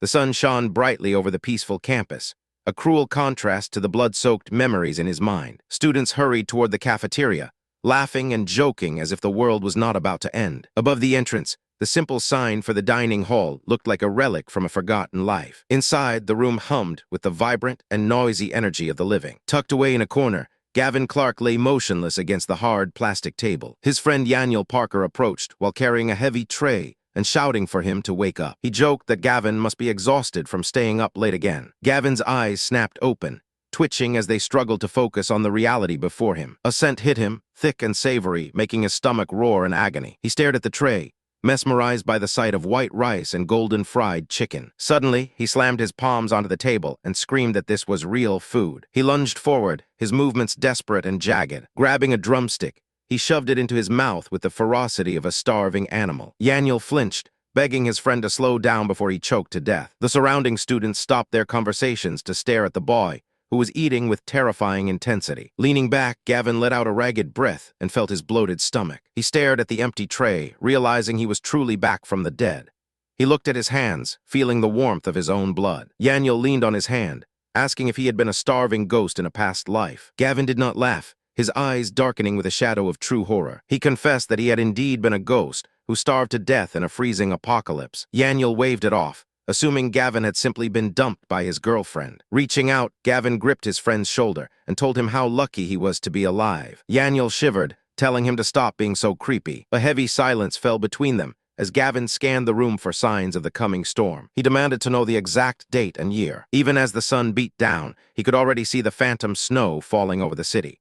The sun shone brightly over the peaceful campus, a cruel contrast to the blood-soaked memories in his mind. Students hurried toward the cafeteria, laughing and joking as if the world was not about to end. Above the entrance, the simple sign for the dining hall looked like a relic from a forgotten life. Inside, the room hummed with the vibrant and noisy energy of the living. Tucked away in a corner, Gavin Clark lay motionless against the hard plastic table. His friend Yahello Parker approached while carrying a heavy tray and shouting for him to wake up. He joked that Gavin must be exhausted from staying up late again. Gavin's eyes snapped open, twitching as they struggled to focus on the reality before him. A scent hit him, thick and savory, making his stomach roar in agony. He stared at the tray, mesmerized by the sight of white rice and golden fried chicken. Suddenly, he slammed his palms onto the table and screamed that this was real food. He lunged forward, his movements desperate and jagged. Grabbing a drumstick, he shoved it into his mouth with the ferocity of a starving animal. Yahello flinched, begging his friend to slow down before he choked to death. The surrounding students stopped their conversations to stare at the boy, who was eating with terrifying intensity. Leaning back, Gavin let out a ragged breath and felt his bloated stomach. He stared at the empty tray, realizing he was truly back from the dead. He looked at his hands, feeling the warmth of his own blood. Yahello leaned on his hand, asking if he had been a starving ghost in a past life. Gavin did not laugh, his eyes darkening with a shadow of true horror. He confessed that he had indeed been a ghost who starved to death in a freezing apocalypse. Yahello waved it off, assuming Gavin had simply been dumped by his girlfriend. Reaching out, Gavin gripped his friend's shoulder and told him how lucky he was to be alive. Yahello shivered, telling him to stop being so creepy. A heavy silence fell between them as Gavin scanned the room for signs of the coming storm. He demanded to know the exact date and year. Even as the sun beat down, he could already see the phantom snow falling over the city.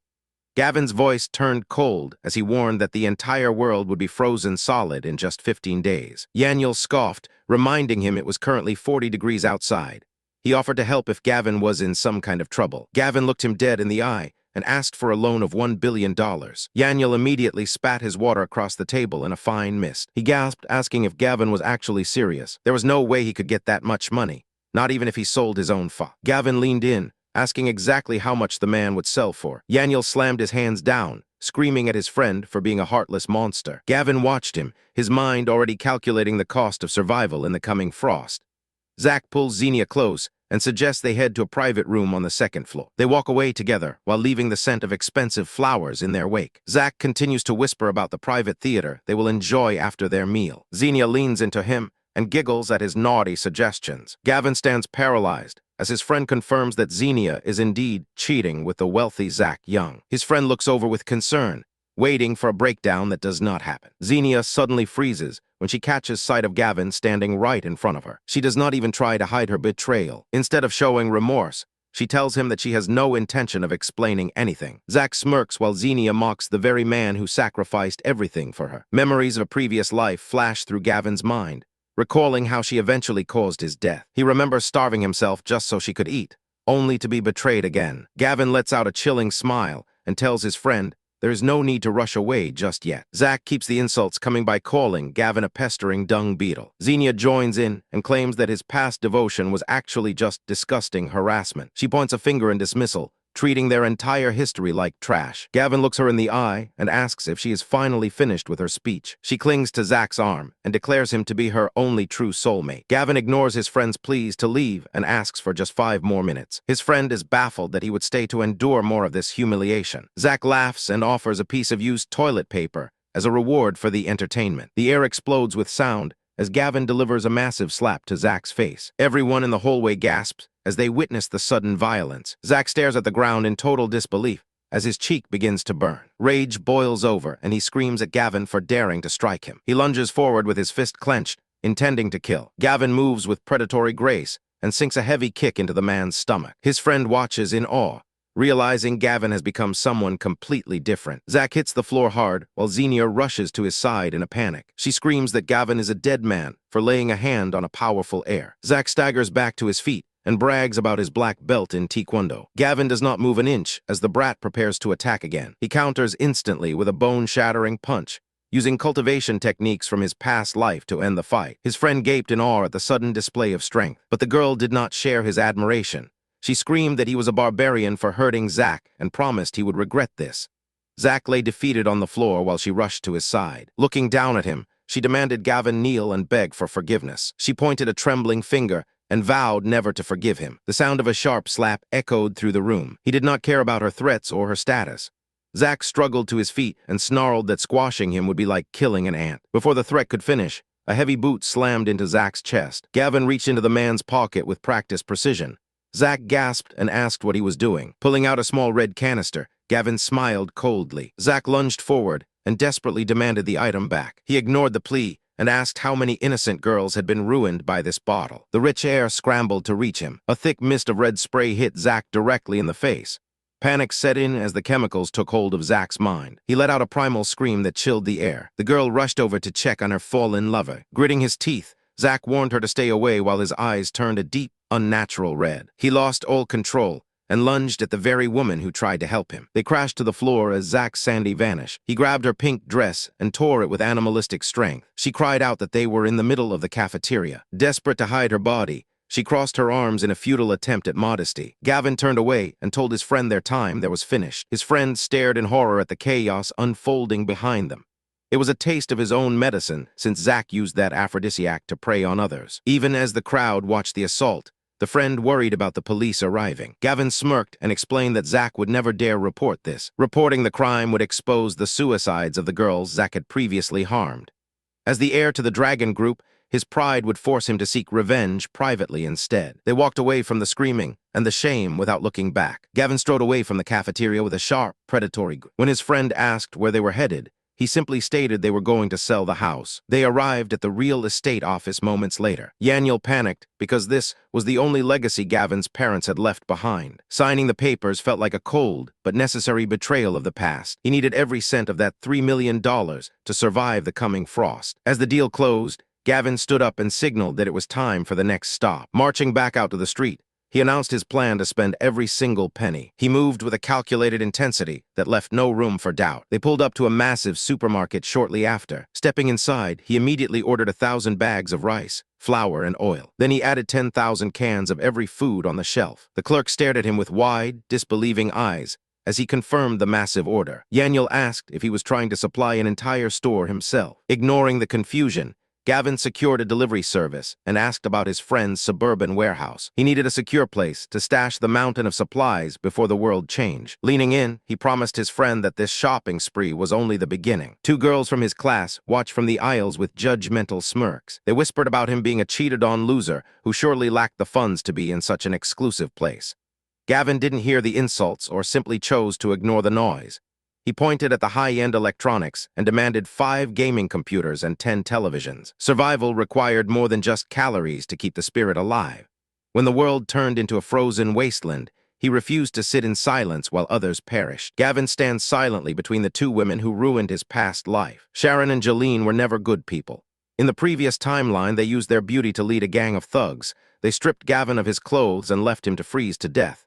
Gavin's voice turned cold as he warned that the entire world would be frozen solid in just 15 days. Yahello scoffed, reminding him it was currently 40 degrees outside. He offered to help if Gavin was in some kind of trouble. Gavin looked him dead in the eye and asked for a loan of $1 billion. Yahello immediately spat his water across the table in a fine mist. He gasped, asking if Gavin was actually serious. There was no way he could get that much money, not even if he sold his own fuck. Gavin leaned in, asking exactly how much the man would sell for. Yahello slammed his hands down, screaming at his friend for being a heartless monster. Gavin watched him, his mind already calculating the cost of survival in the coming frost. Zach pulls Xenia close and suggests they head to a private room on the second floor. They walk away together while leaving the scent of expensive flowers in their wake. Zach continues to whisper about the private theater they will enjoy after their meal. Xenia leans into him and giggles at his naughty suggestions. Gavin stands paralyzed as his friend confirms that Xenia is indeed cheating with the wealthy Zach Young. His friend looks over with concern, waiting for a breakdown that does not happen. Xenia suddenly freezes when she catches sight of Gavin standing right in front of her. She does not even try to hide her betrayal. Instead of showing remorse, she tells him that she has no intention of explaining anything. Zach smirks while Xenia mocks the very man who sacrificed everything for her. Memories of a previous life flash through Gavin's mind, recalling how she eventually caused his death. He remembers starving himself just so she could eat, only to be betrayed again. Gavin lets out a chilling smile and tells his friend there is no need to rush away just yet. Zach keeps the insults coming by calling Gavin a pestering dung beetle. Xenia joins in and claims that his past devotion was actually just disgusting harassment. She points a finger in dismissal, treating their entire history like trash. Gavin looks her in the eye and asks if she is finally finished with her speech. She clings to Zach's arm and declares him to be her only true soulmate. Gavin ignores his friend's pleas to leave and asks for just 5 more minutes. His friend is baffled that he would stay to endure more of this humiliation. Zach laughs and offers a piece of used toilet paper as a reward for the entertainment. The air explodes with sound as Gavin delivers a massive slap to Zach's face. Everyone in the hallway gasps as they witness the sudden violence. Zach stares at the ground in total disbelief as his cheek begins to burn. Rage boils over and he screams at Gavin for daring to strike him. He lunges forward with his fist clenched, intending to kill. Gavin moves with predatory grace and sinks a heavy kick into the man's stomach. His friend watches in awe, realizing Gavin has become someone completely different. Zach hits the floor hard while Xenia rushes to his side in a panic. She screams that Gavin is a dead man for laying a hand on a powerful heir. Zach staggers back to his feet and brags about his black belt in Taekwondo. Gavin does not move an inch as the brat prepares to attack again. He counters instantly with a bone-shattering punch, using cultivation techniques from his past life to end the fight. His friend gaped in awe at the sudden display of strength, but the girl did not share his admiration. She screamed that he was a barbarian for hurting Zach and promised he would regret this. Zach lay defeated on the floor while she rushed to his side. Looking down at him, she demanded Gavin kneel and beg for forgiveness. She pointed a trembling finger and vowed never to forgive him. The sound of a sharp slap echoed through the room. He did not care about her threats or her status. Zach struggled to his feet and snarled that squashing him would be like killing an ant. Before the threat could finish, a heavy boot slammed into Zach's chest. Gavin reached into the man's pocket with practiced precision. Zach gasped and asked what he was doing. Pulling out a small red canister, Gavin smiled coldly. Zach lunged forward and desperately demanded the item back. He ignored the plea and asked how many innocent girls had been ruined by this bottle. The rich air scrambled to reach him. A thick mist of red spray hit Zach directly in the face. Panic set in as the chemicals took hold of Zach's mind. He let out a primal scream that chilled the air. The girl rushed over to check on her fallen lover. Gritting his teeth, Zach warned her to stay away while his eyes turned a deep, unnatural red. He lost all control and lunged at the very woman who tried to help him. They crashed to the floor as Zach's Sandy vanished. He grabbed her pink dress and tore it with animalistic strength. She cried out that they were in the middle of the cafeteria. Desperate to hide her body, she crossed her arms in a futile attempt at modesty. Gavin turned away and told his friend their time there was finished. His friend stared in horror at the chaos unfolding behind them. It was a taste of his own medicine, since Zach used that aphrodisiac to prey on others. Even as the crowd watched the assault, the friend worried about the police arriving. Gavin smirked and explained that Zach would never dare report this. Reporting the crime would expose the suicides of the girls Zach had previously harmed. As the heir to the Dragon Group, his pride would force him to seek revenge privately instead. They walked away from the screaming and the shame without looking back. Gavin strode away from the cafeteria with a sharp, predatory grin. When his friend asked where they were headed, he simply stated they were going to sell the house. They arrived at the real estate office moments later. Yahello panicked because this was the only legacy Gavin's parents had left behind. Signing the papers felt like a cold but necessary betrayal of the past. He needed every cent of that $3 million to survive the coming frost. As the deal closed, Gavin stood up and signaled that it was time for the next stop. Marching back out to the street, he announced his plan to spend every single penny. He moved with a calculated intensity that left no room for doubt. They pulled up to a massive supermarket shortly after. Stepping inside, he immediately ordered 1,000 bags of rice, flour, and oil. Then he added 10,000 cans of every food on the shelf. The clerk stared at him with wide, disbelieving eyes as he confirmed the massive order. Yahello asked if he was trying to supply an entire store himself. Ignoring the confusion, Gavin secured a delivery service and asked about his friend's suburban warehouse. He needed a secure place to stash the mountain of supplies before the world changed. Leaning in, he promised his friend that this shopping spree was only the beginning. Two girls from his class watched from the aisles with judgmental smirks. They whispered about him being a cheated-on loser who surely lacked the funds to be in such an exclusive place. Gavin didn't hear the insults or simply chose to ignore the noise. He pointed at the high-end electronics and demanded 5 gaming computers and 10 televisions. Survival required more than just calories to keep the spirit alive. When the world turned into a frozen wasteland, he refused to sit in silence while others perished. Gavin stands silently between the two women who ruined his past life. Sharon and Jolene were never good people. In the previous timeline, they used their beauty to lead a gang of thugs. They stripped Gavin of his clothes and left him to freeze to death.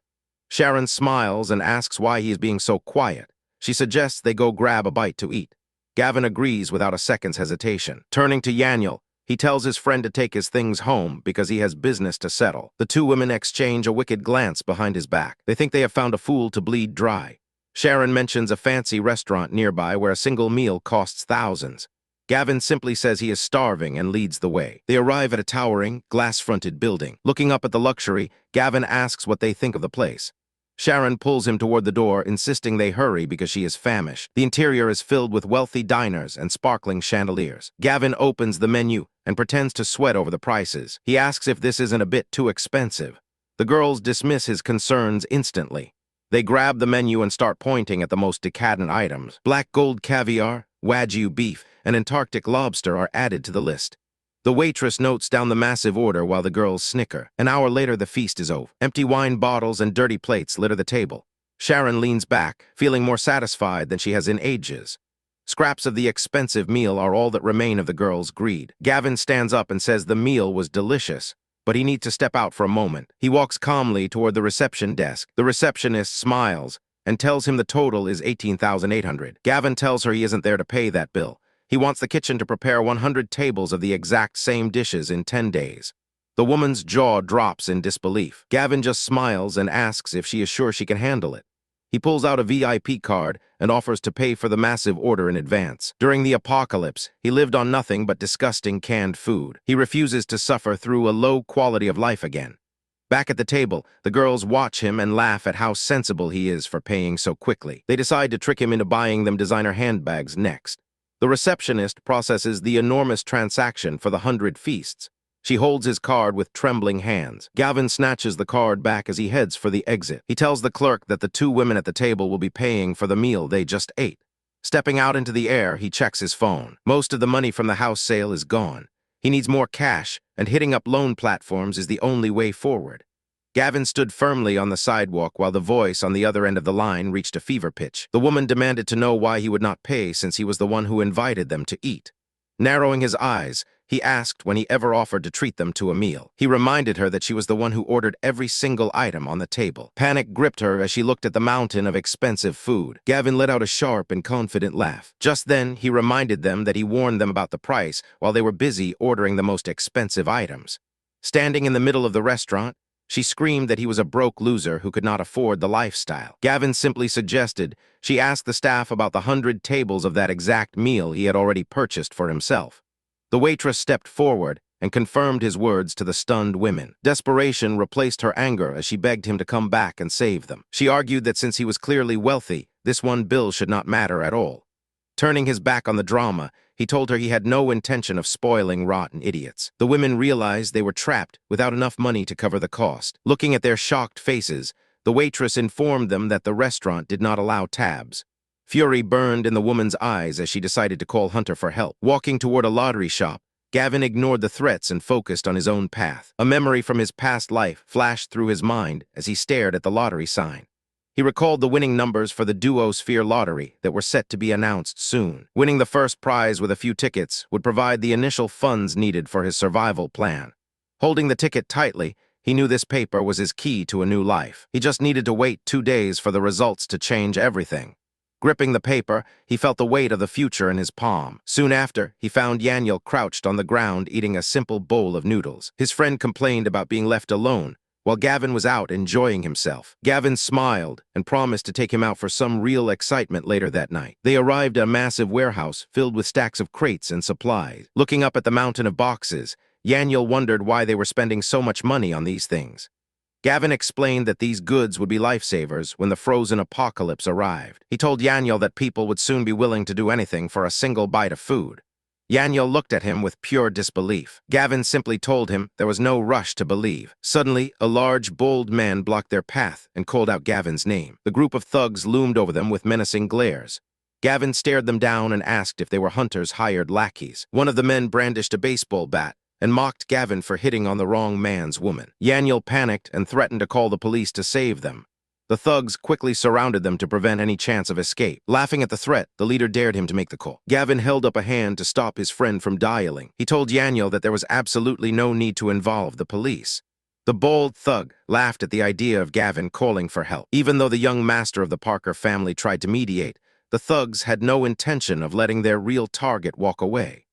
Sharon smiles and asks why he is being so quiet. She suggests they go grab a bite to eat. Gavin agrees without a second's hesitation. Turning to Yahello, he tells his friend to take his things home because he has business to settle. The two women exchange a wicked glance behind his back. They think they have found a fool to bleed dry. Sharon mentions a fancy restaurant nearby where a single meal costs thousands. Gavin simply says he is starving and leads the way. They arrive at a towering, glass-fronted building. Looking up at the luxury, Gavin asks what they think of the place. Sharon pulls him toward the door, insisting they hurry because she is famished. The interior is filled with wealthy diners and sparkling chandeliers. Gavin opens the menu and pretends to sweat over the prices. He asks if this isn't a bit too expensive. The girls dismiss his concerns instantly. They grab the menu and start pointing at the most decadent items. Black gold caviar, Wagyu beef, and Antarctic lobster are added to the list. The waitress notes down the massive order while the girls snicker. An hour later, the feast is over. Empty wine bottles and dirty plates litter the table. Sharon leans back, feeling more satisfied than she has in ages. Scraps of the expensive meal are all that remain of the girls' greed. Gavin stands up and says the meal was delicious, but he needs to step out for a moment. He walks calmly toward the reception desk. The receptionist smiles and tells him the total is $18,800. Gavin tells her he isn't there to pay that bill. He wants the kitchen to prepare 100 tables of the exact same dishes in 10 days. The woman's jaw drops in disbelief. Gavin just smiles and asks if she is sure she can handle it. He pulls out a VIP card and offers to pay for the massive order in advance. During the apocalypse, he lived on nothing but disgusting canned food. He refuses to suffer through a low quality of life again. Back at the table, the girls watch him and laugh at how sensible he is for paying so quickly. They decide to trick him into buying them designer handbags next. The receptionist processes the enormous transaction for the 100 feasts. She holds his card with trembling hands. Gavin snatches the card back as he heads for the exit. He tells the clerk that the two women at the table will be paying for the meal they just ate. Stepping out into the air, he checks his phone. Most of the money from the house sale is gone. He needs more cash, and hitting up loan platforms is the only way forward. Gavin stood firmly on the sidewalk while the voice on the other end of the line reached a fever pitch. The woman demanded to know why he would not pay since he was the one who invited them to eat. Narrowing his eyes, he asked when he ever offered to treat them to a meal. He reminded her that she was the one who ordered every single item on the table. Panic gripped her as she looked at the mountain of expensive food. Gavin let out a sharp and confident laugh. Just then, he reminded them that he warned them about the price while they were busy ordering the most expensive items. Standing in the middle of the restaurant, she screamed that he was a broke loser who could not afford the lifestyle. Gavin simply suggested she ask the staff about the 100 tables of that exact meal he had already purchased for himself. The waitress stepped forward and confirmed his words to the stunned women. Desperation replaced her anger as she begged him to come back and save them. She argued that since he was clearly wealthy, this one bill should not matter at all. Turning his back on the drama, he told her he had no intention of spoiling rotten idiots. The women realized they were trapped without enough money to cover the cost. Looking at their shocked faces, the waitress informed them that the restaurant did not allow tabs. Fury burned in the woman's eyes as she decided to call Hunter for help. Walking toward a lottery shop, Gavin ignored the threats and focused on his own path. A memory from his past life flashed through his mind as he stared at the lottery sign. He recalled the winning numbers for the Duosphere lottery that were set to be announced soon. Winning the first prize with a few tickets would provide the initial funds needed for his survival plan. Holding the ticket tightly, he knew this paper was his key to a new life. He just needed to wait 2 days for the results to change everything. Gripping the paper, he felt the weight of the future in his palm. Soon after, he found Yahello crouched on the ground eating a simple bowl of noodles. His friend complained about being left alone, while Gavin was out enjoying himself. Gavin smiled and promised to take him out for some real excitement later that night. They arrived at a massive warehouse filled with stacks of crates and supplies. Looking up at the mountain of boxes, Yahello wondered why they were spending so much money on these things. Gavin explained that these goods would be lifesavers when the frozen apocalypse arrived. He told Yahello that people would soon be willing to do anything for a single bite of food. Yahello looked at him with pure disbelief. Gavin simply told him there was no rush to believe. Suddenly, a large, bold man blocked their path and called out Gavin's name. The group of thugs loomed over them with menacing glares. Gavin stared them down and asked if they were Hunter's hired lackeys. One of the men brandished a baseball bat and mocked Gavin for hitting on the wrong man's woman. Yahello panicked and threatened to call the police to save them. The thugs quickly surrounded them to prevent any chance of escape. Laughing at the threat, the leader dared him to make the call. Gavin held up a hand to stop his friend from dialing. He told Yahello that there was absolutely no need to involve the police. The bold thug laughed at the idea of Gavin calling for help. Even though the young master of the Parker family tried to mediate, the thugs had no intention of letting their real target walk away.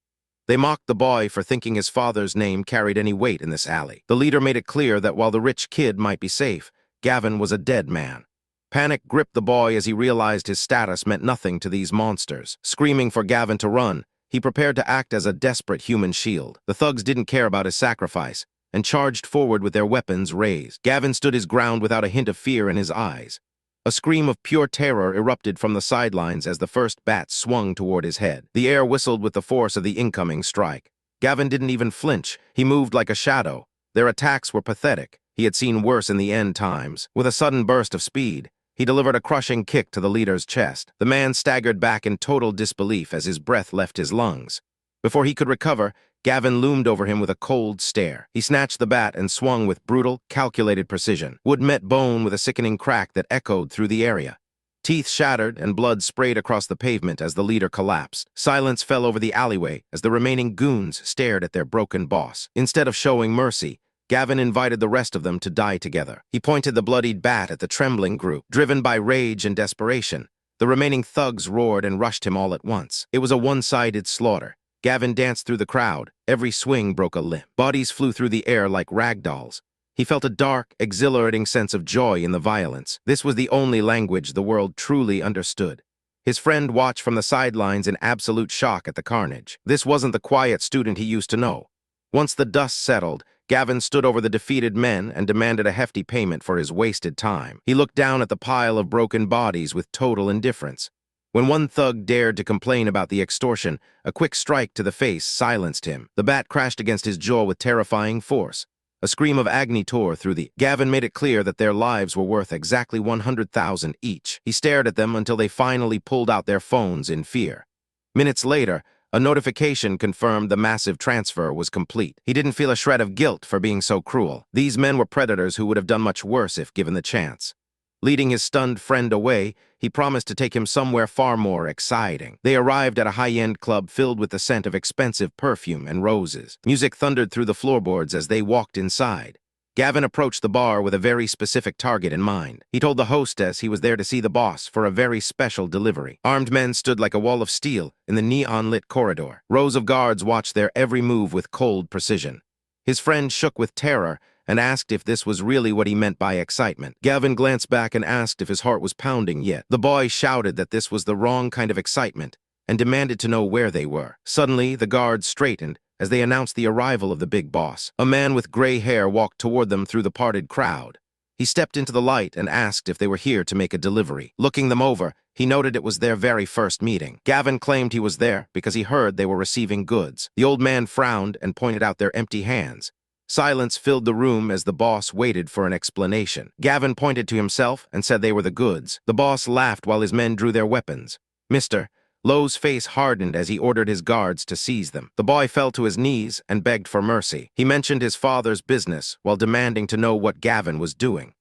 They mocked the boy for thinking his father's name carried any weight in this alley. The leader made it clear that while the rich kid might be safe, Gavin was a dead man. Panic gripped the boy as he realized his status meant nothing to these monsters. Screaming for Gavin to run, he prepared to act as a desperate human shield. The thugs didn't care about his sacrifice and charged forward with their weapons raised. Gavin stood his ground without a hint of fear in his eyes. A scream of pure terror erupted from the sidelines as the first bat swung toward his head. The air whistled with the force of the incoming strike. Gavin didn't even flinch. He moved like a shadow. Their attacks were pathetic. He had seen worse in the end times. With a sudden burst of speed, he delivered a crushing kick to the leader's chest. The man staggered back in total disbelief as his breath left his lungs. Before he could recover, Gavin loomed over him with a cold stare. He snatched the bat and swung with brutal, calculated precision. Wood met bone with a sickening crack that echoed through the area. Teeth shattered and blood sprayed across the pavement as the leader collapsed. Silence fell over the alleyway as the remaining goons stared at their broken boss. Instead of showing mercy, Gavin invited the rest of them to die together. He pointed the bloodied bat at the trembling group. Driven by rage and desperation, the remaining thugs roared and rushed him all at once. It was a one-sided slaughter. Gavin danced through the crowd. Every swing broke a limb. Bodies flew through the air like rag dolls. He felt a dark, exhilarating sense of joy in the violence. This was the only language the world truly understood. His friend watched from the sidelines in absolute shock at the carnage. This wasn't the quiet student he used to know. Once the dust settled, Gavin stood over the defeated men and demanded a hefty payment for his wasted time. He looked down at the pile of broken bodies with total indifference. When one thug dared to complain about the extortion, a quick strike to the face silenced him. The bat crashed against his jaw with terrifying force. A scream of agony tore through the... Gavin made it clear that their lives were worth exactly 100,000 each. He stared at them until they finally pulled out their phones in fear. Minutes later, a notification confirmed the massive transfer was complete. He didn't feel a shred of guilt for being so cruel. These men were predators who would have done much worse if given the chance. Leading his stunned friend away, he promised to take him somewhere far more exciting. They arrived at a high-end club filled with the scent of expensive perfume and roses. Music thundered through the floorboards as they walked inside. Gavin approached the bar with a very specific target in mind. He told the hostess he was there to see the boss for a very special delivery. Armed men stood like a wall of steel in the neon-lit corridor. Rows of guards watched their every move with cold precision. His friend shook with terror and asked if this was really what he meant by excitement. Gavin glanced back and asked if his heart was pounding yet. The boy shouted that this was the wrong kind of excitement and demanded to know where they were. Suddenly, the guards straightened as they announced the arrival of the big boss. A man with gray hair walked toward them through the parted crowd. He stepped into the light and asked if they were here to make a delivery. Looking them over, he noted it was their very first meeting. Gavin claimed he was there because he heard they were receiving goods. The old man frowned and pointed out their empty hands. Silence filled the room as the boss waited for an explanation. Gavin pointed to himself and said they were the goods. The boss laughed while his men drew their weapons. Mr. Leu's face hardened as he ordered his guards to seize them. The boy fell to his knees and begged for mercy. He mentioned his father's business while demanding to know what Gavin was doing.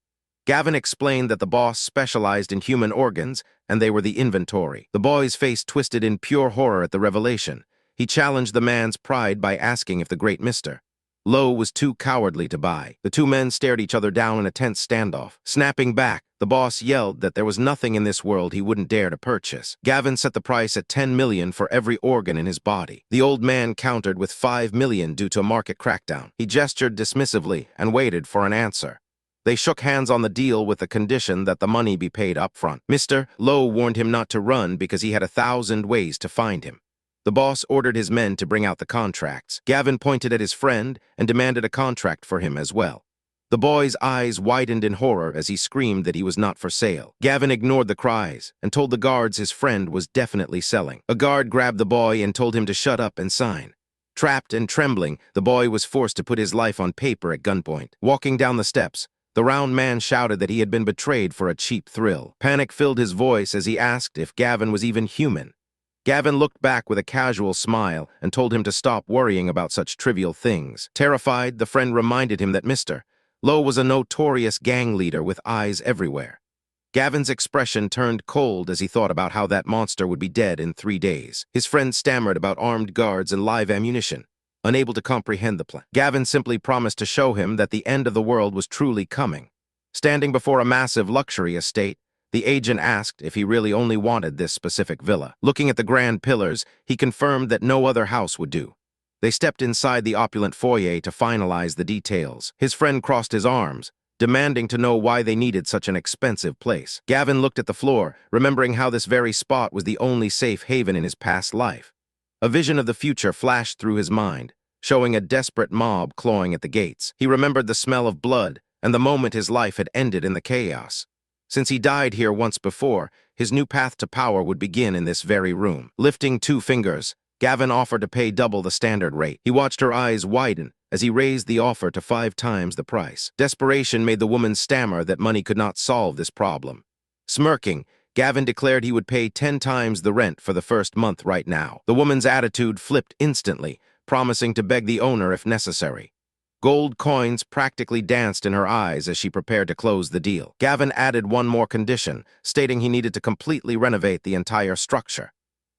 Gavin explained that the boss specialized in human organs and they were the inventory. The boy's face twisted in pure horror at the revelation. He challenged the man's pride by asking if the great Mr. Leu was too cowardly to buy. The two men stared each other down in a tense standoff. Snapping back, the boss yelled that there was nothing in this world he wouldn't dare to purchase. Gavin set the price at 10 million for every organ in his body. The old man countered with 5 million due to a market crackdown. He gestured dismissively and waited for an answer. They shook hands on the deal with the condition that the money be paid up front. Mr. Leu warned him not to run because he had 1,000 ways to find him. The boss ordered his men to bring out the contracts. Gavin pointed at his friend and demanded a contract for him as well. The boy's eyes widened in horror as he screamed that he was not for sale. Gavin ignored the cries and told the guards his friend was definitely selling. A guard grabbed the boy and told him to shut up and sign. Trapped and trembling, the boy was forced to put his life on paper at gunpoint. Walking down the steps, the round man shouted that he had been betrayed for a cheap thrill. Panic filled his voice as he asked if Gavin was even human. Gavin looked back with a casual smile and told him to stop worrying about such trivial things. Terrified, the friend reminded him that Mr. Leu was a notorious gang leader with eyes everywhere. Gavin's expression turned cold as he thought about how that monster would be dead in 3 days. His friend stammered about armed guards and live ammunition, unable to comprehend the plan. Gavin simply promised to show him that the end of the world was truly coming. Standing before a massive luxury estate, the agent asked if he really only wanted this specific villa. Looking at the grand pillars, he confirmed that no other house would do. They stepped inside the opulent foyer to finalize the details. His friend crossed his arms, demanding to know why they needed such an expensive place. Gavin looked at the floor, remembering how this very spot was the only safe haven in his past life. A vision of the future flashed through his mind, showing a desperate mob clawing at the gates. He remembered the smell of blood and the moment his life had ended in the chaos. Since he died here once before, his new path to power would begin in this very room. Lifting 2 fingers, Gavin offered to pay double the standard rate. He watched her eyes widen as he raised the offer to 5 times the price. Desperation made the woman stammer that money could not solve this problem. Smirking, Gavin declared he would pay 10 times the rent for the first month right now. The woman's attitude flipped instantly, promising to beg the owner if necessary. Gold coins practically danced in her eyes as she prepared to close the deal. Gavin added one more condition, stating he needed to completely renovate the entire structure.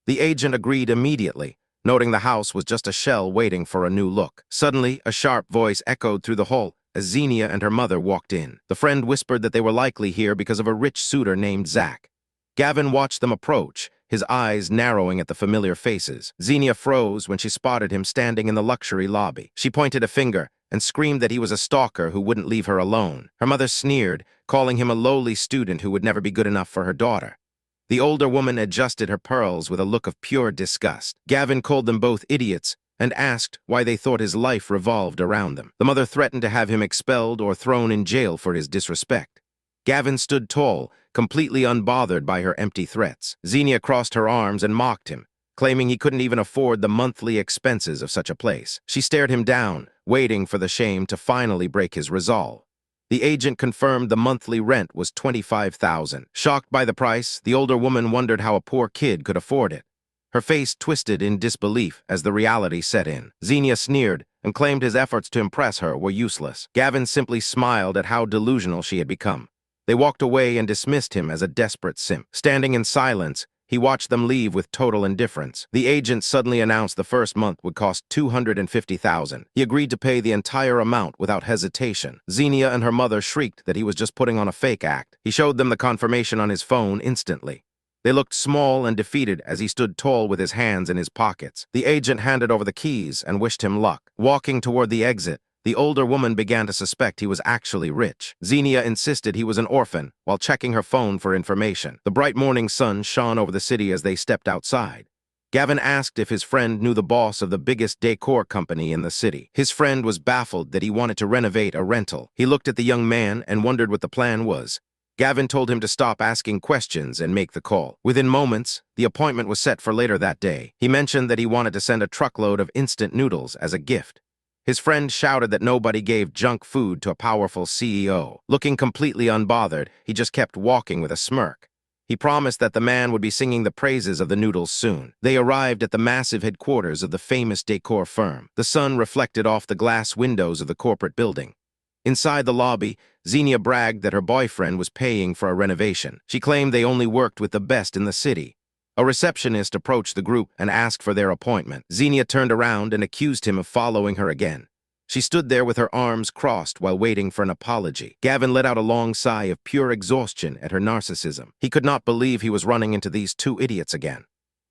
The agent agreed immediately, noting the house was just a shell waiting for a new look. Suddenly, a sharp voice echoed through the hall as Xenia and her mother walked in. The friend whispered that they were likely here because of a rich suitor named Zach. Gavin watched them approach, his eyes narrowing at the familiar faces. Xenia froze when she spotted him standing in the luxury lobby. She pointed a finger and screamed that he was a stalker who wouldn't leave her alone. Her mother sneered, calling him a lowly student who would never be good enough for her daughter. The older woman adjusted her pearls with a look of pure disgust. Gavin called them both idiots and asked why they thought his life revolved around them. The mother threatened to have him expelled or thrown in jail for his disrespect. Gavin stood tall, completely unbothered by her empty threats. Xenia crossed her arms and mocked him, claiming he couldn't even afford the monthly expenses of such a place. She stared him down, waiting for the shame to finally break his resolve. The agent confirmed the monthly rent was $25,000. Shocked by the price, the older woman wondered how a poor kid could afford it. Her face twisted in disbelief as the reality set in. Xenia sneered and claimed his efforts to impress her were useless. Gavin simply smiled at how delusional she had become. They walked away and dismissed him as a desperate simp. Standing in silence, he watched them leave with total indifference. The agent suddenly announced the first month would cost $250,000. He agreed to pay the entire amount without hesitation. Xenia and her mother shrieked that he was just putting on a fake act. He showed them the confirmation on his phone instantly. They looked small and defeated as he stood tall with his hands in his pockets. The agent handed over the keys and wished him luck. Walking toward the exit, the older woman began to suspect he was actually rich. Xenia insisted he was an orphan while checking her phone for information. The bright morning sun shone over the city as they stepped outside. Gavin asked if his friend knew the boss of the biggest decor company in the city. His friend was baffled that he wanted to renovate a rental. He looked at the young man and wondered what the plan was. Gavin told him to stop asking questions and make the call. Within moments, the appointment was set for later that day. He mentioned that he wanted to send a truckload of instant noodles as a gift. His friend shouted that nobody gave junk food to a powerful CEO. Looking completely unbothered, he just kept walking with a smirk. He promised that the man would be singing the praises of the noodles soon. They arrived at the massive headquarters of the famous decor firm. The sun reflected off the glass windows of the corporate building. Inside the lobby, Xenia bragged that her boyfriend was paying for a renovation. She claimed they only worked with the best in the city. A receptionist approached the group and asked for their appointment. Xenia turned around and accused him of following her again. She stood there with her arms crossed while waiting for an apology. Gavin let out a long sigh of pure exhaustion at her narcissism. He could not believe he was running into these two idiots again.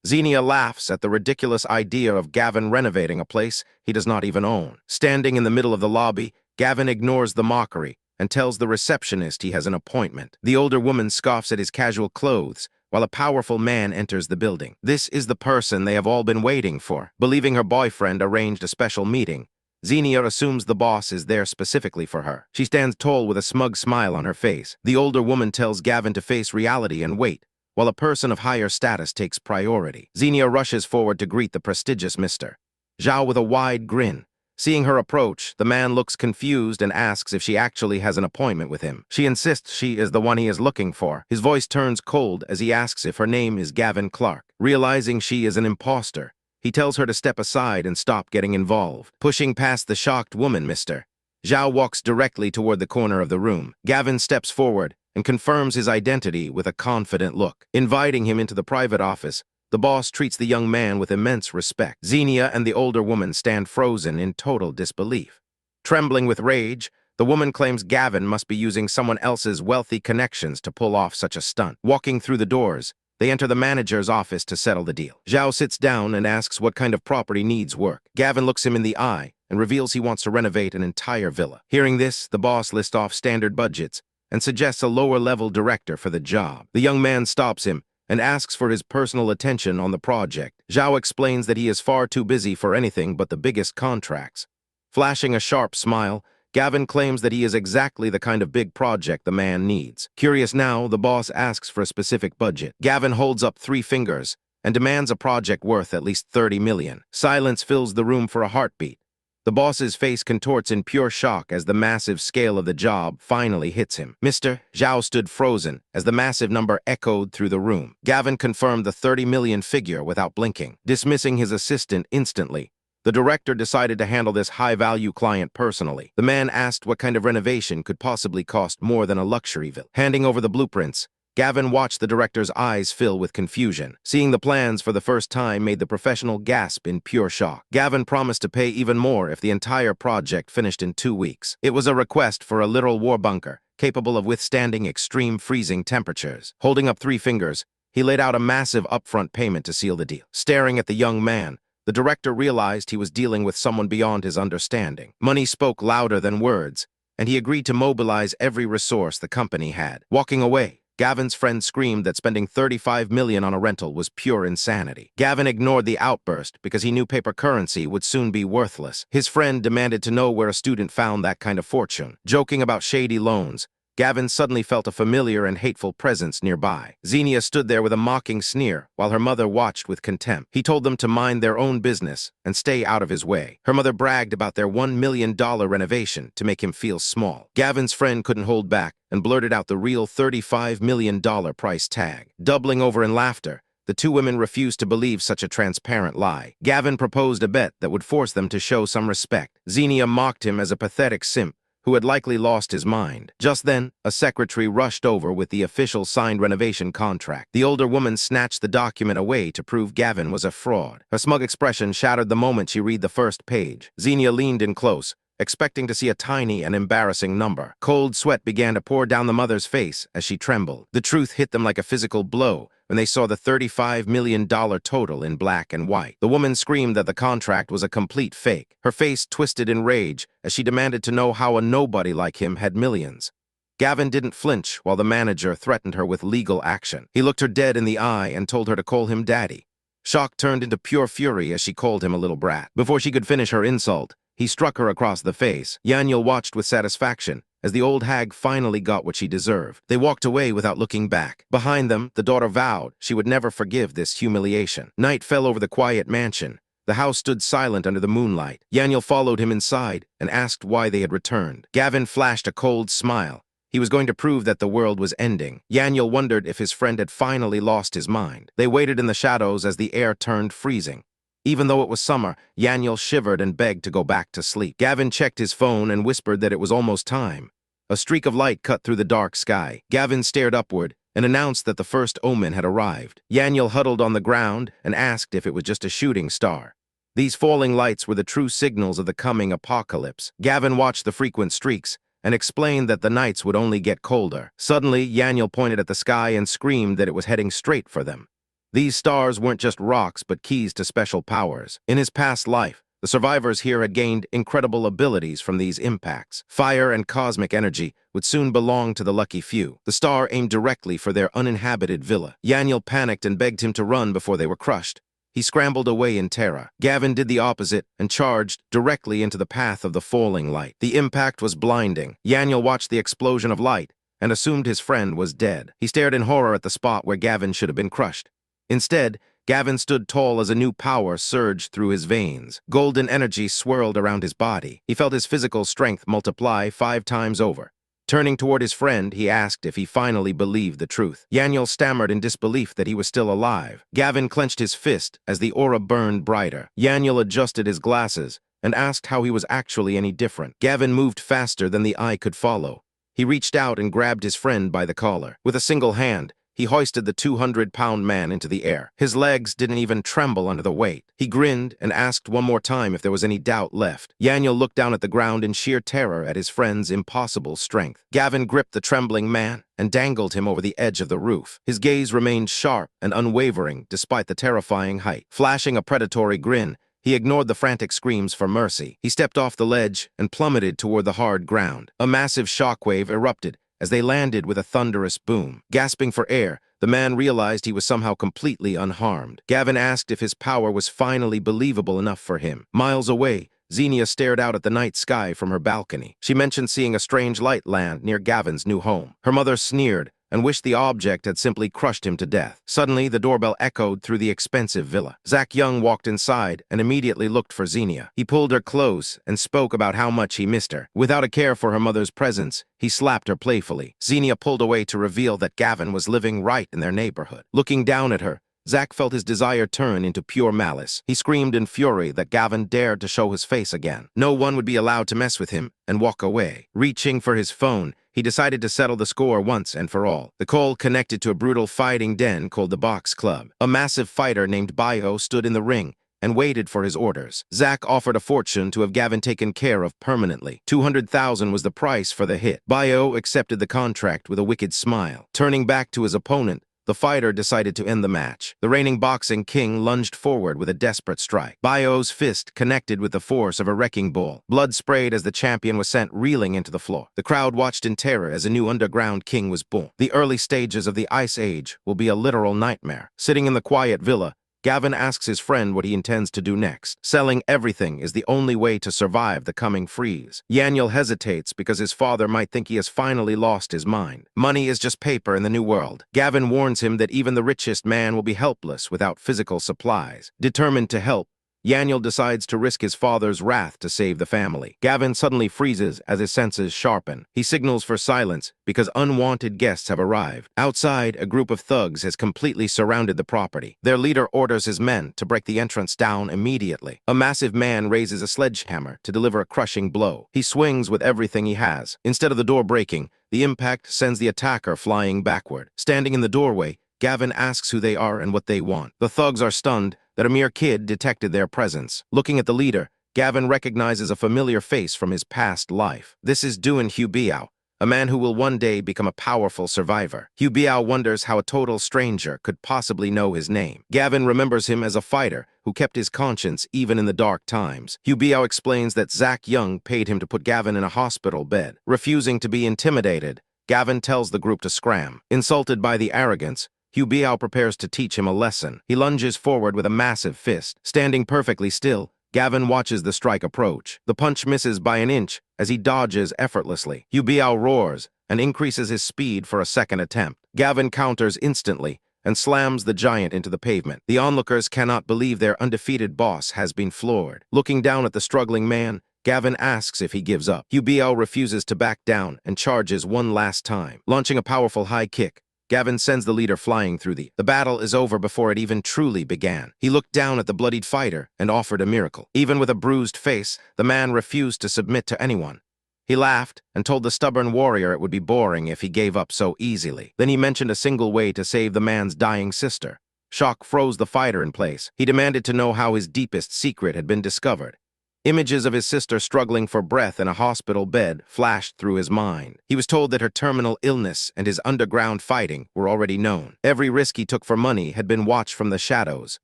Xenia laughs at the ridiculous idea of Gavin renovating a place he does not even own. Standing in the middle of the lobby, Gavin ignores the mockery and tells the receptionist he has an appointment. The older woman scoffs at his casual clothes, while a powerful man enters the building. This is the person they have all been waiting for. Believing her boyfriend arranged a special meeting, Xenia assumes the boss is there specifically for her. She stands tall with a smug smile on her face. The older woman tells Gavin to face reality and wait, while a person of higher status takes priority. Xenia rushes forward to greet the prestigious Mr. Zhao with a wide grin. Seeing her approach, the man looks confused and asks if she actually has an appointment with him. She insists she is the one he is looking for. His voice turns cold as he asks if her name is Gavin Clark. Realizing she is an imposter, he tells her to step aside and stop getting involved. Pushing past the shocked woman, Mr. Zhao walks directly toward the corner of the room. Gavin steps forward and confirms his identity with a confident look. Inviting him into the private office, the boss treats the young man with immense respect. Xenia and the older woman stand frozen in total disbelief. Trembling with rage, the woman claims Gavin must be using someone else's wealthy connections to pull off such a stunt. Walking through the doors, they enter the manager's office to settle the deal. Zhao sits down and asks what kind of property needs work. Gavin looks him in the eye and reveals he wants to renovate an entire villa. Hearing this, the boss lists off standard budgets and suggests a lower-level director for the job. The young man stops him and asks for his personal attention on the project. Zhao explains that he is far too busy for anything but the biggest contracts. Flashing a sharp smile, Gavin claims that he is exactly the kind of big project the man needs. Curious now, the boss asks for a specific budget. Gavin holds up 3 fingers and demands a project worth at least $30 million. Silence fills the room for a heartbeat. The boss's face contorts in pure shock as the massive scale of the job finally hits him. Mr. Zhao stood frozen as the massive number echoed through the room. Gavin confirmed the $30 million figure without blinking. Dismissing his assistant instantly, the director decided to handle this high-value client personally. The man asked what kind of renovation could possibly cost more than a luxury villa. Handing over the blueprints, Gavin watched the director's eyes fill with confusion. Seeing the plans for the first time made the professional gasp in pure shock. Gavin promised to pay even more if the entire project finished in 2 weeks. It was a request for a literal war bunker, capable of withstanding extreme freezing temperatures. Holding up 3 fingers, he laid out a massive upfront payment to seal the deal. Staring at the young man, the director realized he was dealing with someone beyond his understanding. Money spoke louder than words, and he agreed to mobilize every resource the company had. Walking away, Gavin's friend screamed that spending $35 million on a rental was pure insanity. Gavin ignored the outburst because he knew paper currency would soon be worthless. His friend demanded to know where a student found that kind of fortune. Joking about shady loans, Gavin suddenly felt a familiar and hateful presence nearby. Xenia stood there with a mocking sneer, while her mother watched with contempt. He told them to mind their own business and stay out of his way. Her mother bragged about their $1 million renovation to make him feel small. Gavin's friend couldn't hold back and blurted out the real $35 million price tag. Doubling over in laughter, the two women refused to believe such a transparent lie. Gavin proposed a bet that would force them to show some respect. Xenia mocked him as a pathetic simp who had likely lost his mind. Just then, a secretary rushed over with the official signed renovation contract. The older woman snatched the document away to prove Gavin was a fraud. Her smug expression shattered the moment she read the first page. Xenia leaned in close, expecting to see a tiny and embarrassing number. Cold sweat began to pour down the mother's face as she trembled. The truth hit them like a physical blow when they saw the $35 million total in black and white. The woman screamed that the contract was a complete fake. Her face twisted in rage as she demanded to know how a nobody like him had millions. Gavin didn't flinch while the manager threatened her with legal action. He looked her dead in the eye and told her to call him daddy. Shock turned into pure fury as she called him a little brat. Before she could finish her insult, he struck her across the face. Yahello watched with satisfaction as the old hag finally got what she deserved. They walked away without looking back. Behind them, the daughter vowed she would never forgive this humiliation. Night fell over the quiet mansion. The house stood silent under the moonlight. Yahello followed him inside and asked why they had returned. Gavin flashed a cold smile. He was going to prove that the world was ending. Yahello wondered if his friend had finally lost his mind. They waited in the shadows as the air turned freezing. Even though it was summer, Yahello shivered and begged to go back to sleep. Gavin checked his phone and whispered that it was almost time. A streak of light cut through the dark sky. Gavin stared upward and announced that the first omen had arrived. Yahello huddled on the ground and asked if it was just a shooting star. These falling lights were the true signals of the coming apocalypse. Gavin watched the frequent streaks and explained that the nights would only get colder. Suddenly, Yahello pointed at the sky and screamed that it was heading straight for them. These stars weren't just rocks, but keys to special powers. In his past life, the survivors here had gained incredible abilities from these impacts. Fire and cosmic energy would soon belong to the lucky few. The star aimed directly for their uninhabited villa. Yahello panicked and begged him to run before they were crushed. He scrambled away in terror. Gavin did the opposite and charged directly into the path of the falling light. The impact was blinding. Yahello watched the explosion of light and assumed his friend was dead. He stared in horror at the spot where Gavin should have been crushed. Instead, Gavin stood tall as a new power surged through his veins. Golden energy swirled around his body. He felt his physical strength multiply 5 times over. Turning toward his friend, he asked if he finally believed the truth. Yahello stammered in disbelief that he was still alive. Gavin clenched his fist as the aura burned brighter. Yahello adjusted his glasses and asked how he was actually any different. Gavin moved faster than the eye could follow. He reached out and grabbed his friend by the collar. With a single hand, he hoisted the 200-pound man into the air. His legs didn't even tremble under the weight. He grinned and asked one more time if there was any doubt left. Yahello looked down at the ground in sheer terror at his friend's impossible strength. Gavin gripped the trembling man and dangled him over the edge of the roof. His gaze remained sharp and unwavering despite the terrifying height. Flashing a predatory grin, he ignored the frantic screams for mercy. He stepped off the ledge and plummeted toward the hard ground. A massive shockwave erupted as they landed with a thunderous boom. Gasping for air, the man realized he was somehow completely unharmed. Gavin asked if his power was finally believable enough for him. Miles away, Xenia stared out at the night sky from her balcony. She mentioned seeing a strange light land near Gavin's new home. Her mother sneered and wished the object had simply crushed him to death. Suddenly, the doorbell echoed through the expensive villa. Zach Young walked inside and immediately looked for Xenia. He pulled her close and spoke about how much he missed her. Without a care for her mother's presence, he slapped her playfully. Xenia pulled away to reveal that Gavin was living right in their neighborhood. Looking down at her, Zach felt his desire turn into pure malice. He screamed in fury that Gavin dared to show his face again. No one would be allowed to mess with him and walk away. Reaching for his phone, he decided to settle the score once and for all. The call connected to a brutal fighting den called the Box Club. A massive fighter named Bio stood in the ring and waited for his orders. Zach offered a fortune to have Gavin taken care of permanently. $200,000 was the price for the hit. Bio accepted the contract with a wicked smile. Turning back to his opponent, The fighter decided to end the match. The reigning boxing king lunged forward with a desperate strike. Bio's fist connected with the force of a wrecking ball. Blood sprayed as the champion was sent reeling into the floor. The crowd watched in terror as a new underground king was born. The early stages of the Ice Age will be a literal nightmare. Sitting in the quiet villa, Gavin asks his friend what he intends to do next. Selling everything is the only way to survive the coming freeze. Yahello hesitates because his father might think he has finally lost his mind. Money is just paper in the new world. Gavin warns him that even the richest man will be helpless without physical supplies. Determined to help, Yahello decides to risk his father's wrath to save the family. Gavin suddenly freezes as his senses sharpen. He signals for silence because unwanted guests have arrived. Outside, a group of thugs has completely surrounded the property. Their leader orders his men to break the entrance down immediately. A massive man raises a sledgehammer to deliver a crushing blow. He swings with everything he has. Instead of the door breaking, the impact sends the attacker flying backward. Standing in the doorway, Gavin asks who they are and what they want. The thugs are stunned that a mere kid detected their presence. Looking at the leader, Gavin recognizes a familiar face from his past life. This is Ziwei, a man who will one day become a powerful survivor. Ziwei wonders how a total stranger could possibly know his name. Gavin remembers him as a fighter who kept his conscience even in the dark times. Ziwei explains that Zach Young paid him to put Gavin in a hospital bed. Refusing to be intimidated, Gavin tells the group to scram. Insulted by the arrogance, Ziwei prepares to teach him a lesson. He lunges forward with a massive fist. Standing perfectly still, Gavin watches the strike approach. The punch misses by an inch as he dodges effortlessly. Ziwei roars and increases his speed for a second attempt. Gavin counters instantly and slams the giant into the pavement. The onlookers cannot believe their undefeated boss has been floored. Looking down at the struggling man, Gavin asks if he gives up. Ziwei refuses to back down and charges one last time. Launching a powerful high kick, Gavin sends the leader flying through the battle is over before it even truly began. He looked down at the bloodied fighter and offered a miracle. Even with a bruised face, the man refused to submit to anyone. He laughed and told the stubborn warrior it would be boring if he gave up so easily. Then he mentioned a single way to save the man's dying sister. Shock froze the fighter in place. He demanded to know how his deepest secret had been discovered. Images of his sister struggling for breath in a hospital bed flashed through his mind. He was told that her terminal illness and his underground fighting were already known. Every risk he took for money had been watched from the shadows.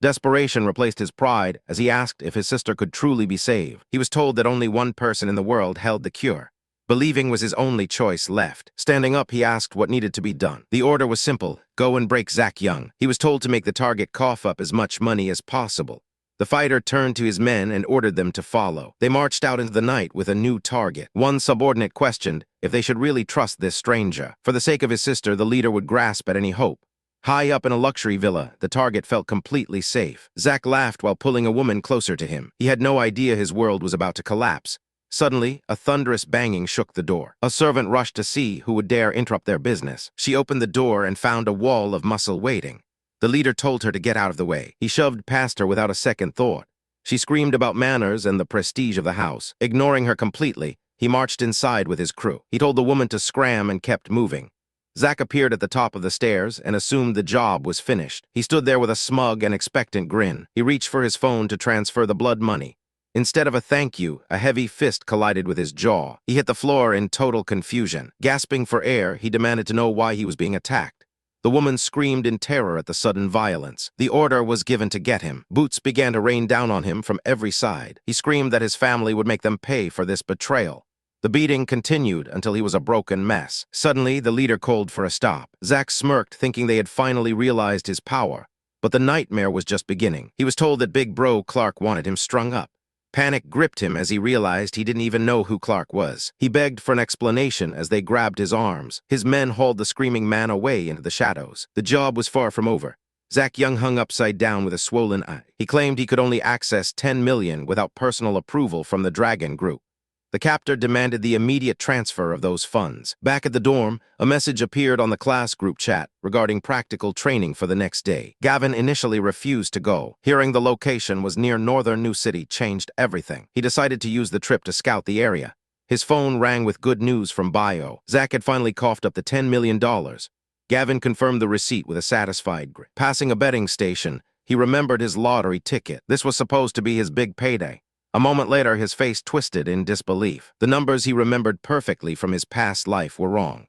Desperation replaced his pride as he asked if his sister could truly be saved. He was told that only one person in the world held the cure. Believing was his only choice left. Standing up, he asked what needed to be done. The order was simple: go and break Zach Young. He was told to make the target cough up as much money as possible. The fighter turned to his men and ordered them to follow. They marched out into the night with a new target. One subordinate questioned if they should really trust this stranger. For the sake of his sister, the leader would grasp at any hope. High up in a luxury villa, the target felt completely safe. Zach laughed while pulling a woman closer to him. He had no idea his world was about to collapse. Suddenly, a thunderous banging shook the door. A servant rushed to see who would dare interrupt their business. She opened the door and found a wall of muscle waiting. The leader told her to get out of the way. He shoved past her without a second thought. She screamed about manners and the prestige of the house. Ignoring her completely, he marched inside with his crew. He told the woman to scram and kept moving. Zach appeared at the top of the stairs and assumed the job was finished. He stood there with a smug and expectant grin. He reached for his phone to transfer the blood money. Instead of a thank you, a heavy fist collided with his jaw. He hit the floor in total confusion. Gasping for air, he demanded to know why he was being attacked. The woman screamed in terror at the sudden violence. The order was given to get him. Boots began to rain down on him from every side. He screamed that his family would make them pay for this betrayal. The beating continued until he was a broken mess. Suddenly, the leader called for a stop. Zach smirked, thinking they had finally realized his power. But the nightmare was just beginning. He was told that Big Bro Clark wanted him strung up. Panic gripped him as he realized he didn't even know who Clark was. He begged for an explanation as they grabbed his arms. His men hauled the screaming man away into the shadows. The job was far from over. Zach Young hung upside down with a swollen eye. He claimed he could only access 10 million without personal approval from the Dragon Group. The captor demanded the immediate transfer of those funds. Back at the dorm, a message appeared on the class group chat regarding practical training for the next day. Gavin initially refused to go. Hearing the location was near northern New City changed everything. He decided to use the trip to scout the area. His phone rang with good news from Bio. Zach had finally coughed up the $10 million. Gavin confirmed the receipt with a satisfied grin. Passing a betting station, he remembered his lottery ticket. This was supposed to be his big payday. A moment later, his face twisted in disbelief. The numbers he remembered perfectly from his past life were wrong.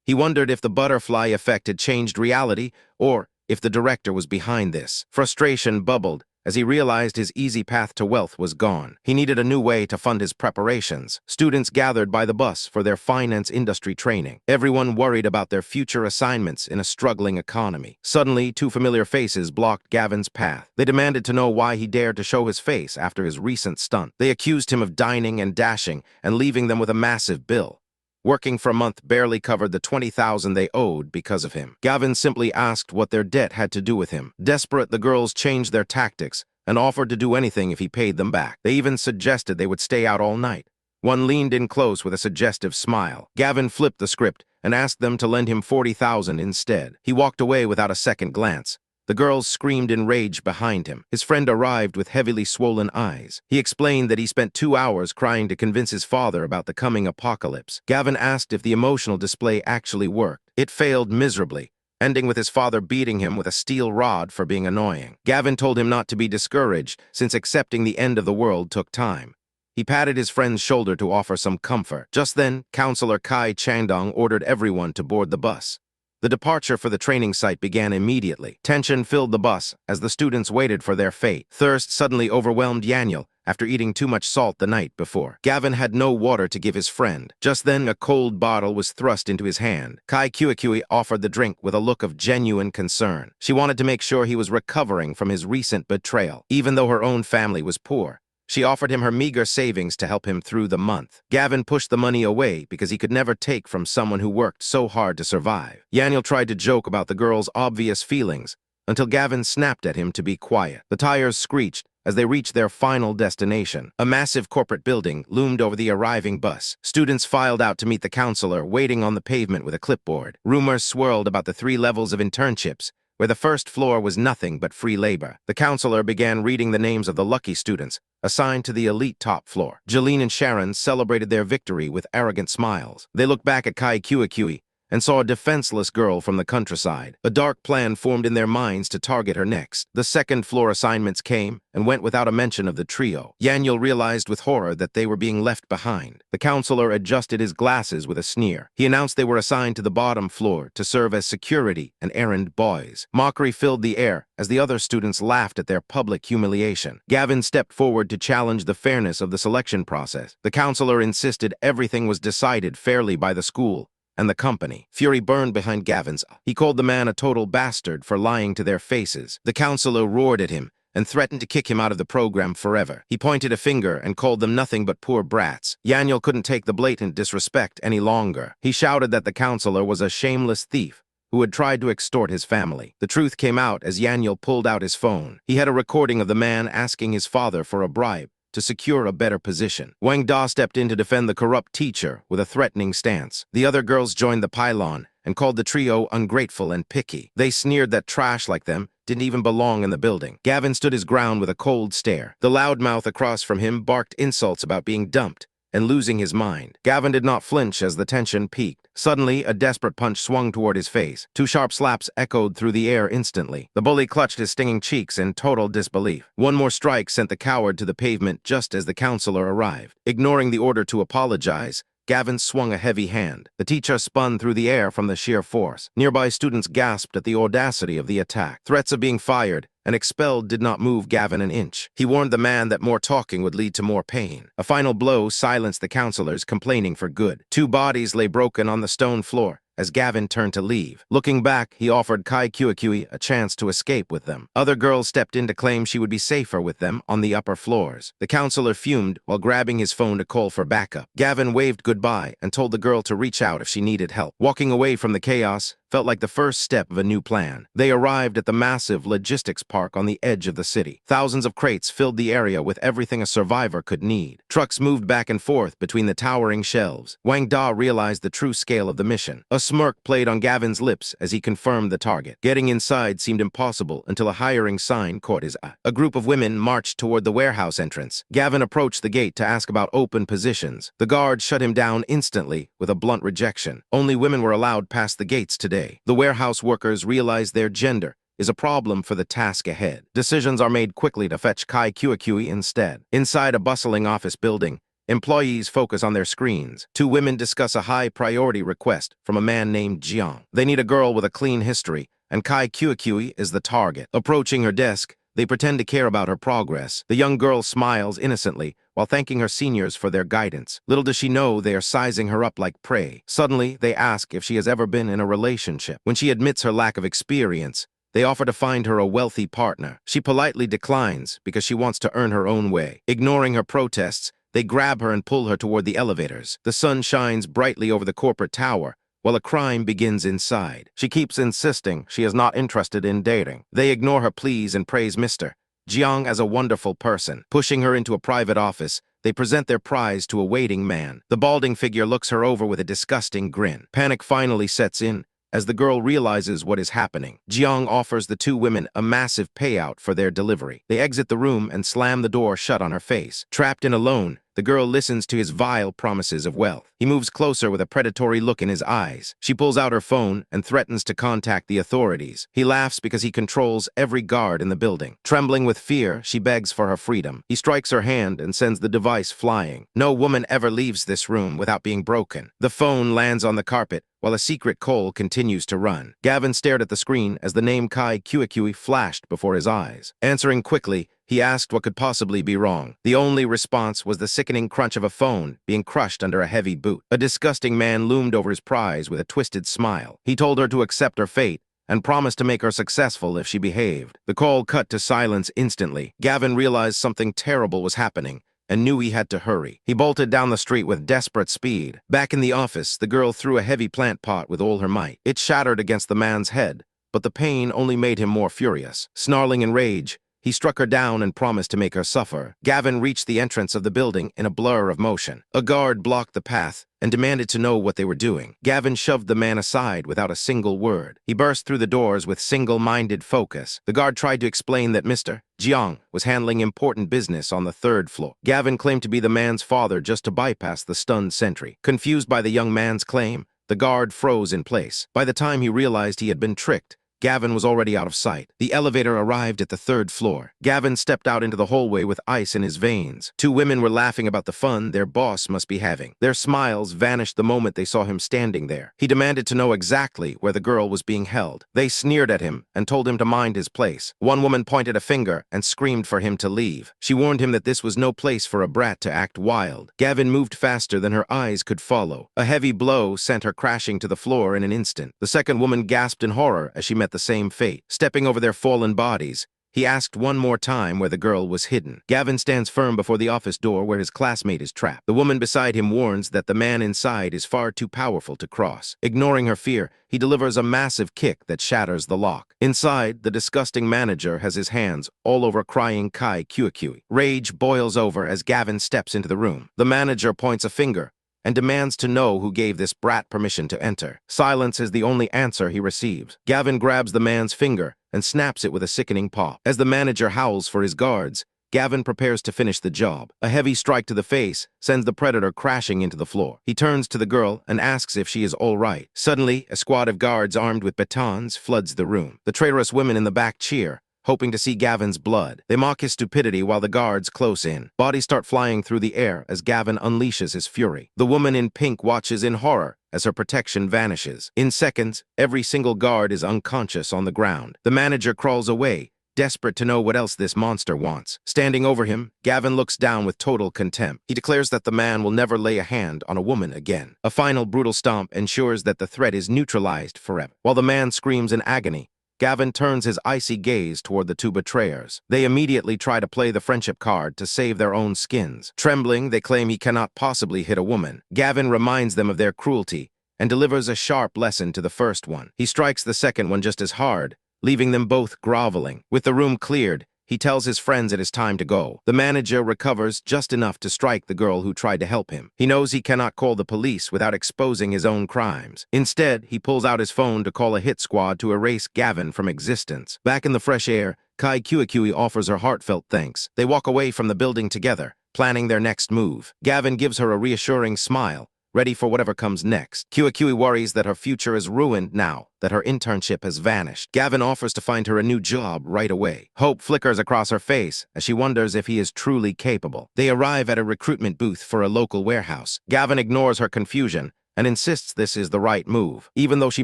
He wondered if the butterfly effect had changed reality, or if the director was behind this. Frustration bubbled as he realized his easy path to wealth was gone. He needed a new way to fund his preparations. Students gathered by the bus for their finance industry training. Everyone worried about their future assignments in a struggling economy. Suddenly, two familiar faces blocked Gavin's path. They demanded to know why he dared to show his face after his recent stunt. They accused him of dining and dashing and leaving them with a massive bill. Working for a month barely covered the $20,000 they owed because of him. Gavin simply asked what their debt had to do with him. Desperate, the girls changed their tactics and offered to do anything if he paid them back. They even suggested they would stay out all night. One leaned in close with a suggestive smile. Gavin flipped the script and asked them to lend him $40,000 instead. He walked away without a second glance. The girls screamed in rage behind him. His friend arrived with heavily swollen eyes. He explained that he spent 2 hours crying to convince his father about the coming apocalypse. Gavin asked if the emotional display actually worked. It failed miserably, ending with his father beating him with a steel rod for being annoying. Gavin told him not to be discouraged, since accepting the end of the world took time. He patted his friend's shoulder to offer some comfort. Just then, Counselor Kai Chandong ordered everyone to board the bus. The departure for the training site began immediately. Tension filled the bus as the students waited for their fate. Thirst suddenly overwhelmed Yahello after eating too much salt the night before. Gavin had no water to give his friend. Just then, a cold bottle was thrust into his hand. Kai Kiwi offered the drink with a look of genuine concern. She wanted to make sure he was recovering from his recent betrayal, even though her own family was poor. She offered him her meager savings to help him through the month. Gavin pushed the money away because he could never take from someone who worked so hard to survive. Yahello tried to joke about the girl's obvious feelings until Gavin snapped at him to be quiet. The tires screeched as they reached their final destination. A massive corporate building loomed over the arriving bus. Students filed out to meet the counselor, waiting on the pavement with a clipboard. Rumors swirled about the 3 levels of internships, where the first floor was nothing but free labor. The counselor began reading the names of the lucky students assigned to the elite top floor. Jeline and Sharon celebrated their victory with arrogant smiles. They looked back at Kai Kiwi and saw a defenseless girl from the countryside. A dark plan formed in their minds to target her next. The second floor assignments came and went without a mention of the trio. Yahello realized with horror that they were being left behind. The counselor adjusted his glasses with a sneer. He announced they were assigned to the bottom floor to serve as security and errand boys. Mockery filled the air as the other students laughed at their public humiliation. Gavin stepped forward to challenge the fairness of the selection process. The counselor insisted everything was decided fairly by the school and the company. Fury burned behind Gavin's eye. He called the man a total bastard for lying to their faces. The counselor roared at him and threatened to kick him out of the program forever. He pointed a finger and called them nothing but poor brats. Yahello couldn't take the blatant disrespect any longer. He shouted that the counselor was a shameless thief who had tried to extort his family. The truth came out as Yahello pulled out his phone. He had a recording of the man asking his father for a bribe to secure a better position. Wang Da stepped in to defend the corrupt teacher with a threatening stance. The other girls joined the pylon and called the trio ungrateful and picky. They sneered that trash like them didn't even belong in the building. Gavin stood his ground with a cold stare. The loudmouth across from him barked insults about being dumped and losing his mind. Gavin did not flinch as the tension peaked. Suddenly, a desperate punch swung toward his face. 2 sharp slaps echoed through the air instantly. The bully clutched his stinging cheeks in total disbelief. One more strike sent the coward to the pavement just as the counselor arrived. Ignoring the order to apologize, Gavin swung a heavy hand. The teacher spun through the air from the sheer force. Nearby students gasped at the audacity of the attack. Threats of being fired and expelled did not move Gavin an inch. He warned the man that more talking would lead to more pain. A final blow silenced the counselors, complaining for good. 2 bodies lay broken on the stone floor as Gavin turned to leave. Looking back, he offered Kai Kiwi a chance to escape with them. Other girls stepped in to claim she would be safer with them on the upper floors. The counselor fumed while grabbing his phone to call for backup. Gavin waved goodbye and told the girl to reach out if she needed help. Walking away from the chaos felt like the first step of a new plan. They arrived at the massive logistics park on the edge of the city. Thousands of crates filled the area with everything a survivor could need. Trucks moved back and forth between the towering shelves. Wang Da realized the true scale of the mission. A smirk played on Gavin's lips as he confirmed the target. Getting inside seemed impossible until a hiring sign caught his eye. A group of women marched toward the warehouse entrance. Gavin approached the gate to ask about open positions. The guard shut him down instantly with a blunt rejection. Only women were allowed past the gates today. The warehouse workers realized their gender is a problem for the task ahead. Decisions are made quickly to fetch Kai Kiwi instead. Inside a bustling office building, Employees focus on their screens. Two women discuss a high-priority request from a man named Jiang. They need a girl with a clean history, and Kai Kuikui is the target. Approaching her desk, they pretend to care about her progress. The young girl smiles innocently while thanking her seniors for their guidance. Little does she know they are sizing her up like prey. Suddenly, they ask if she has ever been in a relationship. When she admits her lack of experience, they offer to find her a wealthy partner. She politely declines because she wants to earn her own way. Ignoring her protests, they grab her and pull her toward the elevators. The sun shines brightly over the corporate tower, while a crime begins inside. She keeps insisting she is not interested in dating. They ignore her pleas and praise Mr. Jiang as a wonderful person. Pushing her into a private office, they present their prize to a waiting man. The balding figure looks her over with a disgusting grin. Panic finally sets in as the girl realizes what is happening. Jiang offers the two women a massive payout for their delivery. They exit the room and slam the door shut on her face. Trapped and alone, the girl listens to his vile promises of wealth. He moves closer with a predatory look in his eyes. She pulls out her phone and threatens to contact the authorities. He laughs because he controls every guard in the building. Trembling with fear, she begs for her freedom. He strikes her hand and sends the device flying. No woman ever leaves this room without being broken. The phone lands on the carpet, while a secret call continues to run. Gavin stared at the screen as the name Kai Kuikui flashed before his eyes. Answering quickly, he asked what could possibly be wrong. The only response was the sickening crunch of a phone being crushed under a heavy boot. A disgusting man loomed over his prize with a twisted smile. He told her to accept her fate and promised to make her successful if she behaved. The call cut to silence instantly. Gavin realized something terrible was happening and knew he had to hurry. He bolted down the street with desperate speed. Back in the office, the girl threw a heavy plant pot with all her might. It shattered against the man's head, but the pain only made him more furious. Snarling in rage, he struck her down and promised to make her suffer. Gavin reached the entrance of the building in a blur of motion. A guard blocked the path and demanded to know what they were doing. Gavin shoved the man aside without a single word. He burst through the doors with single-minded focus. The guard tried to explain that Mr. Jiang was handling important business on the third floor. Gavin claimed to be the man's father just to bypass the stunned sentry. Confused by the young man's claim, the guard froze in place. By the time he realized he had been tricked, Gavin was already out of sight. The elevator arrived at the third floor. Gavin stepped out into the hallway with ice in his veins. Two women were laughing about the fun their boss must be having. Their smiles vanished the moment they saw him standing there. He demanded to know exactly where the girl was being held. They sneered at him and told him to mind his place. One woman pointed a finger and screamed for him to leave. She warned him that this was no place for a brat to act wild. Gavin moved faster than her eyes could follow. A heavy blow sent her crashing to the floor in an instant. The second woman gasped in horror as she met the same fate. Stepping over their fallen bodies, he asked one more time where the girl was hidden. Gavin stands firm before the office door where his classmate is trapped. The woman beside him warns that the man inside is far too powerful to cross. Ignoring her fear, he delivers a massive kick that shatters the lock. Inside, the disgusting manager has his hands all over crying Kai Kuikui. Rage boils over as Gavin steps into the room. The manager points a finger and demands to know who gave this brat permission to enter. Silence is the only answer he receives. Gavin grabs the man's finger and snaps it with a sickening paw. As the manager howls for his guards, Gavin prepares to finish the job. A heavy strike to the face sends the predator crashing into the floor. He turns to the girl and asks if she is all right. Suddenly, a squad of guards armed with batons floods the room. The traitorous women in the back cheer, hoping to see Gavin's blood. They mock his stupidity while the guards close in. Bodies start flying through the air as Gavin unleashes his fury. The woman in pink watches in horror as her protection vanishes. In seconds, every single guard is unconscious on the ground. The manager crawls away, desperate to know what else this monster wants. Standing over him, Gavin looks down with total contempt. He declares that the man will never lay a hand on a woman again. A final brutal stomp ensures that the threat is neutralized forever. While the man screams in agony, Gavin turns his icy gaze toward the two betrayers. They immediately try to play the friendship card to save their own skins. Trembling, they claim he cannot possibly hit a woman. Gavin reminds them of their cruelty and delivers a sharp lesson to the first one. He strikes the second one just as hard, leaving them both groveling. With the room cleared, he tells his friends it is time to go. The manager recovers just enough to strike the girl who tried to help him. He knows he cannot call the police without exposing his own crimes. Instead, he pulls out his phone to call a hit squad to erase Gavin from existence. Back in the fresh air, Kai Kuikui offers her heartfelt thanks. They walk away from the building together, planning their next move. Gavin gives her a reassuring smile ready for whatever comes next. Kiwi worries that her future is ruined now that her internship has vanished. Gavin offers to find her a new job right away. Hope flickers across her face as she wonders if he is truly capable. They arrive at a recruitment booth for a local warehouse. Gavin ignores her confusion and insists this is the right move. Even though she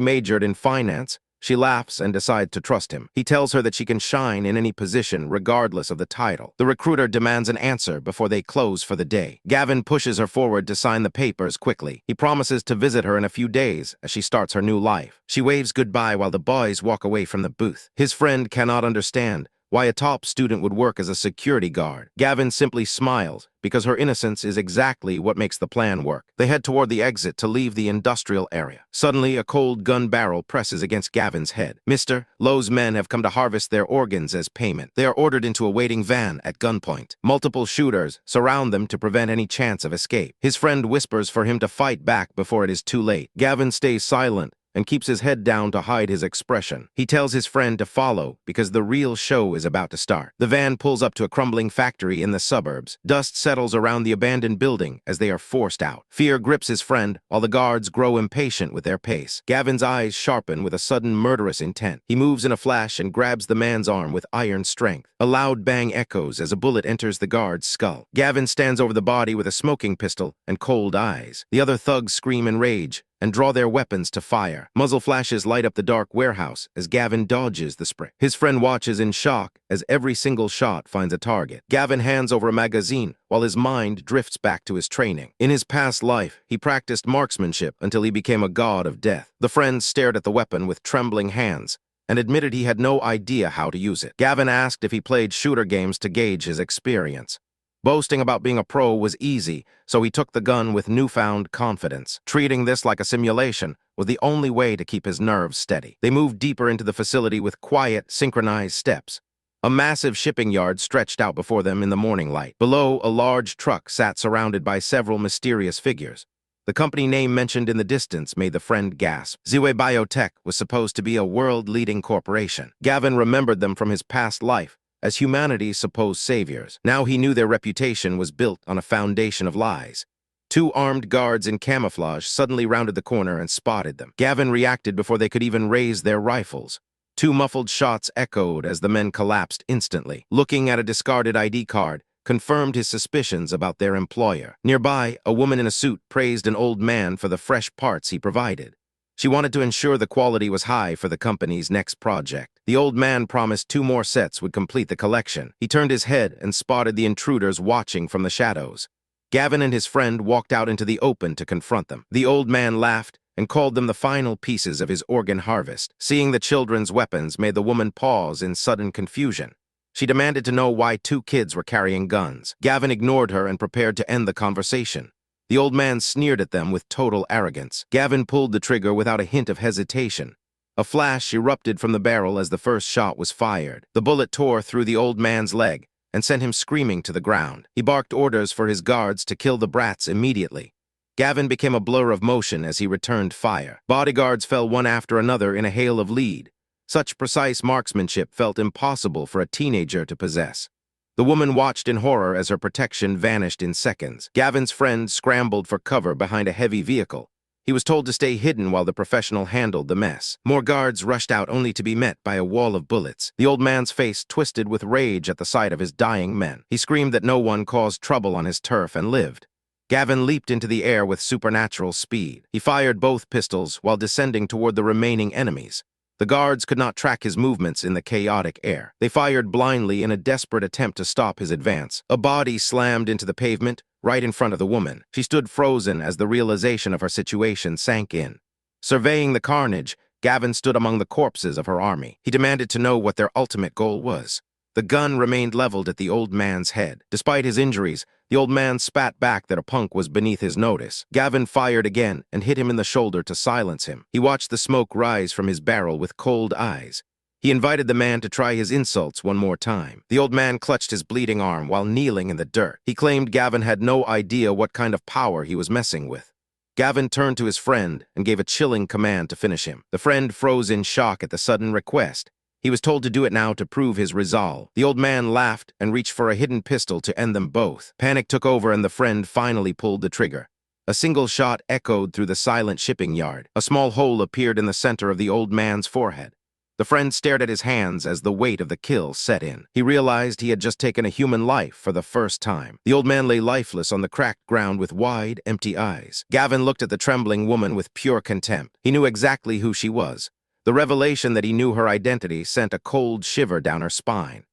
majored in finance, she laughs and decides to trust him. He tells her that she can shine in any position regardless of the title. The recruiter demands an answer before they close for the day. Gavin pushes her forward to sign the papers quickly. He promises to visit her in a few days as she starts her new life. She waves goodbye while the boys walk away from the booth. His friend cannot understand why a top student would work as a security guard. Gavin simply smiles because her innocence is exactly what makes the plan work. They head toward the exit to leave the industrial area. Suddenly, a cold gun barrel presses against Gavin's head. Mr. Leu's men have come to harvest their organs as payment. They are ordered into a waiting van at gunpoint. Multiple shooters surround them to prevent any chance of escape. His friend whispers for him to fight back before it is too late. Gavin stays silent and keeps his head down to hide his expression. He tells his friend to follow because the real show is about to start. The van pulls up to a crumbling factory in the suburbs. Dust settles around the abandoned building as they are forced out. Fear grips his friend while the guards grow impatient with their pace. Gavin's eyes sharpen with a sudden murderous intent. He moves in a flash and grabs the man's arm with iron strength. A loud bang echoes as a bullet enters the guard's skull. Gavin stands over the body with a smoking pistol and cold eyes. The other thugs scream in rage and draw their weapons to fire. Muzzle flashes light up the dark warehouse as Gavin dodges the spray. His friend watches in shock as every single shot finds a target. Gavin hands over a magazine while his mind drifts back to his training. In his past life, he practiced marksmanship until he became a god of death. The friend stared at the weapon with trembling hands and admitted he had no idea how to use it. Gavin asked if he played shooter games to gauge his experience. Boasting about being a pro was easy, so he took the gun with newfound confidence. Treating this like a simulation was the only way to keep his nerves steady. They moved deeper into the facility with quiet, synchronized steps. A massive shipping yard stretched out before them in the morning light. Below, a large truck sat surrounded by several mysterious figures. The company name mentioned in the distance made the friend gasp. Ziwei Biotech was supposed to be a world-leading corporation. Gavin remembered them from his past life as humanity's supposed saviors. Now he knew their reputation was built on a foundation of lies. Two armed guards in camouflage suddenly rounded the corner and spotted them. Gavin reacted before they could even raise their rifles. Two muffled shots echoed as the men collapsed instantly. Looking at a discarded ID card confirmed his suspicions about their employer. Nearby, a woman in a suit praised an old man for the fresh parts he provided. She wanted to ensure the quality was high for the company's next project. The old man promised 2 more sets would complete the collection. He turned his head and spotted the intruders watching from the shadows. Gavin and his friend walked out into the open to confront them. The old man laughed and called them the final pieces of his organ harvest. Seeing the children's weapons made the woman pause in sudden confusion. She demanded to know why 2 kids were carrying guns. Gavin ignored her and prepared to end the conversation. The old man sneered at them with total arrogance. Gavin pulled the trigger without a hint of hesitation. A flash erupted from the barrel as the first shot was fired. The bullet tore through the old man's leg and sent him screaming to the ground. He barked orders for his guards to kill the brats immediately. Gavin became a blur of motion as he returned fire. Bodyguards fell one after another in a hail of lead. Such precise marksmanship felt impossible for a teenager to possess. The woman watched in horror as her protection vanished in seconds. Gavin's friend scrambled for cover behind a heavy vehicle. He was told to stay hidden while the professional handled the mess. More guards rushed out only to be met by a wall of bullets. The old man's face twisted with rage at the sight of his dying men. He screamed that no one caused trouble on his turf and lived. Gavin leaped into the air with supernatural speed. He fired both pistols while descending toward the remaining enemies. The guards could not track his movements in the chaotic air. They fired blindly in a desperate attempt to stop his advance. A body slammed into the pavement right in front of the woman. She stood frozen as the realization of her situation sank in. Surveying the carnage, Gavin stood among the corpses of her army. He demanded to know what their ultimate goal was. The gun remained leveled at the old man's head. Despite his injuries, the old man spat back that a punk was beneath his notice. Gavin fired again and hit him in the shoulder to silence him. He watched the smoke rise from his barrel with cold eyes. He invited the man to try his insults one more time. The old man clutched his bleeding arm while kneeling in the dirt. He claimed Gavin had no idea what kind of power he was messing with. Gavin turned to his friend and gave a chilling command to finish him. The friend froze in shock at the sudden request. He was told to do it now to prove his resolve. The old man laughed and reached for a hidden pistol to end them both. Panic took over and the friend finally pulled the trigger. A single shot echoed through the silent shipping yard. A small hole appeared in the center of the old man's forehead. The friend stared at his hands as the weight of the kill set in. He realized he had just taken a human life for the first time. The old man lay lifeless on the cracked ground with wide, empty eyes. Gavin looked at the trembling woman with pure contempt. He knew exactly who she was. The revelation that he knew her identity sent a cold shiver down her spine.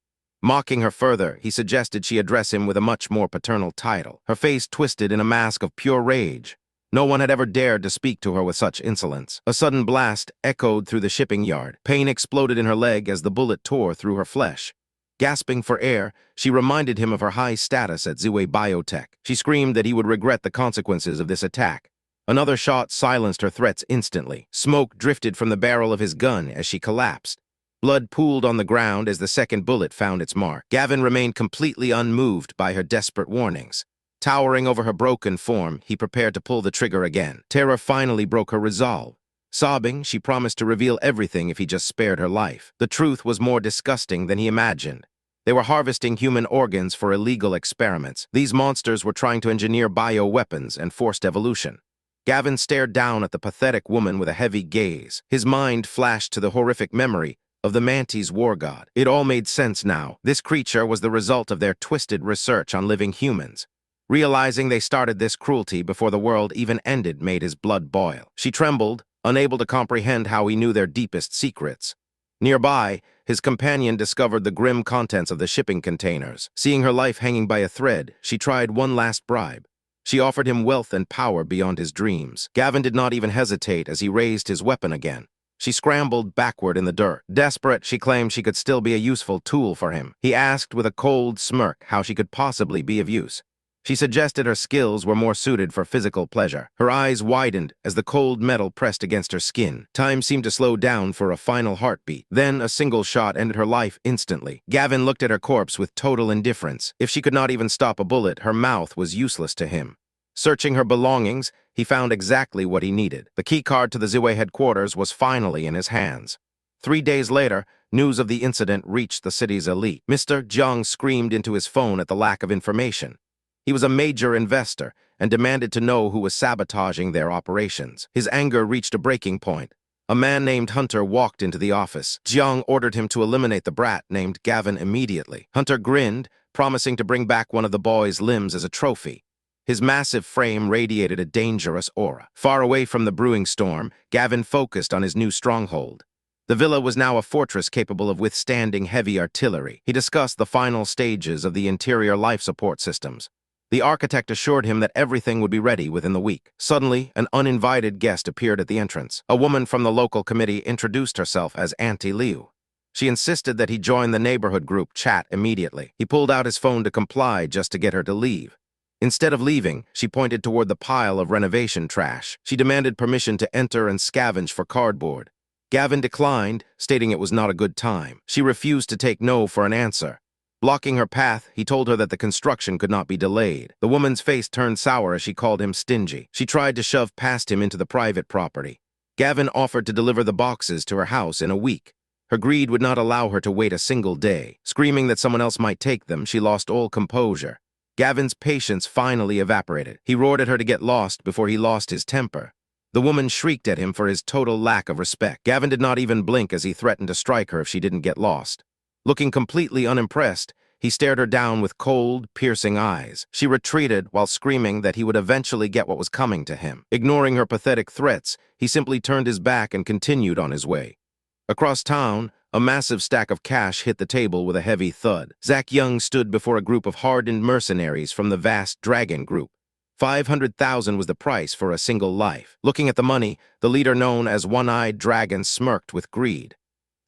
Mocking her further, he suggested she address him with a much more paternal title. Her face twisted in a mask of pure rage. No one had ever dared to speak to her with such insolence. A sudden blast echoed through the shipping yard. Pain exploded in her leg as the bullet tore through her flesh. Gasping for air, she reminded him of her high status at Ziwei Biotech. She screamed that he would regret the consequences of this attack. Another shot silenced her threats instantly. Smoke drifted from the barrel of his gun as she collapsed. Blood pooled on the ground as the second bullet found its mark. Gavin remained completely unmoved by her desperate warnings. Towering over her broken form, he prepared to pull the trigger again. Terror finally broke her resolve. Sobbing, she promised to reveal everything if he just spared her life. The truth was more disgusting than he imagined. They were harvesting human organs for illegal experiments. These monsters were trying to engineer bioweapons and forced evolution. Gavin stared down at the pathetic woman with a heavy gaze. His mind flashed to the horrific memory of the Mantis war god. It all made sense now. This creature was the result of their twisted research on living humans. Realizing they started this cruelty before the world even ended made his blood boil. She trembled, unable to comprehend how he knew their deepest secrets. Nearby, his companion discovered the grim contents of the shipping containers. Seeing her life hanging by a thread, she tried one last bribe. She offered him wealth and power beyond his dreams. Gavin did not even hesitate as he raised his weapon again. She scrambled backward in the dirt. Desperate, she claimed she could still be a useful tool for him. He asked with a cold smirk how she could possibly be of use. She suggested her skills were more suited for physical pleasure. Her eyes widened as the cold metal pressed against her skin. Time seemed to slow down for a final heartbeat. Then a single shot ended her life instantly. Gavin looked at her corpse with total indifference. If she could not even stop a bullet, her mouth was useless to him. Searching her belongings, he found exactly what he needed. The keycard to the Ziwei headquarters was finally in his hands. 3 days later, news of the incident reached the city's elite. Mr. Jiang screamed into his phone at the lack of information. He was a major investor and demanded to know who was sabotaging their operations. His anger reached a breaking point. A man named Hunter walked into the office. Jiang ordered him to eliminate the brat named Gavin immediately. Hunter grinned, promising to bring back one of the boy's limbs as a trophy. His massive frame radiated a dangerous aura. Far away from the brewing storm, Gavin focused on his new stronghold. The villa was now a fortress capable of withstanding heavy artillery. He discussed the final stages of the interior life support systems. The architect assured him that everything would be ready within the week. Suddenly, an uninvited guest appeared at the entrance. A woman from the local committee introduced herself as Auntie Leu. She insisted that he join the neighborhood group chat immediately. He pulled out his phone to comply just to get her to leave. Instead of leaving, she pointed toward the pile of renovation trash. She demanded permission to enter and scavenge for cardboard. Gavin declined, stating it was not a good time. She refused to take no for an answer. Blocking her path, he told her that the construction could not be delayed. The woman's face turned sour as she called him stingy. She tried to shove past him into the private property. Gavin offered to deliver the boxes to her house in a week. Her greed would not allow her to wait a single day. Screaming that someone else might take them, she lost all composure. Gavin's patience finally evaporated. He roared at her to get lost before he lost his temper. The woman shrieked at him for his total lack of respect. Gavin did not even blink as he threatened to strike her if she didn't get lost. Looking completely unimpressed, he stared her down with cold, piercing eyes. She retreated while screaming that he would eventually get what was coming to him. Ignoring her pathetic threats, he simply turned his back and continued on his way. Across town, a massive stack of cash hit the table with a heavy thud. Zach Young stood before a group of hardened mercenaries from the vast Dragon Group. 500,000 was the price for a single life. Looking at the money, the leader known as One-Eyed Dragon smirked with greed.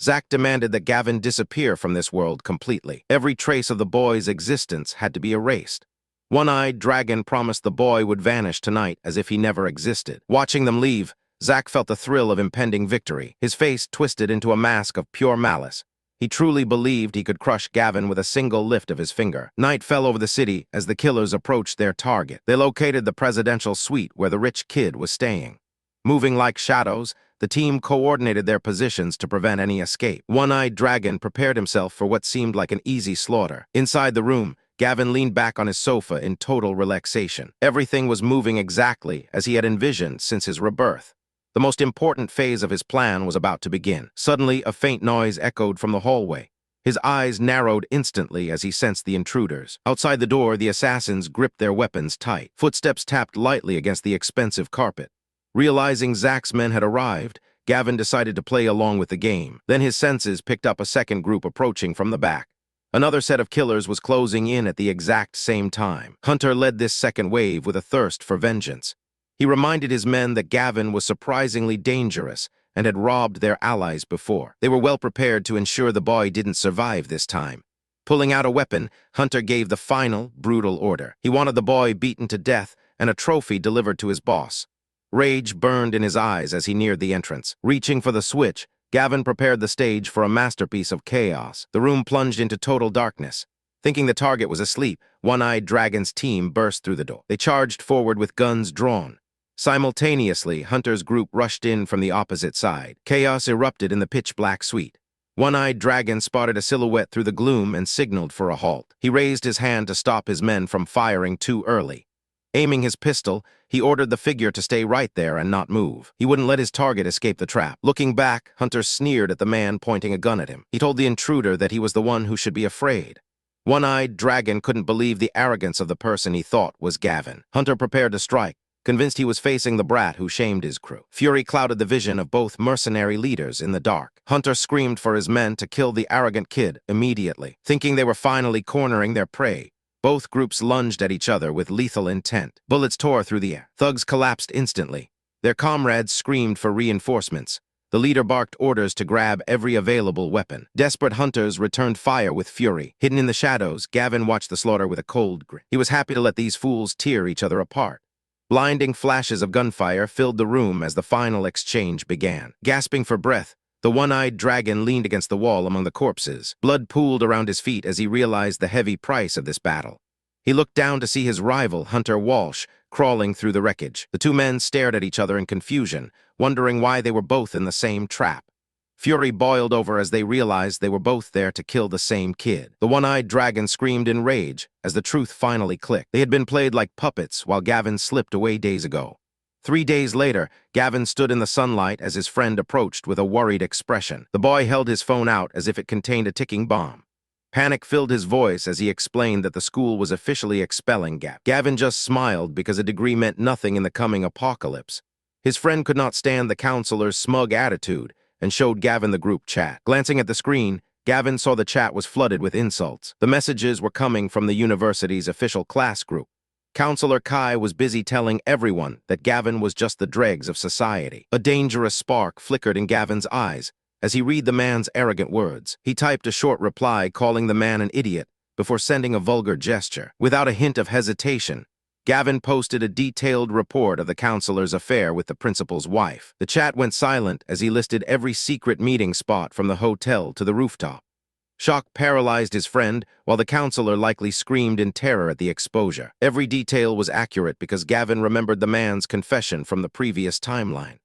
Zach demanded that Gavin disappear from this world completely. Every trace of the boy's existence had to be erased. One-Eyed Dragon promised the boy would vanish tonight as if he never existed. Watching them leave, Zach felt the thrill of impending victory. His face twisted into a mask of pure malice. He truly believed he could crush Gavin with a single lift of his finger. Night fell over the city as the killers approached their target. They located the presidential suite where the rich kid was staying. Moving like shadows, the team coordinated their positions to prevent any escape. One-Eyed Dragon prepared himself for what seemed like an easy slaughter. Inside the room, Gavin leaned back on his sofa in total relaxation. Everything was moving exactly as he had envisioned since his rebirth. The most important phase of his plan was about to begin. Suddenly, a faint noise echoed from the hallway. His eyes narrowed instantly as he sensed the intruders. Outside the door, the assassins gripped their weapons tight. Footsteps tapped lightly against the expensive carpet. Realizing Zach's men had arrived, Gavin decided to play along with the game. Then his senses picked up a second group approaching from the back. Another set of killers was closing in at the exact same time. Hunter led this second wave with a thirst for vengeance. He reminded his men that Gavin was surprisingly dangerous and had robbed their allies before. They were well prepared to ensure the boy didn't survive this time. Pulling out a weapon, Hunter gave the final, brutal order. He wanted the boy beaten to death and a trophy delivered to his boss. Rage burned in his eyes as he neared the entrance. Reaching for the switch, Gavin prepared the stage for a masterpiece of chaos. The room plunged into total darkness. Thinking the target was asleep, One-Eyed Dragon's team burst through the door. They charged forward with guns drawn. Simultaneously, Hunter's group rushed in from the opposite side. Chaos erupted in the pitch-black suite. One-Eyed Dragon spotted a silhouette through the gloom and signaled for a halt. He raised his hand to stop his men from firing too early. Aiming his pistol, he ordered the figure to stay right there and not move. He wouldn't let his target escape the trap. Looking back, Hunter sneered at the man pointing a gun at him. He told the intruder that he was the one who should be afraid. One-Eyed Dragon couldn't believe the arrogance of the person he thought was Gavin. Hunter prepared to strike, convinced he was facing the brat who shamed his crew. Fury clouded the vision of both mercenary leaders in the dark. Hunter screamed for his men to kill the arrogant kid immediately. Thinking they were finally cornering their prey, both groups lunged at each other with lethal intent. Bullets tore through the air. Thugs collapsed instantly. Their comrades screamed for reinforcements. The leader barked orders to grab every available weapon. Desperate hunters returned fire with fury. Hidden in the shadows, Gavin watched the slaughter with a cold grin. He was happy to let these fools tear each other apart. Blinding flashes of gunfire filled the room as the final exchange began. Gasping for breath, the One-Eyed Dragon leaned against the wall among the corpses. Blood pooled around his feet as he realized the heavy price of this battle. He looked down to see his rival, Hunter Walsh, crawling through the wreckage. The two men stared at each other in confusion, wondering why they were both in the same trap. Fury boiled over as they realized they were both there to kill the same kid. The One-Eyed Dragon screamed in rage as the truth finally clicked. They had been played like puppets while Gavin slipped away days ago. 3 days later, Gavin stood in the sunlight as his friend approached with a worried expression. The boy held his phone out as if it contained a ticking bomb. Panic filled his voice as he explained that the school was officially expelling Gavin. Gavin just smiled because a degree meant nothing in the coming apocalypse. His friend could not stand the counselor's smug attitude and showed Gavin the group chat. Glancing at the screen, Gavin saw the chat was flooded with insults. The messages were coming from the university's official class group. Counselor Kai was busy telling everyone that Gavin was just the dregs of society. A dangerous spark flickered in Gavin's eyes as he read the man's arrogant words. He typed a short reply calling the man an idiot before sending a vulgar gesture. Without a hint of hesitation, Gavin posted a detailed report of the counselor's affair with the principal's wife. The chat went silent as he listed every secret meeting spot from the hotel to the rooftop. Shock paralyzed his friend, while the counselor likely screamed in terror at the exposure. Every detail was accurate because Gavin remembered the man's confession from the previous timeline.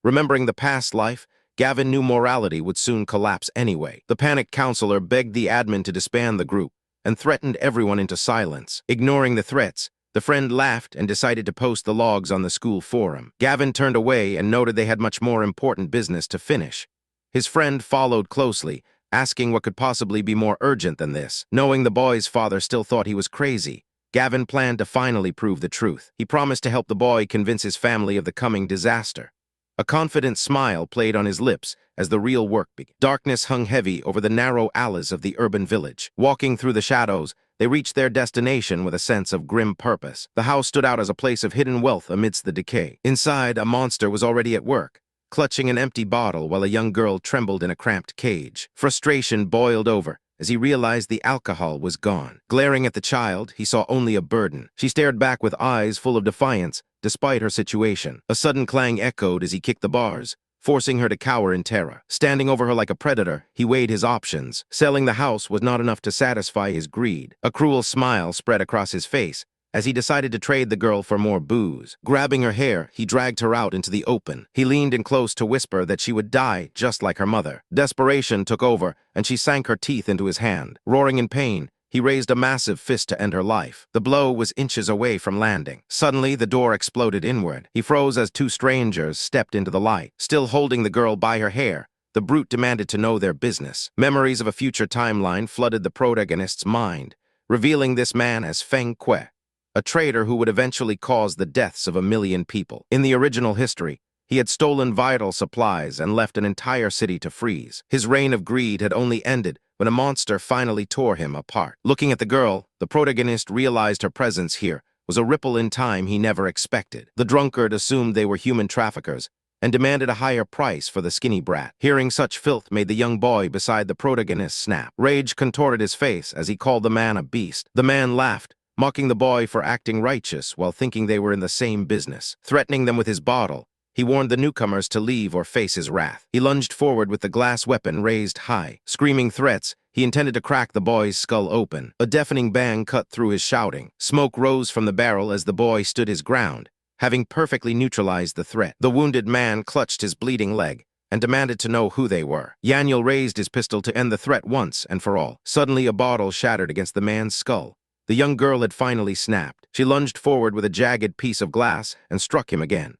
Remembering the past life, Gavin knew morality would soon collapse anyway. The panicked counselor begged the admin to disband the group and threatened everyone into silence. Ignoring the threats, the friend laughed and decided to post the logs on the school forum. Gavin turned away and noted they had much more important business to finish. His friend followed closely, asking what could possibly be more urgent than this. Knowing the boy's father still thought he was crazy, Gavin planned to finally prove the truth. He promised to help the boy convince his family of the coming disaster. A confident smile played on his lips as the real work began. Darkness hung heavy over the narrow alleys of the urban village. Walking through the shadows, they reached their destination with a sense of grim purpose. The house stood out as a place of hidden wealth amidst the decay. Inside, a monster was already at work, clutching an empty bottle while a young girl trembled in a cramped cage. Frustration boiled over as he realized the alcohol was gone. Glaring at the child, he saw only a burden. She stared back with eyes full of defiance, despite her situation. A sudden clang echoed as he kicked the bars, forcing her to cower in terror. Standing over her like a predator, he weighed his options. Selling the house was not enough to satisfy his greed. A cruel smile spread across his face as he decided to trade the girl for more booze. Grabbing her hair, he dragged her out into the open. He leaned in close to whisper that she would die just like her mother. Desperation took over, and she sank her teeth into his hand. Roaring in pain, He raised a massive fist to end her life. The blow was inches away from landing. Suddenly, the door exploded inward. He froze as two strangers stepped into the light. Still holding the girl by her hair, the brute demanded to know their business. Memories of a future timeline flooded the protagonist's mind, revealing this man as Feng Kuei, a traitor who would eventually cause the deaths of 1 million people. In the original history, he had stolen vital supplies and left an entire city to freeze. His reign of greed had only ended when a monster finally tore him apart. Looking at the girl, the protagonist realized her presence here was a ripple in time he never expected. The drunkard assumed they were human traffickers and demanded a higher price for the skinny brat. Hearing such filth made the young boy beside the protagonist snap. Rage contorted his face as he called the man a beast. The man laughed, mocking the boy for acting righteous while thinking they were in the same business. Threatening them with his bottle, he warned the newcomers to leave or face his wrath. He lunged forward with the glass weapon raised high. Screaming threats, he intended to crack the boy's skull open. A deafening bang cut through his shouting. Smoke rose from the barrel as the boy stood his ground, having perfectly neutralized the threat. The wounded man clutched his bleeding leg and demanded to know who they were. Yahello raised his pistol to end the threat once and for all. Suddenly, a bottle shattered against the man's skull. The young girl had finally snapped. She lunged forward with a jagged piece of glass and struck him again.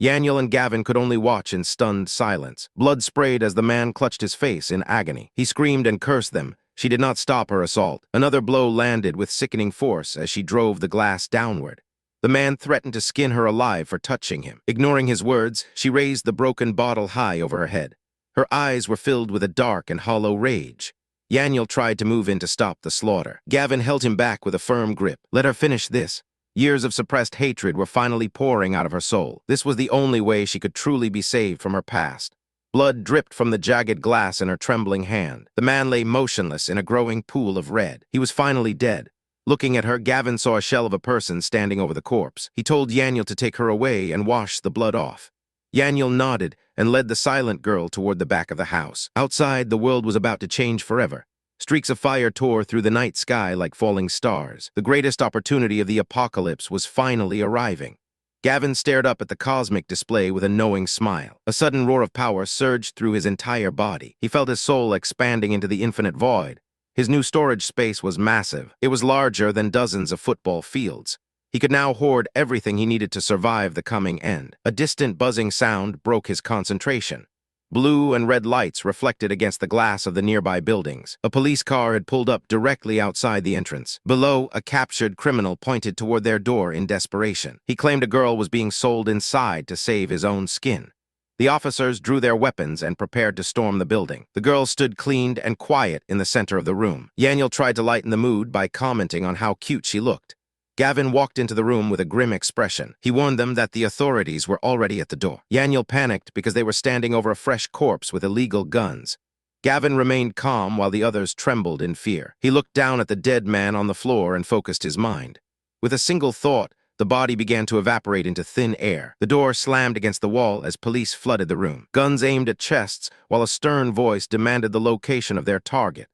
Yahello and Gavin could only watch in stunned silence. Blood sprayed as the man clutched his face in agony. He screamed and cursed them. She did not stop her assault. Another blow landed with sickening force as she drove the glass downward. The man threatened to skin her alive for touching him. Ignoring his words, she raised the broken bottle high over her head. Her eyes were filled with a dark and hollow rage. Yahello tried to move in to stop the slaughter. Gavin held him back with a firm grip. Let her finish this. Years of suppressed hatred were finally pouring out of her soul. This was the only way she could truly be saved from her past. Blood dripped from the jagged glass in her trembling hand. The man lay motionless in a growing pool of red. He was finally dead. Looking at her, Gavin saw a shell of a person standing over the corpse. He told Yahello to take her away and wash the blood off. Yahello nodded and led the silent girl toward the back of the house. Outside, the world was about to change forever. Streaks of fire tore through the night sky like falling stars. The greatest opportunity of the apocalypse was finally arriving. Gavin stared up at the cosmic display with a knowing smile. A sudden roar of power surged through his entire body. He felt his soul expanding into the infinite void. His new storage space was massive. It was larger than dozens of football fields. He could now hoard everything he needed to survive the coming end. A distant buzzing sound broke his concentration. Blue and red lights reflected against the glass of the nearby buildings. A police car had pulled up directly outside the entrance. Below, a captured criminal pointed toward their door in desperation. He claimed a girl was being sold inside to save his own skin. The officers drew their weapons and prepared to storm the building. The girl stood cleaned and quiet in the center of the room. Yahello tried to lighten the mood by commenting on how cute she looked. Gavin walked into the room with a grim expression. He warned them that the authorities were already at the door. Yahello panicked because they were standing over a fresh corpse with illegal guns. Gavin remained calm while the others trembled in fear. He looked down at the dead man on the floor and focused his mind. With a single thought, the body began to evaporate into thin air. The door slammed against the wall as police flooded the room. Guns aimed at chests, while a stern voice demanded the location of their target.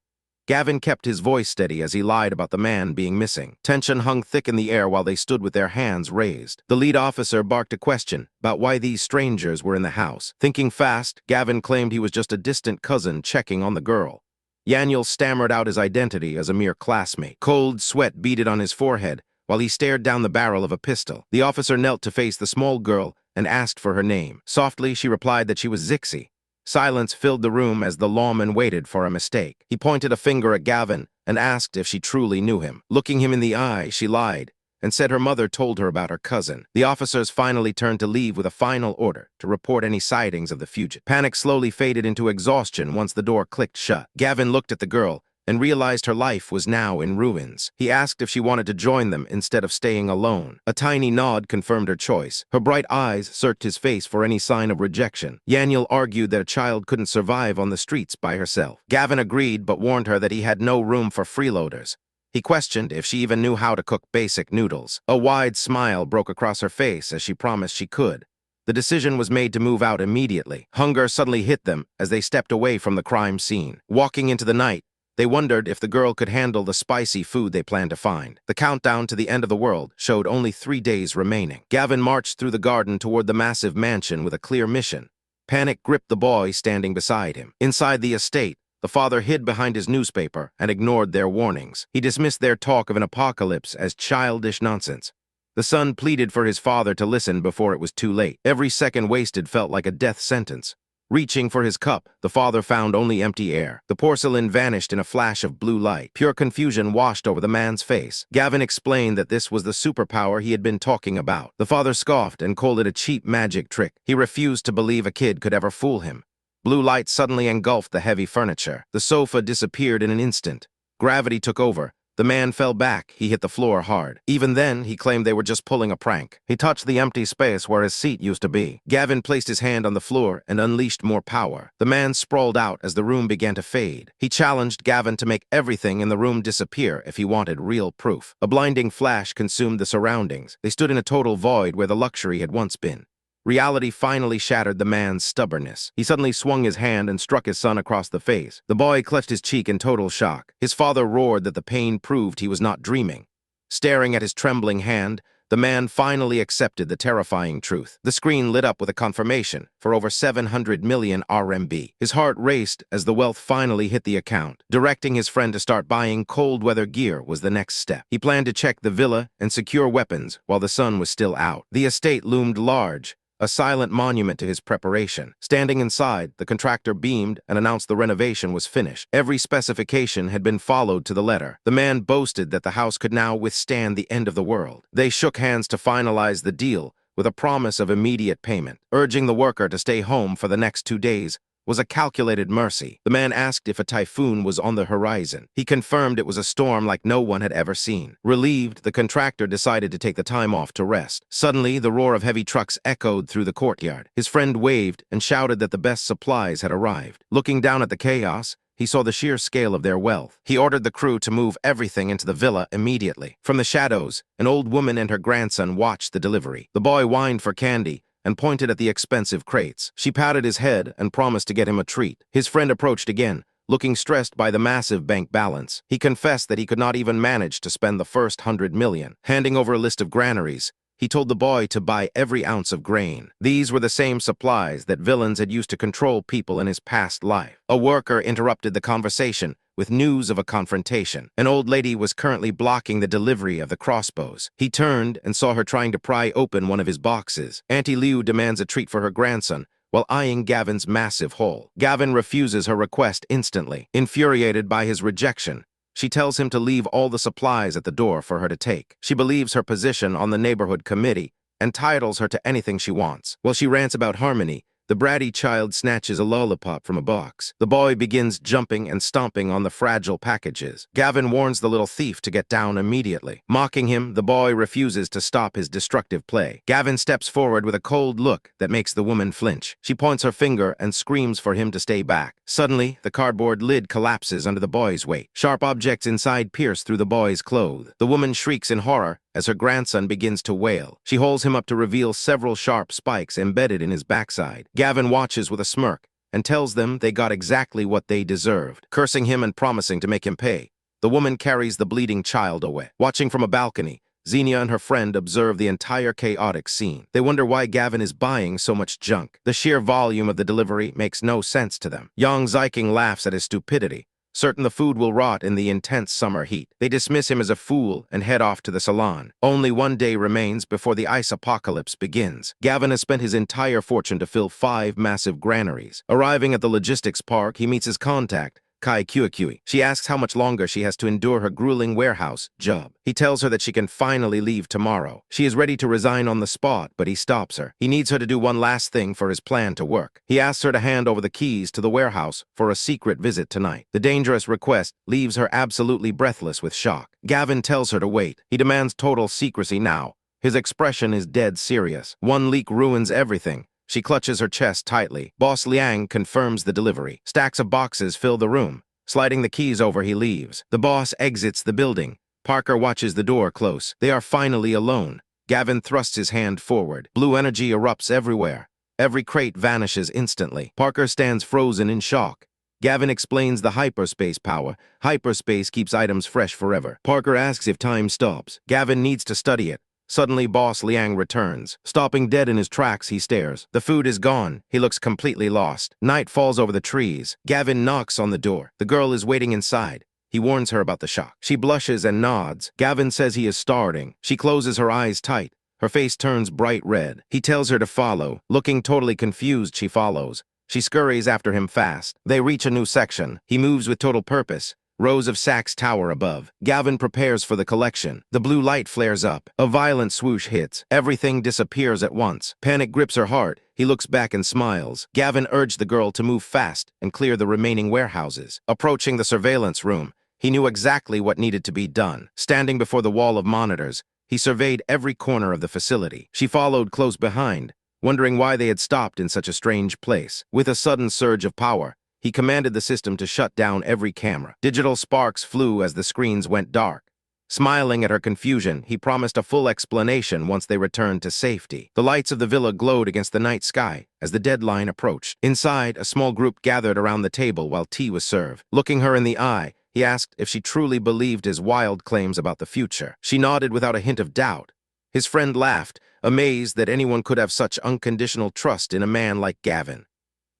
Gavin kept his voice steady as he lied about the man being missing. Tension hung thick in the air while they stood with their hands raised. The lead officer barked a question about why these strangers were in the house. Thinking fast, Gavin claimed he was just a distant cousin checking on the girl. Yahello stammered out his identity as a mere classmate. Cold sweat beaded on his forehead while he stared down the barrel of a pistol. The officer knelt to face the small girl and asked for her name. Softly, she replied that she was Zixi. Silence filled the room as the lawman waited for a mistake. He pointed a finger at Gavin and asked if she truly knew him. Looking him in the eye, she lied and said her mother told her about her cousin. The officers finally turned to leave with a final order to report any sightings of the fugitive. Panic slowly faded into exhaustion once the door clicked shut. Gavin looked at the girl and realized her life was now in ruins. He asked if she wanted to join them instead of staying alone. A tiny nod confirmed her choice. Her bright eyes searched his face for any sign of rejection. Yahello argued that a child couldn't survive on the streets by herself. Gavin agreed but warned her that he had no room for freeloaders. He questioned if she even knew how to cook basic noodles. A wide smile broke across her face as she promised she could. The decision was made to move out immediately. Hunger suddenly hit them as they stepped away from the crime scene. Walking into the night, they wondered if the girl could handle the spicy food they planned to find. The countdown to the end of the world showed only 3 days remaining. Gavin marched through the garden toward the massive mansion with a clear mission. Panic gripped the boy standing beside him. Inside the estate, The father hid behind his newspaper and ignored their warnings. He dismissed their talk of an apocalypse as childish nonsense. The son pleaded for his father to listen before it was too late. Every second wasted felt like a death sentence. Reaching for his cup, the father found only empty air. The porcelain vanished in a flash of blue light. Pure confusion washed over the man's face. Gavin explained that this was the superpower he had been talking about. The father scoffed and called it a cheap magic trick. He refused to believe a kid could ever fool him. Blue light suddenly engulfed the heavy furniture. The sofa disappeared in an instant. Gravity took over. The man fell back. He hit the floor hard. Even then, he claimed they were just pulling a prank. He touched the empty space where his seat used to be. Gavin placed his hand on the floor and unleashed more power. The man sprawled out as the room began to fade. He challenged Gavin to make everything in the room disappear if he wanted real proof. A blinding flash consumed the surroundings. They stood in a total void where the luxury had once been. Reality finally shattered the man's stubbornness. He suddenly swung his hand and struck his son across the face. The boy clutched his cheek in total shock. His father roared that the pain proved he was not dreaming. Staring at his trembling hand, the man finally accepted the terrifying truth. The screen lit up with a confirmation for over 700 million RMB. His heart raced as the wealth finally hit the account. Directing his friend to start buying cold-weather gear was the next step. He planned to check the villa and secure weapons while the sun was still out. The estate loomed large, a silent monument to his preparation. Standing inside, the contractor beamed and announced the renovation was finished. Every specification had been followed to the letter. The man boasted that the house could now withstand the end of the world. They shook hands to finalize the deal with a promise of immediate payment. Urging the worker to stay home for the next 2 days was a calculated mercy. The man asked if a typhoon was on the horizon. He confirmed it was a storm like no one had ever seen. Relieved, the contractor decided to take the time off to rest. Suddenly, the roar of heavy trucks echoed through the courtyard. His friend waved and shouted that the best supplies had arrived. Looking down at the chaos, he saw the sheer scale of their wealth. He ordered the crew to move everything into the villa immediately. From the shadows, an old woman and her grandson watched the delivery. The boy whined for candy and pointed at the expensive crates. She patted his head and promised to get him a treat. His friend approached again, looking stressed by the massive bank balance. He confessed that he could not even manage to spend the first 100 million. Handing over a list of granaries, he told the boy to buy every ounce of grain. These were the same supplies that villains had used to control people in his past life. A worker interrupted the conversation with news of a confrontation. An old lady was currently blocking the delivery of the crossbows. He turned and saw her trying to pry open one of his boxes. Auntie Leu demands a treat for her grandson while eyeing Gavin's massive haul. Gavin refuses her request instantly. Infuriated by his rejection, she tells him to leave all the supplies at the door for her to take. She believes her position on the neighborhood committee and titles her to anything she wants. While she rants about harmony, the bratty child snatches a lollipop from a box. The boy begins jumping and stomping on the fragile packages. Gavin warns the little thief to get down immediately. Mocking him, the boy refuses to stop his destructive play. Gavin steps forward with a cold look that makes the woman flinch. She points her finger and screams for him to stay back. Suddenly, the cardboard lid collapses under the boy's weight. Sharp objects inside pierce through the boy's clothes. The woman shrieks in horror as her grandson begins to wail. She holds him up to reveal several sharp spikes embedded in his backside. Gavin watches with a smirk and tells them they got exactly what they deserved. Cursing him and promising to make him pay, the woman carries the bleeding child away. Watching from a balcony, Xenia and her friend observe the entire chaotic scene. They wonder why Gavin is buying so much junk. The sheer volume of the delivery makes no sense to them. Yang Ziking laughs at his stupidity, certain the food will rot in the intense summer heat. They dismiss him as a fool and head off to the salon. Only 1 day remains before the ice apocalypse begins. Gavin has spent his entire fortune to fill 5 massive granaries. Arriving at the logistics park, he meets his contact, Kai Kuikui. She asks how much longer she has to endure her grueling warehouse job. He tells her that she can finally leave tomorrow. She is ready to resign on the spot, but he stops her. He needs her to do one last thing for his plan to work. He asks her to hand over the keys to the warehouse for a secret visit tonight. The dangerous request leaves her absolutely breathless with shock. Gavin tells her to wait. He demands total secrecy now. His expression is dead serious. One leak ruins everything. She clutches her chest tightly. Boss Liang confirms the delivery. Stacks of boxes fill the room. Sliding the keys over, he leaves. The boss exits the building. Parker watches the door close. They are finally alone. Gavin thrusts his hand forward. Blue energy erupts everywhere. Every crate vanishes instantly. Parker stands frozen in shock. Gavin explains the hyperspace power. Hyperspace keeps items fresh forever. Parker asks if time stops. Gavin needs to study it. Suddenly, Boss Liang returns. Stopping dead in his tracks, he stares. The food is gone. He looks completely lost. Night falls over the trees. Gavin knocks on the door. The girl is waiting inside. He warns her about the shock. She blushes and nods. Gavin says he is starving. She closes her eyes tight. Her face turns bright red. He tells her to follow. Looking totally confused, she follows. She scurries after him fast. They reach a new section. He moves with total purpose. Rows of sacks tower above. Gavin prepares for the collection. The blue light flares up. A violent swoosh hits. Everything disappears at once. Panic grips her heart. He looks back and smiles. Gavin urged the girl to move fast and clear the remaining warehouses. Approaching the surveillance room, he knew exactly what needed to be done. Standing before the wall of monitors, he surveyed every corner of the facility. She followed close behind, wondering why they had stopped in such a strange place. With a sudden surge of power, he commanded the system to shut down every camera. Digital sparks flew as the screens went dark. Smiling at her confusion, he promised a full explanation once they returned to safety. The lights of the villa glowed against the night sky as the deadline approached. Inside, a small group gathered around the table while tea was served. Looking her in the eye, he asked if she truly believed his wild claims about the future. She nodded without a hint of doubt. His friend laughed, amazed that anyone could have such unconditional trust in a man like Gavin.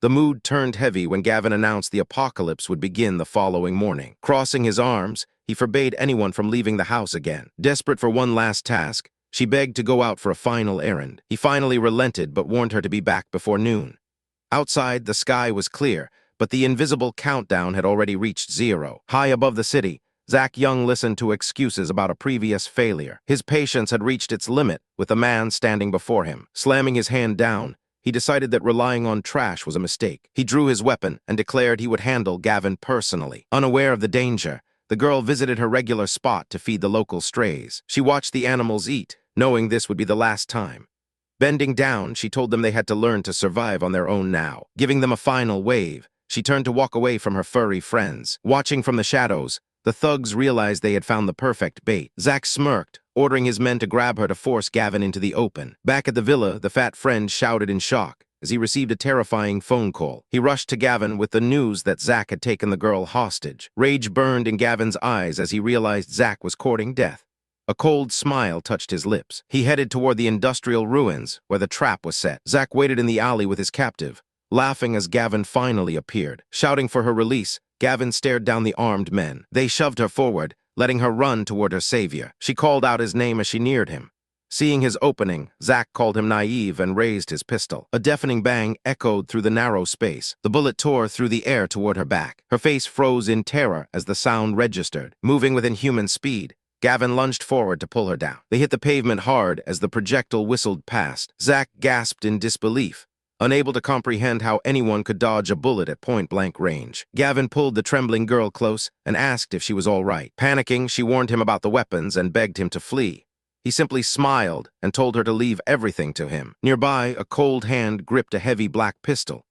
The mood turned heavy when Gavin announced the apocalypse would begin the following morning. Crossing his arms, he forbade anyone from leaving the house again. Desperate for one last task, she begged to go out for a final errand. He finally relented but warned her to be back before noon. Outside, the sky was clear, but the invisible countdown had already reached 0. High above the city, Zach Young listened to excuses about a previous failure. His patience had reached its limit with the man standing before him. Slamming his hand down, he decided that relying on trash was a mistake. He drew his weapon and declared he would handle Gavin personally. Unaware of the danger, the girl visited her regular spot to feed the local strays. She watched the animals eat, knowing this would be the last time. Bending down, she told them they had to learn to survive on their own now. Giving them a final wave, she turned to walk away from her furry friends. Watching from the shadows, the thugs realized they had found the perfect bait. Zach smirked, ordering his men to grab her to force Gavin into the open. Back at the villa, the fat friend shouted in shock as he received a terrifying phone call. He rushed to Gavin with the news that Zach had taken the girl hostage. Rage burned in Gavin's eyes as he realized Zach was courting death. A cold smile touched his lips. He headed toward the industrial ruins where the trap was set. Zach waited in the alley with his captive, laughing as Gavin finally appeared. Shouting for her release, Gavin stared down the armed men. They shoved her forward, letting her run toward her savior. She called out his name as she neared him. Seeing his opening, Zach called him naive and raised his pistol. A deafening bang echoed through the narrow space. The bullet tore through the air toward her back. Her face froze in terror as the sound registered. Moving with inhuman speed, Gavin lunged forward to pull her down. They hit the pavement hard as the projectile whistled past. Zach gasped in disbelief, unable to comprehend how anyone could dodge a bullet at point-blank range. Gavin pulled the trembling girl close and asked if she was all right. Panicking, she warned him about the weapons and begged him to flee. He simply smiled and told her to leave everything to him. Nearby, a cold hand gripped a heavy black pistol.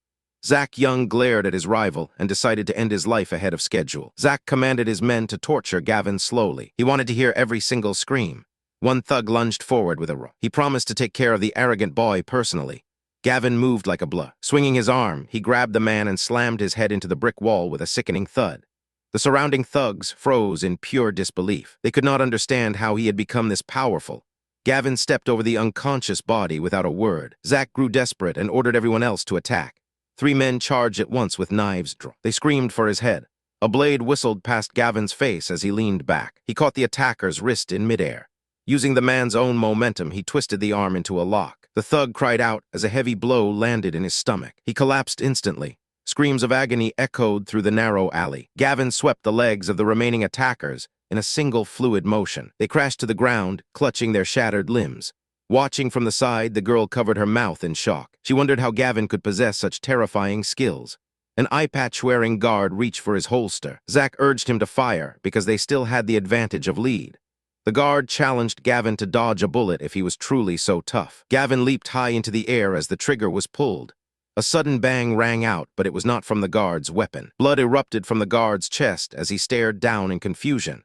Zach Young glared at his rival and decided to end his life ahead of schedule. Zach commanded his men to torture Gavin slowly. He wanted to hear every single scream. One thug lunged forward with a rope. He promised to take care of the arrogant boy personally. Gavin moved like a blur. Swinging his arm, he grabbed the man and slammed his head into the brick wall with a sickening thud. The surrounding thugs froze in pure disbelief. They could not understand how he had become this powerful. Gavin stepped over the unconscious body without a word. Zach grew desperate and ordered everyone else to attack. 3 men charged at once with knives drawn. They screamed for his head. A blade whistled past Gavin's face as he leaned back. He caught the attacker's wrist in midair. Using the man's own momentum, he twisted the arm into a lock. The thug cried out as a heavy blow landed in his stomach. He collapsed instantly. Screams of agony echoed through the narrow alley. Gavin swept the legs of the remaining attackers in a single fluid motion. They crashed to the ground, clutching their shattered limbs. Watching from the side, the girl covered her mouth in shock. She wondered how Gavin could possess such terrifying skills. An eye patch-wearing guard reached for his holster. Zach urged him to fire because they still had the advantage of lead. The guard challenged Gavin to dodge a bullet if he was truly so tough. Gavin leaped high into the air as the trigger was pulled. A sudden bang rang out, but it was not from the guard's weapon. Blood erupted from the guard's chest as he stared down in confusion.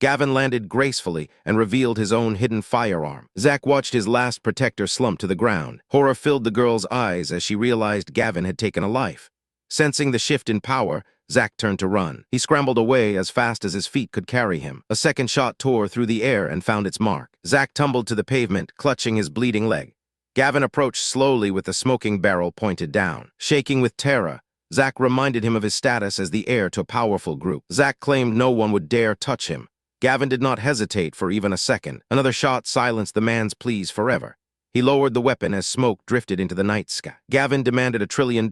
Gavin landed gracefully and revealed his own hidden firearm. Zach watched his last protector slump to the ground. Horror filled the girl's eyes as she realized Gavin had taken a life. Sensing the shift in power, Zack turned to run. He scrambled away as fast as his feet could carry him. A second shot tore through the air and found its mark. Zack tumbled to the pavement, clutching his bleeding leg. Gavin approached slowly with the smoking barrel pointed down. Shaking with terror, Zack reminded him of his status as the heir to a powerful group. Zack claimed no one would dare touch him. Gavin did not hesitate for even a second. Another shot silenced the man's pleas forever. He lowered the weapon as smoke drifted into the night sky. Gavin demanded $1 trillion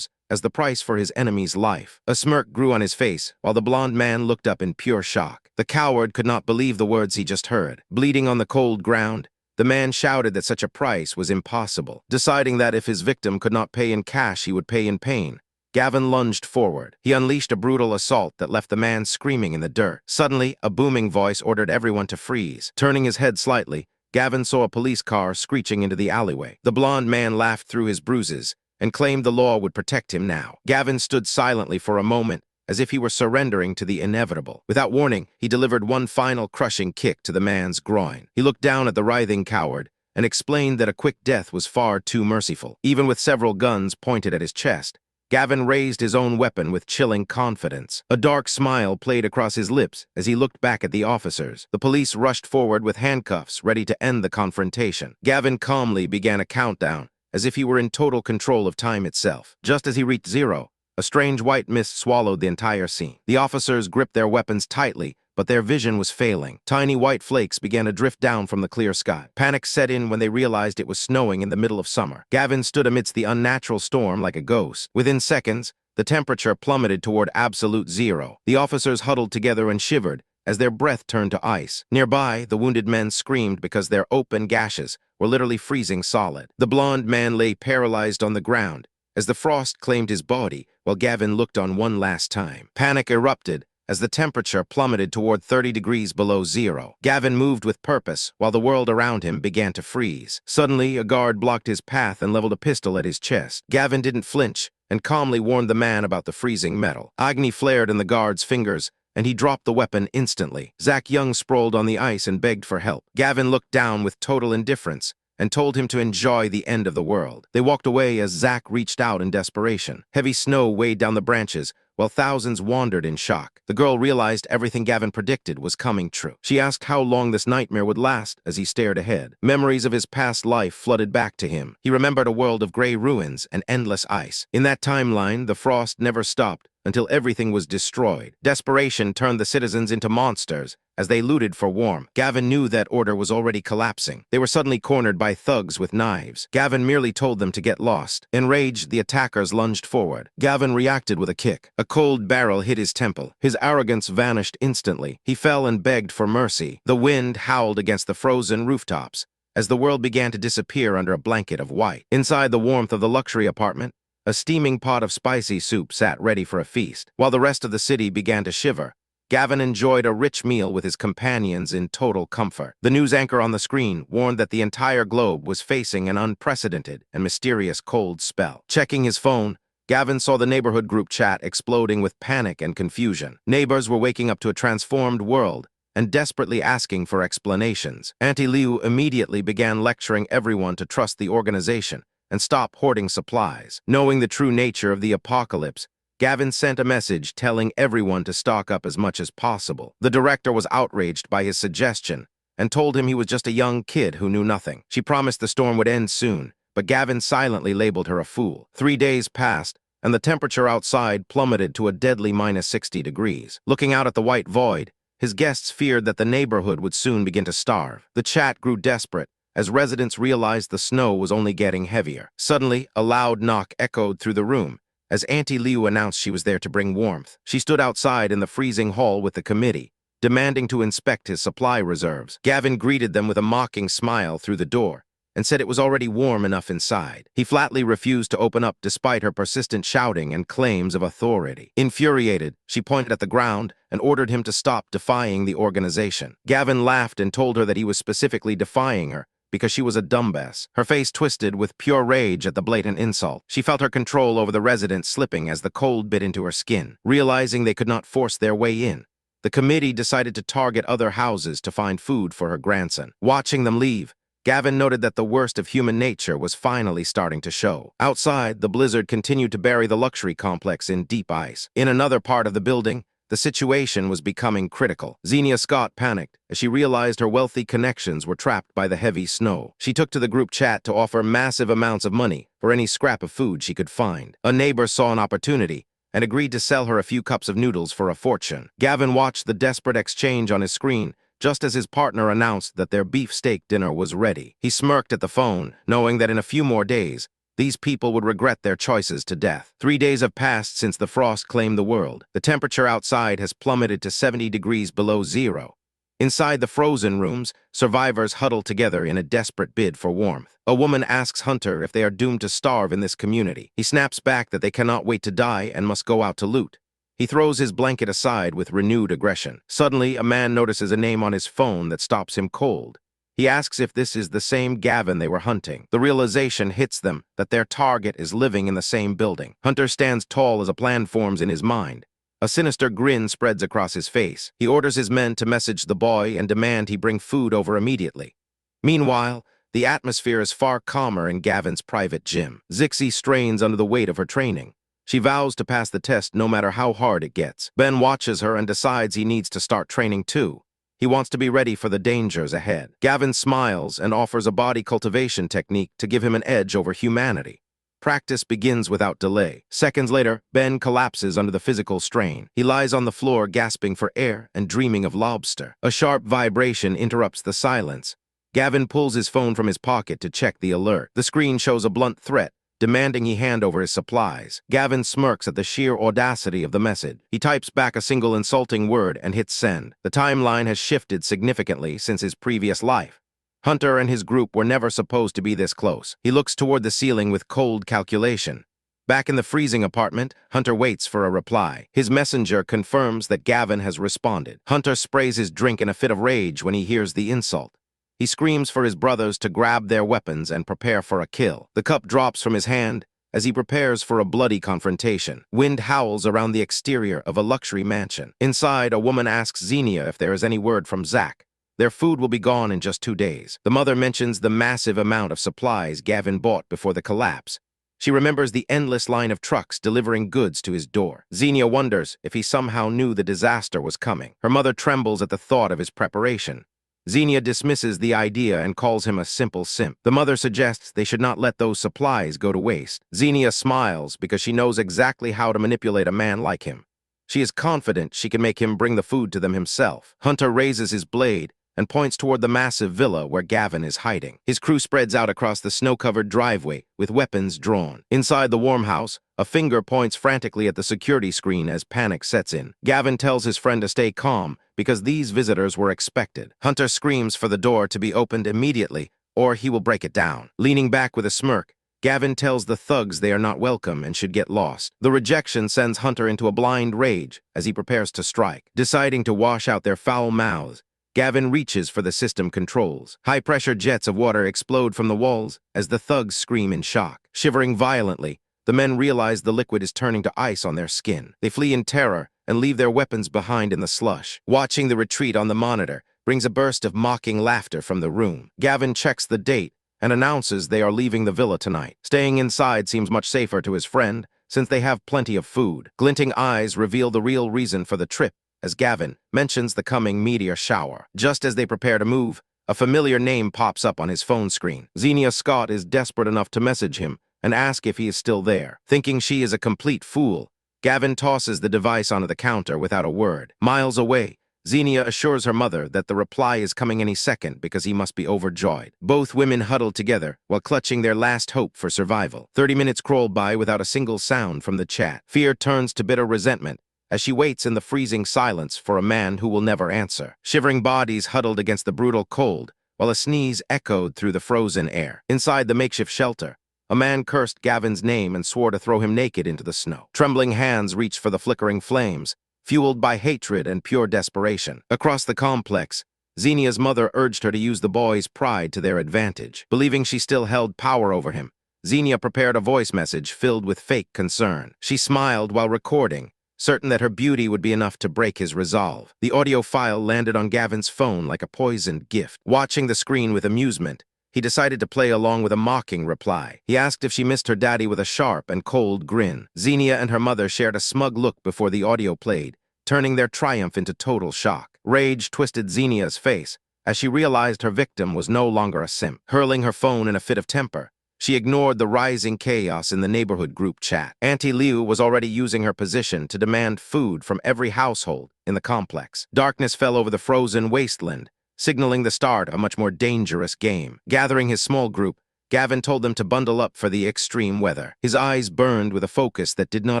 as the price for his enemy's life. A smirk grew on his face while the blond man looked up in pure shock. The coward could not believe the words he just heard. Bleeding on the cold ground, the man shouted that such a price was impossible. Deciding that if his victim could not pay in cash, he would pay in pain, Gavin lunged forward. He unleashed a brutal assault that left the man screaming in the dirt. Suddenly, a booming voice ordered everyone to freeze. Turning his head slightly, Gavin saw a police car screeching into the alleyway. The blond man laughed through his bruises and claimed the law would protect him now. Gavin stood silently for a moment, as if he were surrendering to the inevitable. Without warning, he delivered one final crushing kick to the man's groin. He looked down at the writhing coward and explained that a quick death was far too merciful. Even with several guns pointed at his chest, Gavin raised his own weapon with chilling confidence. A dark smile played across his lips as he looked back at the officers. The police rushed forward with handcuffs, ready to end the confrontation. Gavin calmly began a countdown, as if he were in total control of time itself. Just as he reached 0, a strange white mist swallowed the entire scene. The officers gripped their weapons tightly, but their vision was failing. Tiny white flakes began to drift down from the clear sky. Panic set in when they realized it was snowing in the middle of summer. Gavin stood amidst the unnatural storm like a ghost. Within seconds, the temperature plummeted toward absolute 0. The officers huddled together and shivered as their breath turned to ice. Nearby, the wounded men screamed because their open gashes were literally freezing solid. The blond man lay paralyzed on the ground as the frost claimed his body while Gavin looked on one last time. Panic erupted as the temperature plummeted toward 30 degrees below 0. Gavin moved with purpose while the world around him began to freeze. Suddenly, a guard blocked his path and leveled a pistol at his chest. Gavin didn't flinch and calmly warned the man about the freezing metal. Agni flared in the guard's fingers, and he dropped the weapon instantly. Zack Young sprawled on the ice and begged for help. Gavin looked down with total indifference and told him to enjoy the end of the world. They walked away as Zack reached out in desperation. Heavy snow weighed down the branches, while thousands wandered in shock. The girl realized everything Gavin predicted was coming true. She asked how long this nightmare would last as he stared ahead. Memories of his past life flooded back to him. He remembered a world of gray ruins and endless ice. In that timeline, the frost never stopped until everything was destroyed. Desperation turned the citizens into monsters as they looted for warmth. Gavin knew that order was already collapsing. They were suddenly cornered by thugs with knives. Gavin merely told them to get lost. Enraged, the attackers lunged forward. Gavin reacted with a kick. A cold barrel hit his temple. His arrogance vanished instantly. He fell and begged for mercy. The wind howled against the frozen rooftops as the world began to disappear under a blanket of white. Inside the warmth of the luxury apartment, a steaming pot of spicy soup sat ready for a feast. While the rest of the city began to shiver, Gavin enjoyed a rich meal with his companions in total comfort. The news anchor on the screen warned that the entire globe was facing an unprecedented and mysterious cold spell. Checking his phone, Gavin saw the neighborhood group chat exploding with panic and confusion. Neighbors were waking up to a transformed world and desperately asking for explanations. Auntie Leu immediately began lecturing everyone to trust the organization and stop hoarding supplies. Knowing the true nature of the apocalypse, Gavin sent a message telling everyone to stock up as much as possible. The director was outraged by his suggestion and told him he was just a young kid who knew nothing. She promised the storm would end soon, but Gavin silently labeled her a fool. 3 days passed, and the temperature outside plummeted to a deadly -60 degrees. Looking out at the white void, his guests feared that the neighborhood would soon begin to starve. The chat grew desperate as residents realized the snow was only getting heavier. Suddenly, a loud knock echoed through the room as Auntie Leu announced she was there to bring warmth. She stood outside in the freezing hall with the committee, demanding to inspect his supply reserves. Gavin greeted them with a mocking smile through the door and said it was already warm enough inside. He flatly refused to open up despite her persistent shouting and claims of authority. Infuriated, she pointed at the ground and ordered him to stop defying the organization. Gavin laughed and told her that he was specifically defying her because she was a dumbass. Her face twisted with pure rage at the blatant insult. She felt her control over the residents slipping as the cold bit into her skin. Realizing they could not force their way in, the committee decided to target other houses to find food for her grandson. Watching them leave, Gavin noted that the worst of human nature was finally starting to show. Outside, the blizzard continued to bury the luxury complex in deep ice. In another part of the building, the situation was becoming critical. Xenia Scott panicked as she realized her wealthy connections were trapped by the heavy snow. She took to the group chat to offer massive amounts of money for any scrap of food she could find. A neighbor saw an opportunity and agreed to sell her a few cups of noodles for a fortune. Gavin watched the desperate exchange on his screen just as his partner announced that their beefsteak dinner was ready. He smirked at the phone, knowing that in a few more days, these people would regret their choices to death. 3 days have passed since the frost claimed the world. The temperature outside has plummeted to 70 degrees below zero. Inside the frozen rooms, survivors huddle together in a desperate bid for warmth. A woman asks Hunter if they are doomed to starve in this community. He snaps back that they cannot wait to die and must go out to loot. He throws his blanket aside with renewed aggression. Suddenly, a man notices a name on his phone that stops him cold. He asks if this is the same Gavin they were hunting. The realization hits them that their target is living in the same building. Hunter stands tall as a plan forms in his mind. A sinister grin spreads across his face. He orders his men to message the boy and demand he bring food over immediately. Meanwhile, the atmosphere is far calmer in Gavin's private gym. Zixi strains under the weight of her training. She vows to pass the test no matter how hard it gets. Ben watches her and decides he needs to start training too. He wants to be ready for the dangers ahead. Gavin smiles and offers a body cultivation technique to give him an edge over humanity. Practice begins without delay. Seconds later, Ben collapses under the physical strain. He lies on the floor gasping for air and dreaming of lobster. A sharp vibration interrupts the silence. Gavin pulls his phone from his pocket to check the alert. The screen shows a blunt threat, demanding he hand over his supplies. Gavin smirks at the sheer audacity of the message. He types back a single insulting word and hits send. The timeline has shifted significantly since his previous life. Hunter and his group were never supposed to be this close. He looks toward the ceiling with cold calculation. Back in the freezing apartment, Hunter waits for a reply. His messenger confirms that Gavin has responded. Hunter sprays his drink in a fit of rage when he hears the insult. He screams for his brothers to grab their weapons and prepare for a kill. The cup drops from his hand as he prepares for a bloody confrontation. Wind howls around the exterior of a luxury mansion. Inside, a woman asks Xenia if there is any word from Zach. Their food will be gone in just 2 days. The mother mentions the massive amount of supplies Gavin bought before the collapse. She remembers the endless line of trucks delivering goods to his door. Xenia wonders if he somehow knew the disaster was coming. Her mother trembles at the thought of his preparation. Xenia dismisses the idea and calls him a simple simp. The mother suggests they should not let those supplies go to waste. Xenia smiles because she knows exactly how to manipulate a man like him. She is confident she can make him bring the food to them himself. Hunter raises his blade and points toward the massive villa where Gavin is hiding. His crew spreads out across the snow-covered driveway with weapons drawn. Inside the warm house, a finger points frantically at the security screen as panic sets in. Gavin tells his friend to stay calm because these visitors were expected. Hunter screams for the door to be opened immediately or he will break it down. Leaning back with a smirk, Gavin tells the thugs they are not welcome and should get lost. The rejection sends Hunter into a blind rage as he prepares to strike. Deciding to wash out their foul mouths, Gavin reaches for the system controls. High-pressure jets of water explode from the walls as the thugs scream in shock. Shivering violently, the men realize the liquid is turning to ice on their skin. They flee in terror and leave their weapons behind in the slush. Watching the retreat on the monitor brings a burst of mocking laughter from the room. Gavin checks the date and announces they are leaving the villa tonight. Staying inside seems much safer to his friend since they have plenty of food. Glinting eyes reveal the real reason for the trip as Gavin mentions the coming meteor shower. Just as they prepare to move, a familiar name pops up on his phone screen. Xenia Scott is desperate enough to message him and ask if he is still there. Thinking she is a complete fool, Gavin tosses the device onto the counter without a word. Miles away, Xenia assures her mother that the reply is coming any second because he must be overjoyed. Both women huddle together while clutching their last hope for survival. 30 minutes crawl by without a single sound from the chat. Fear turns to bitter resentment as she waits in the freezing silence for a man who will never answer. Shivering bodies huddled against the brutal cold, while a sneeze echoed through the frozen air. Inside the makeshift shelter, a man cursed Gavin's name and swore to throw him naked into the snow. Trembling hands reached for the flickering flames, fueled by hatred and pure desperation. Across the complex, Xenia's mother urged her to use the boy's pride to their advantage. Believing she still held power over him, Xenia prepared a voice message filled with fake concern. She smiled while recording, certain that her beauty would be enough to break his resolve. The audio file landed on Gavin's phone like a poisoned gift. Watching the screen with amusement, he decided to play along with a mocking reply. He asked if she missed her daddy with a sharp and cold grin. Xenia and her mother shared a smug look before the audio played, turning their triumph into total shock. Rage twisted Xenia's face as she realized her victim was no longer a simp. Hurling her phone in a fit of temper, she ignored the rising chaos in the neighborhood group chat. Auntie Leu was already using her position to demand food from every household in the complex. Darkness fell over the frozen wasteland, signaling the start of a much more dangerous game. Gathering his small group, Gavin told them to bundle up for the extreme weather. His eyes burned with a focus that did not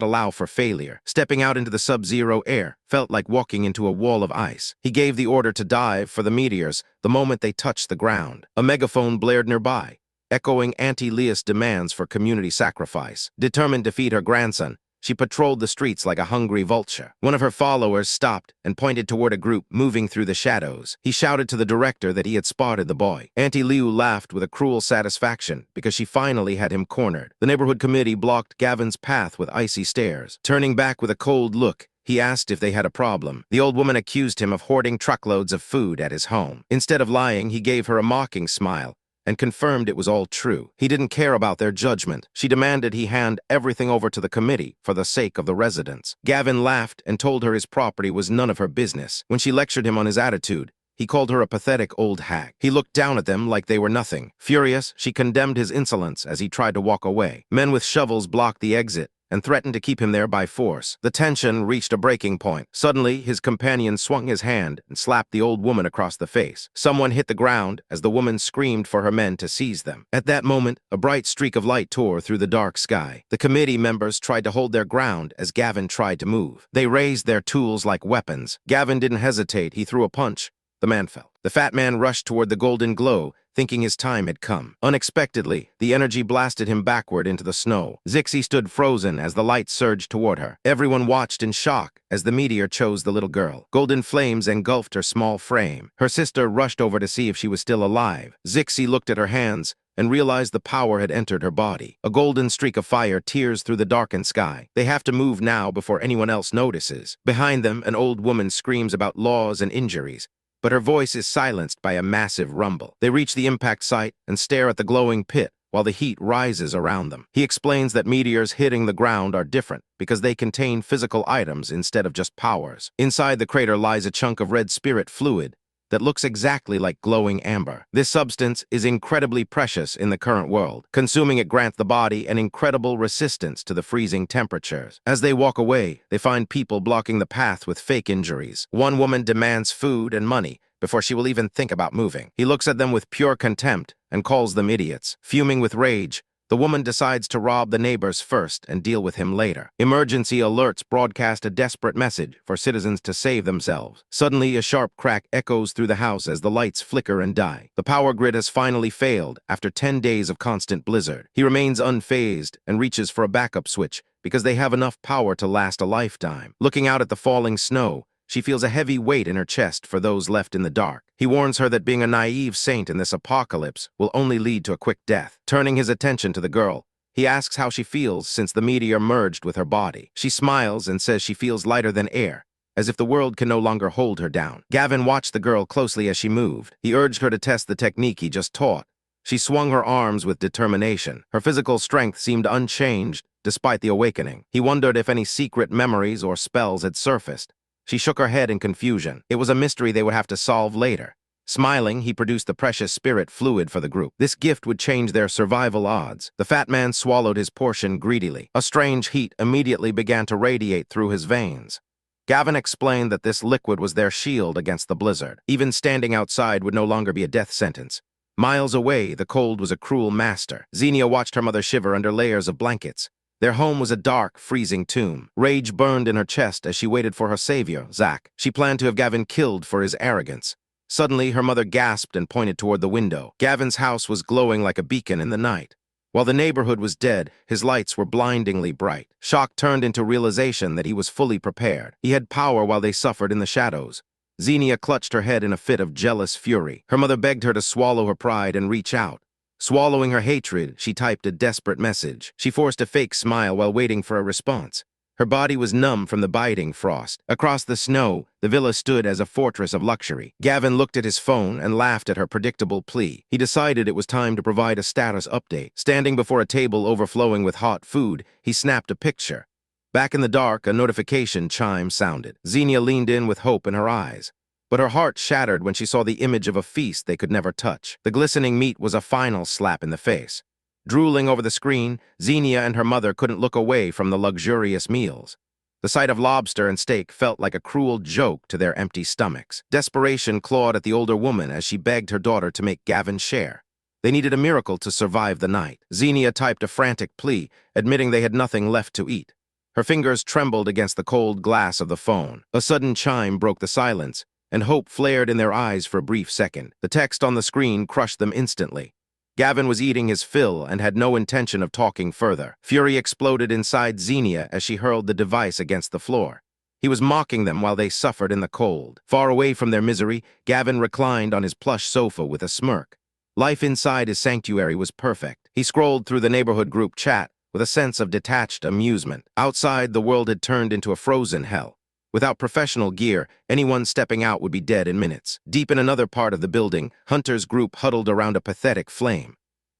allow for failure. Stepping out into the sub-zero air felt like walking into a wall of ice. He gave the order to dive for the meteors the moment they touched the ground. A megaphone blared nearby, echoing Auntie Leu's demands for community sacrifice. Determined to feed her grandson, she patrolled the streets like a hungry vulture. One of her followers stopped and pointed toward a group moving through the shadows. He shouted to the director that he had spotted the boy. Auntie Leu laughed with a cruel satisfaction because she finally had him cornered. The neighborhood committee blocked Gavin's path with icy stares. Turning back with a cold look, he asked if they had a problem. The old woman accused him of hoarding truckloads of food at his home. Instead of lying, he gave her a mocking smile and confirmed it was all true. He didn't care about their judgment. She demanded he hand everything over to the committee for the sake of the residents. Gavin laughed and told her his property was none of her business. When she lectured him on his attitude, he called her a pathetic old hag. He looked down at them like they were nothing. Furious, she condemned his insolence as he tried to walk away. Men with shovels blocked the exit and threatened to keep him there by force. The tension reached a breaking point. Suddenly, his companion swung his hand and slapped the old woman across the face. Someone hit the ground as the woman screamed for her men to seize them. At that moment, a bright streak of light tore through the dark sky. The committee members tried to hold their ground as Gavin tried to move. They raised their tools like weapons. Gavin didn't hesitate. He threw a punch. The man fell. The fat man rushed toward the golden glow, thinking his time had come. Unexpectedly, the energy blasted him backward into the snow. Zixi stood frozen as the light surged toward her. Everyone watched in shock as the meteor chose the little girl. Golden flames engulfed her small frame. Her sister rushed over to see if she was still alive. Zixi looked at her hands and realized the power had entered her body. A golden streak of fire tears through the darkened sky. They have to move now before anyone else notices. Behind them, an old woman screams about laws and injuries, but her voice is silenced by a massive rumble. They reach the impact site and stare at the glowing pit while the heat rises around them. He explains that meteors hitting the ground are different because they contain physical items instead of just powers. Inside the crater lies a chunk of red spirit fluid that looks exactly like glowing amber. This substance is incredibly precious in the current world. Consuming it grants the body an incredible resistance to the freezing temperatures. As they walk away, they find people blocking the path with fake injuries. One woman demands food and money before she will even think about moving. He looks at them with pure contempt and calls them idiots. Fuming with rage, the woman decides to rob the neighbors first and deal with him later. Emergency alerts broadcast a desperate message for citizens to save themselves. Suddenly, a sharp crack echoes through the house as the lights flicker and die. The power grid has finally failed after 10 days of constant blizzard. He remains unfazed and reaches for a backup switch because they have enough power to last a lifetime. Looking out at the falling snow, she feels a heavy weight in her chest for those left in the dark. He warns her that being a naive saint in this apocalypse will only lead to a quick death. Turning his attention to the girl, he asks how she feels since the meteor merged with her body. She smiles and says she feels lighter than air, as if the world can no longer hold her down. Gavin watched the girl closely as she moved. He urged her to test the technique he just taught. She swung her arms with determination. Her physical strength seemed unchanged despite the awakening. He wondered if any secret memories or spells had surfaced. She shook her head in confusion. It was a mystery they would have to solve later. Smiling, he produced the precious spirit fluid for the group. This gift would change their survival odds. The fat man swallowed his portion greedily. A strange heat immediately began to radiate through his veins. Gavin explained that this liquid was their shield against the blizzard. Even standing outside would no longer be a death sentence. Miles away, the cold was a cruel master. Xenia watched her mother shiver under layers of blankets. Their home was a dark, freezing tomb. Rage burned in her chest as she waited for her savior, Zach. She planned to have Gavin killed for his arrogance. Suddenly, her mother gasped and pointed toward the window. Gavin's house was glowing like a beacon in the night. While the neighborhood was dead, his lights were blindingly bright. Shock turned into realization that he was fully prepared. He had power while they suffered in the shadows. Xenia clutched her head in a fit of jealous fury. Her mother begged her to swallow her pride and reach out. Swallowing her hatred, she typed a desperate message. She forced a fake smile while waiting for a response. Her body was numb from the biting frost. Across the snow, the villa stood as a fortress of luxury. Gavin looked at his phone and laughed at her predictable plea. He decided it was time to provide a status update. Standing before a table overflowing with hot food, he snapped a picture. Back in the dark, a notification chime sounded. Xenia leaned in with hope in her eyes. But her heart shattered when she saw the image of a feast they could never touch. The glistening meat was a final slap in the face. Drooling over the screen, Xenia and her mother couldn't look away from the luxurious meals. The sight of lobster and steak felt like a cruel joke to their empty stomachs. Desperation clawed at the older woman as she begged her daughter to make Gavin share. They needed a miracle to survive the night. Xenia typed a frantic plea, admitting they had nothing left to eat. Her fingers trembled against the cold glass of the phone. A sudden chime broke the silence, and hope flared in their eyes for a brief second. The text on the screen crushed them instantly. Gavin was eating his fill and had no intention of talking further. Fury exploded inside Xenia as she hurled the device against the floor. He was mocking them while they suffered in the cold. Far away from their misery, Gavin reclined on his plush sofa with a smirk. Life inside his sanctuary was perfect. He scrolled through the neighborhood group chat with a sense of detached amusement. Outside, the world had turned into a frozen hell. Without professional gear, anyone stepping out would be dead in minutes. Deep in another part of the building, Hunter's group huddled around a pathetic flame.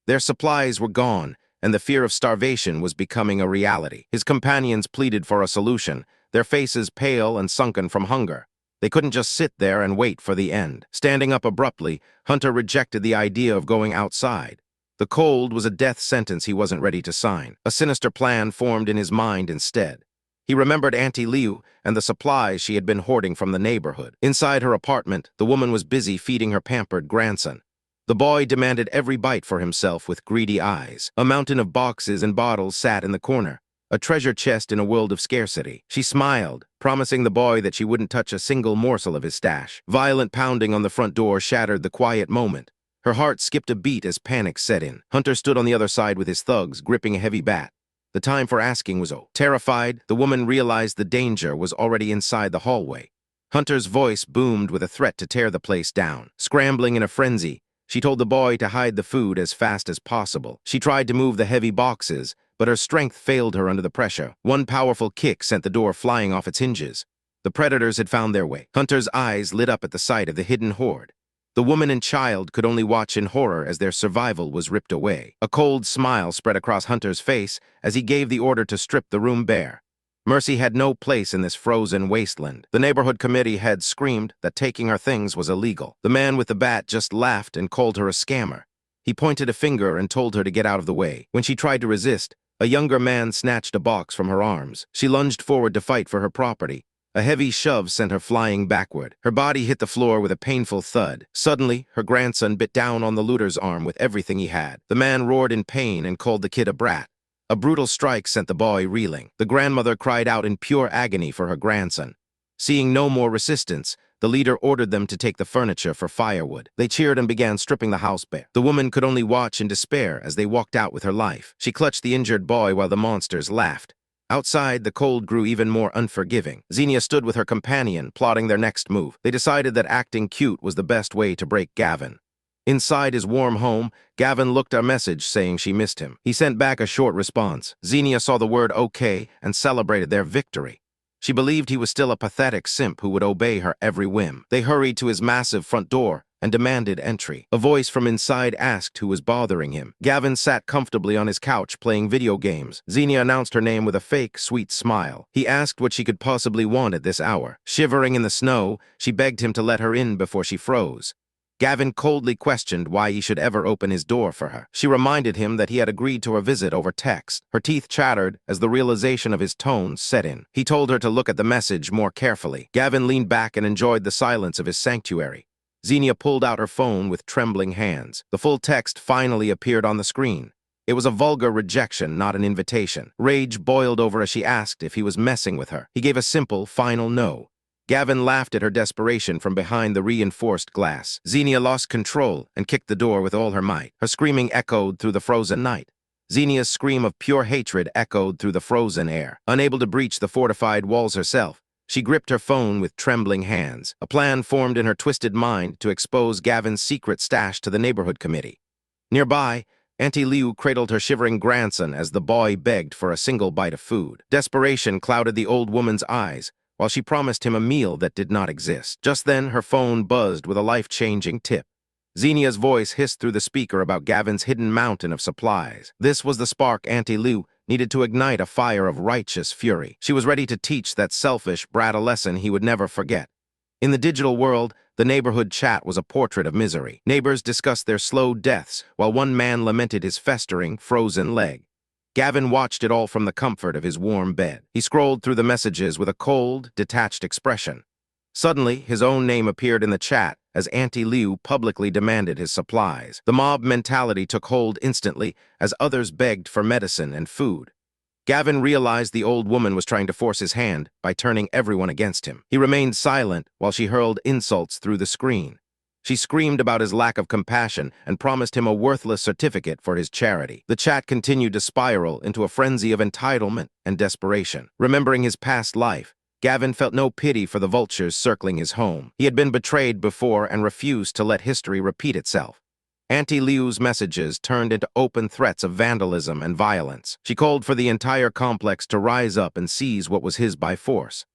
Their supplies were gone, and the fear of starvation was becoming a reality. His companions pleaded for a solution, their faces pale and sunken from hunger. They couldn't just sit there and wait for the end. Standing up abruptly, Hunter rejected the idea of going outside. The cold was a death sentence he wasn't ready to sign. A sinister plan formed in his mind instead. He remembered Auntie Leu and the supplies she had been hoarding from the neighborhood. Inside her apartment, the woman was busy feeding her pampered grandson. The boy demanded every bite for himself with greedy eyes. A mountain of boxes and bottles sat in the corner, a treasure chest in a world of scarcity. She smiled, promising the boy that she wouldn't touch a single morsel of his stash. Violent pounding on the front door shattered the quiet moment. Her heart skipped a beat as panic set in. Hunter stood on the other side with his thugs, gripping a heavy bat. The time for asking was over. Terrified, the woman realized the danger was already inside the hallway. Hunter's voice boomed with a threat to tear the place down. Scrambling in a frenzy, she told the boy to hide the food as fast as possible. She tried to move the heavy boxes, but her strength failed her under the pressure. One powerful kick sent the door flying off its hinges. The predators had found their way. Hunter's eyes lit up at the sight of the hidden hoard. The woman and child could only watch in horror as their survival was ripped away. A cold smile spread across Hunter's face as he gave the order to strip the room bare. Mercy had no place in this frozen wasteland. The neighborhood committee had screamed that taking her things was illegal. The man with the bat just laughed and called her a scammer. He pointed a finger and told her to get out of the way. When she tried to resist, a younger man snatched a box from her arms. She lunged forward to fight for her property. A heavy shove sent her flying backward. Her body hit the floor with a painful thud. Suddenly, her grandson bit down on the looter's arm with everything he had. The man roared in pain and called the kid a brat. A brutal strike sent the boy reeling. The grandmother cried out in pure agony for her grandson. Seeing no more resistance, the leader ordered them to take the furniture for firewood. They cheered and began stripping the house bare. The woman could only watch in despair as they walked out with her life. She clutched the injured boy while the monsters laughed. Outside, the cold grew even more unforgiving. Xenia stood with her companion, plotting their next move. They decided that acting cute was the best way to break Gavin. Inside his warm home, Gavin looked a message saying she missed him. He sent back a short response. Xenia saw the word okay and celebrated their victory. She believed he was still a pathetic simp who would obey her every whim. They hurried to his massive front door and demanded entry. A voice from inside asked who was bothering him. Gavin sat comfortably on his couch playing video games. Xenia announced her name with a fake, sweet smile. He asked what she could possibly want at this hour. Shivering in the snow, she begged him to let her in before she froze. Gavin coldly questioned why he should ever open his door for her. She reminded him that he had agreed to a visit over text. Her teeth chattered as the realization of his tone set in. He told her to look at the message more carefully. Gavin leaned back and enjoyed the silence of his sanctuary. Xenia pulled out her phone with trembling hands. The full text finally appeared on the screen. It was a vulgar rejection, not an invitation. Rage boiled over as she asked if he was messing with her. He gave a simple, final no. Gavin laughed at her desperation from behind the reinforced glass. Xenia lost control and kicked the door with all her might. Her screaming echoed through the frozen night. Xenia's scream of pure hatred echoed through the frozen air. Unable to breach the fortified walls herself, she gripped her phone with trembling hands. A plan formed in her twisted mind to expose Gavin's secret stash to the neighborhood committee. Nearby, Auntie Leu cradled her shivering grandson as the boy begged for a single bite of food. Desperation clouded the old woman's eyes, while she promised him a meal that did not exist. Just then, her phone buzzed with a life-changing tip. Xenia's voice hissed through the speaker about Gavin's hidden mountain of supplies. This was the spark Auntie Leu needed to ignite a fire of righteous fury. She was ready to teach that selfish brat a lesson he would never forget. In the digital world, the neighborhood chat was a portrait of misery. Neighbors discussed their slow deaths, while one man lamented his festering, frozen leg. Gavin watched it all from the comfort of his warm bed. He scrolled through the messages with a cold, detached expression. Suddenly, his own name appeared in the chat as Auntie Leu publicly demanded his supplies. The mob mentality took hold instantly as others begged for medicine and food. Gavin realized the old woman was trying to force his hand by turning everyone against him. He remained silent while she hurled insults through the screen. She screamed about his lack of compassion and promised him a worthless certificate for his charity. The chat continued to spiral into a frenzy of entitlement and desperation. Remembering his past life, Gavin felt no pity for the vultures circling his home. He had been betrayed before and refused to let history repeat itself. Auntie Leu's messages turned into open threats of vandalism and violence. She called for the entire complex to rise up and seize what was his by force.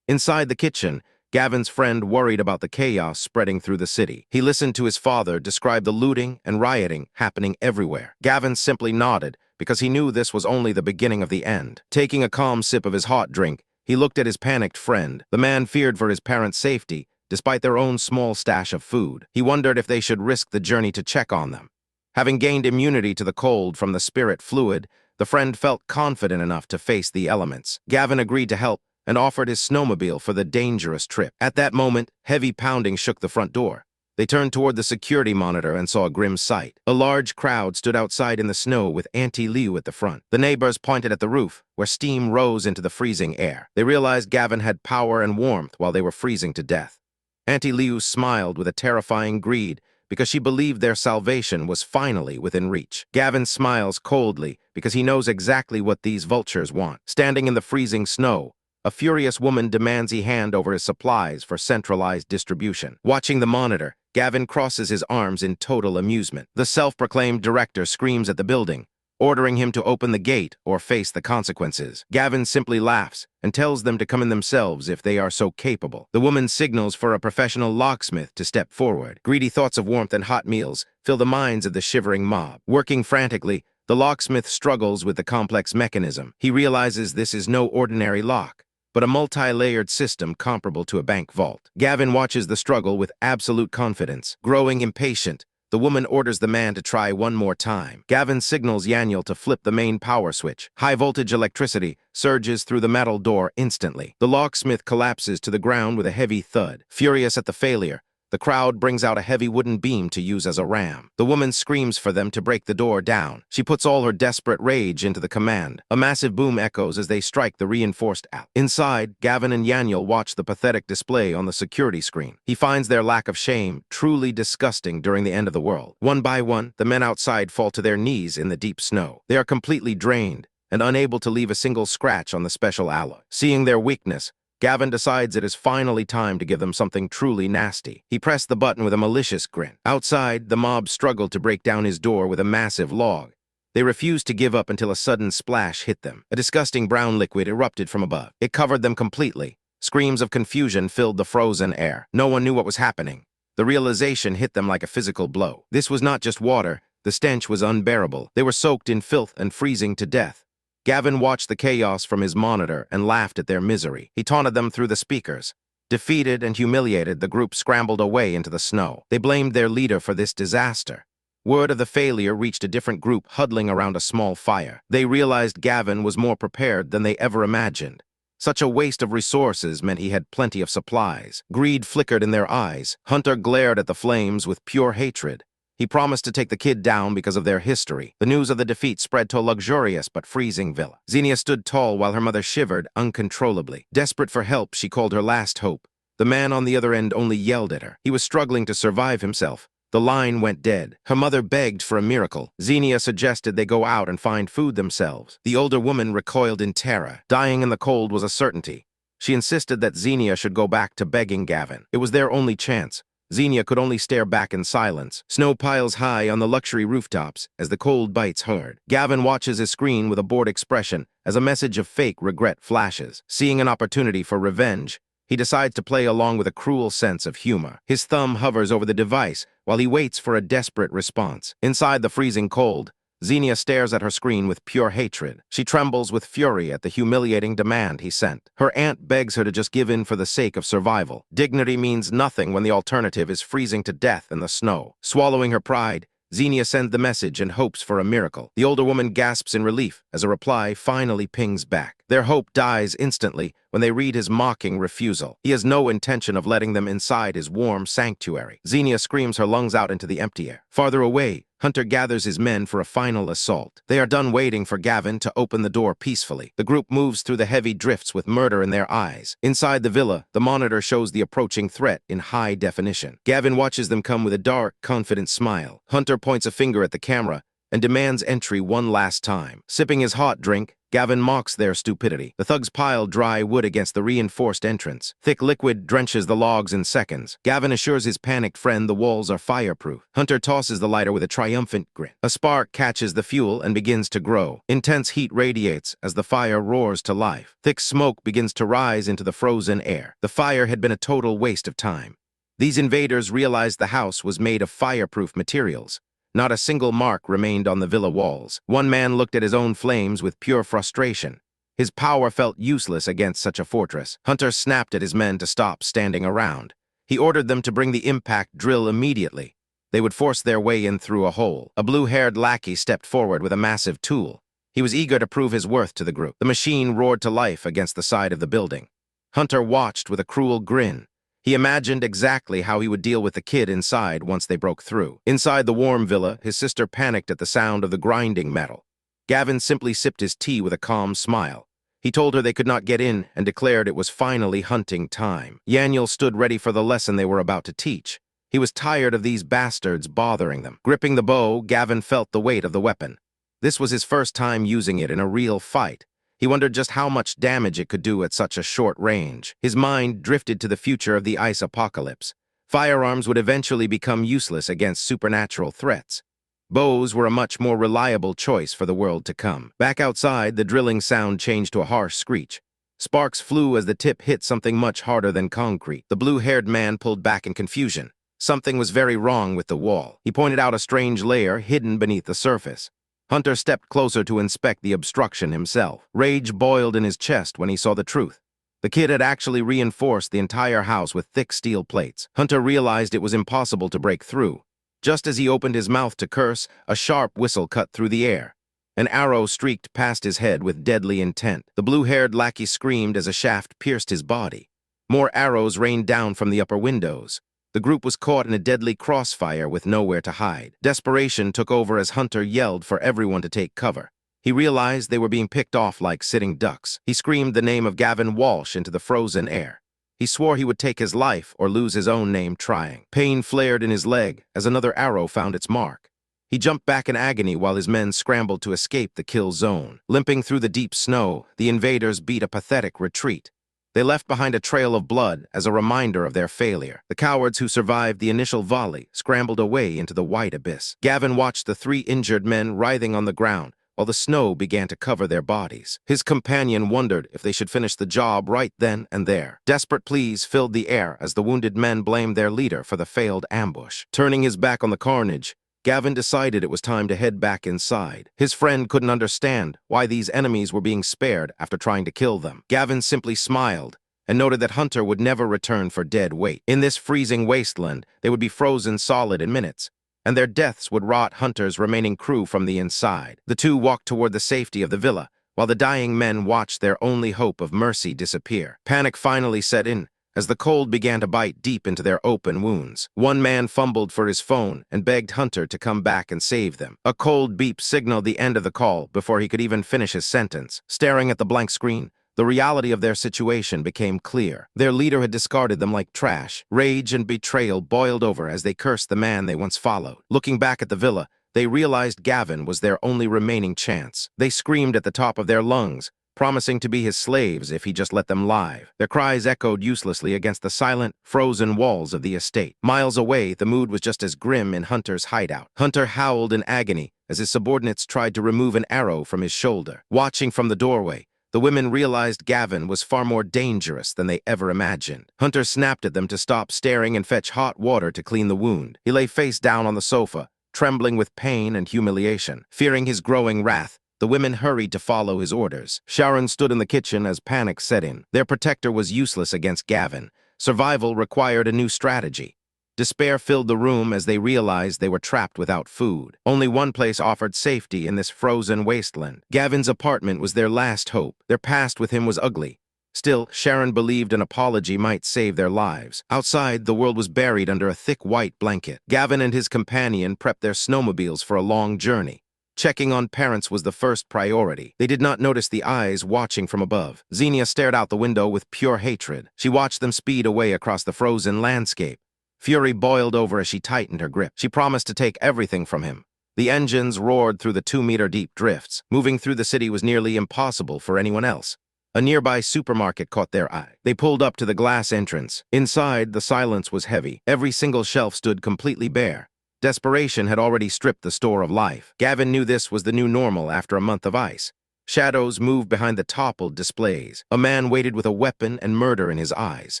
Inside the kitchen, Gavin's friend worried about the chaos spreading through the city. He listened to his father describe the looting and rioting happening everywhere. Gavin simply nodded because he knew this was only the beginning of the end. Taking a calm sip of his hot drink, he looked at his panicked friend. The man feared for his parents' safety, despite their own small stash of food. He wondered if they should risk the journey to check on them. Having gained immunity to the cold from the spirit fluid, the friend felt confident enough to face the elements. Gavin agreed to help and offered his snowmobile for the dangerous trip. At that moment, heavy pounding shook the front door. They turned toward the security monitor and saw a grim sight. A large crowd stood outside in the snow with Auntie Leu at the front. The neighbors pointed at the roof, where steam rose into the freezing air. They realized Gavin had power and warmth while they were freezing to death. Auntie Leu smiled with a terrifying greed because she believed their salvation was finally within reach. Gavin smiles coldly because he knows exactly what these vultures want. Standing in the freezing snow, a furious woman demands he hand over his supplies for centralized distribution. Watching the monitor, Gavin crosses his arms in total amusement. The self-proclaimed director screams at the building, ordering him to open the gate or face the consequences. Gavin simply laughs and tells them to come in themselves if they are so capable. The woman signals for a professional locksmith to step forward. Greedy thoughts of warmth and hot meals fill the minds of the shivering mob. Working frantically, the locksmith struggles with the complex mechanism. He realizes this is no ordinary lock, but a multi-layered system comparable to a bank vault. Gavin watches the struggle with absolute confidence. Growing impatient, the woman orders the man to try one more time. Gavin signals Yahello to flip the main power switch. High-voltage electricity surges through the metal door instantly. The locksmith collapses to the ground with a heavy thud. Furious at the failure, the crowd brings out a heavy wooden beam to use as a ram. The woman screams for them to break the door down. She puts all her desperate rage into the command. A massive boom echoes as they strike the reinforced out. Inside, Gavin and Yahello watch the pathetic display on the security screen. He finds their lack of shame truly disgusting during the end of the world. One by one, the men outside fall to their knees in the deep snow. They are completely drained and unable to leave a single scratch on the special alloy. Seeing their weakness, Gavin decides it is finally time to give them something truly nasty. He pressed the button with a malicious grin. Outside, the mob struggled to break down his door with a massive log. They refused to give up until a sudden splash hit them. A disgusting brown liquid erupted from above. It covered them completely. Screams of confusion filled the frozen air. No one knew what was happening. The realization hit them like a physical blow. This was not just water. The stench was unbearable. They were soaked in filth and freezing to death. Gavin watched the chaos from his monitor and laughed at their misery. He taunted them through the speakers. Defeated and humiliated, the group scrambled away into the snow. They blamed their leader for this disaster. Word of the failure reached a different group huddling around a small fire. They realized Gavin was more prepared than they ever imagined. Such a waste of resources meant he had plenty of supplies. Greed flickered in their eyes. Hunter glared at the flames with pure hatred. He promised to take the kid down because of their history. The news of the defeat spread to a luxurious but freezing villa. Xenia stood tall while her mother shivered uncontrollably. Desperate for help, she called her last hope. The man on the other end only yelled at her. He was struggling to survive himself. The line went dead. Her mother begged for a miracle. Xenia suggested they go out and find food themselves. The older woman recoiled in terror. Dying in the cold was a certainty. She insisted that Xenia should go back to begging Gavin. It was their only chance. Xenia could only stare back in silence. Snow piles high on the luxury rooftops as the cold bites Hoard. Gavin watches his screen with a bored expression as a message of fake regret flashes. Seeing an opportunity for revenge, he decides to play along with a cruel sense of humor. His thumb hovers over the device while he waits for a desperate response. Inside the freezing cold, Xenia stares at her screen with pure hatred. She trembles with fury at the humiliating demand he sent. Her aunt begs her to just give in for the sake of survival. Dignity means nothing when the alternative is freezing to death in the snow. Swallowing her pride, Xenia sends the message and hopes for a miracle. The older woman gasps in relief as a reply finally pings back. Their hope dies instantly when they read his mocking refusal. He has no intention of letting them inside his warm sanctuary. Xenia screams her lungs out into the empty air. Farther away, Hunter gathers his men for a final assault. They are done waiting for Gavin to open the door peacefully. The group moves through the heavy drifts with murder in their eyes. Inside the villa, the monitor shows the approaching threat in high definition. Gavin watches them come with a dark, confident smile. Hunter points a finger at the camera and demands entry one last time. Sipping his hot drink, Gavin mocks their stupidity. The thugs pile dry wood against the reinforced entrance. Thick liquid drenches the logs in seconds. Gavin assures his panicked friend the walls are fireproof. Hunter tosses the lighter with a triumphant grin. A spark catches the fuel and begins to grow. Intense heat radiates as the fire roars to life. Thick smoke begins to rise into the frozen air. The fire had been a total waste of time. These invaders realized the house was made of fireproof materials. Not a single mark remained on the villa walls. One man looked at his own flames with pure frustration. His power felt useless against such a fortress. Hunter snapped at his men to stop standing around. He ordered them to bring the impact drill immediately. They would force their way in through a hole. A blue-haired lackey stepped forward with a massive tool. He was eager to prove his worth to the group. The machine roared to life against the side of the building. Hunter watched with a cruel grin. He imagined exactly how he would deal with the kid inside once they broke through. Inside the warm villa, his sister panicked at the sound of the grinding metal. Gavin simply sipped his tea with a calm smile. He told her they could not get in and declared it was finally hunting time. Yahello stood ready for the lesson they were about to teach. He was tired of these bastards bothering them. Gripping the bow, Gavin felt the weight of the weapon. This was his first time using it in a real fight. He wondered just how much damage it could do at such a short range. His mind drifted to the future of the ice apocalypse. Firearms would eventually become useless against supernatural threats. Bows were a much more reliable choice for the world to come. Back outside, the drilling sound changed to a harsh screech. Sparks flew as the tip hit something much harder than concrete. The blue-haired man pulled back in confusion. Something was very wrong with the wall. He pointed out a strange layer hidden beneath the surface. Hunter stepped closer to inspect the obstruction himself. Rage boiled in his chest when he saw the truth. The kid had actually reinforced the entire house with thick steel plates. Hunter realized it was impossible to break through. Just as he opened his mouth to curse, a sharp whistle cut through the air. An arrow streaked past his head with deadly intent. The blue-haired lackey screamed as a shaft pierced his body. More arrows rained down from the upper windows. The group was caught in a deadly crossfire with nowhere to hide. Desperation took over as Hunter yelled for everyone to take cover. He realized they were being picked off like sitting ducks. He screamed the name of Gavin Walsh into the frozen air. He swore he would take his life or lose his own name trying. Pain flared in his leg as another arrow found its mark. He jumped back in agony while his men scrambled to escape the kill zone. Limping through the deep snow, the invaders beat a pathetic retreat. They left behind a trail of blood as a reminder of their failure. The cowards who survived the initial volley scrambled away into the white abyss. Gavin watched the 3 injured men writhing on the ground while the snow began to cover their bodies. His companion wondered if they should finish the job right then and there. Desperate pleas filled the air as the wounded men blamed their leader for the failed ambush. Turning his back on the carnage, Gavin decided it was time to head back inside. His friend couldn't understand why these enemies were being spared after trying to kill them. Gavin simply smiled and noted that Hunter would never return for dead weight. In this freezing wasteland, they would be frozen solid in minutes, and their deaths would rot Hunter's remaining crew from the inside. The two walked toward the safety of the villa, while the dying men watched their only hope of mercy disappear. Panic finally set in, as the cold began to bite deep into their open wounds. One man fumbled for his phone and begged Hunter to come back and save them. A cold beep signaled the end of the call before he could even finish his sentence. Staring at the blank screen, the reality of their situation became clear. Their leader had discarded them like trash. Rage and betrayal boiled over as they cursed the man they once followed. Looking back at the villa, they realized Gavin was their only remaining chance. They screamed at the top of their lungs, promising to be his slaves if he just let them live. Their cries echoed uselessly against the silent, frozen walls of the estate. Miles away, the mood was just as grim in Hunter's hideout. Hunter howled in agony as his subordinates tried to remove an arrow from his shoulder. Watching from the doorway, the women realized Gavin was far more dangerous than they ever imagined. Hunter snapped at them to stop staring and fetch hot water to clean the wound. He lay face down on the sofa, trembling with pain and humiliation. Fearing his growing wrath, the women hurried to follow his orders. Sharon stood in the kitchen as panic set in. Their protector was useless against Gavin. Survival required a new strategy. Despair filled the room as they realized they were trapped without food. Only one place offered safety in this frozen wasteland. Gavin's apartment was their last hope. Their past with him was ugly. Still, Sharon believed an apology might save their lives. Outside, the world was buried under a thick white blanket. Gavin and his companion prepped their snowmobiles for a long journey. Checking on parents was the first priority. They did not notice the eyes watching from above. Xenia stared out the window with pure hatred. She watched them speed away across the frozen landscape. Fury boiled over as she tightened her grip. She promised to take everything from him. The engines roared through the 2-meter-deep drifts. Moving through the city was nearly impossible for anyone else. A nearby supermarket caught their eye. They pulled up to the glass entrance. Inside, the silence was heavy. Every single shelf stood completely bare. Desperation had already stripped the store of life. Gavin knew this was the new normal after a month of ice. Shadows moved behind the toppled displays. A man waited with a weapon and murder in his eyes.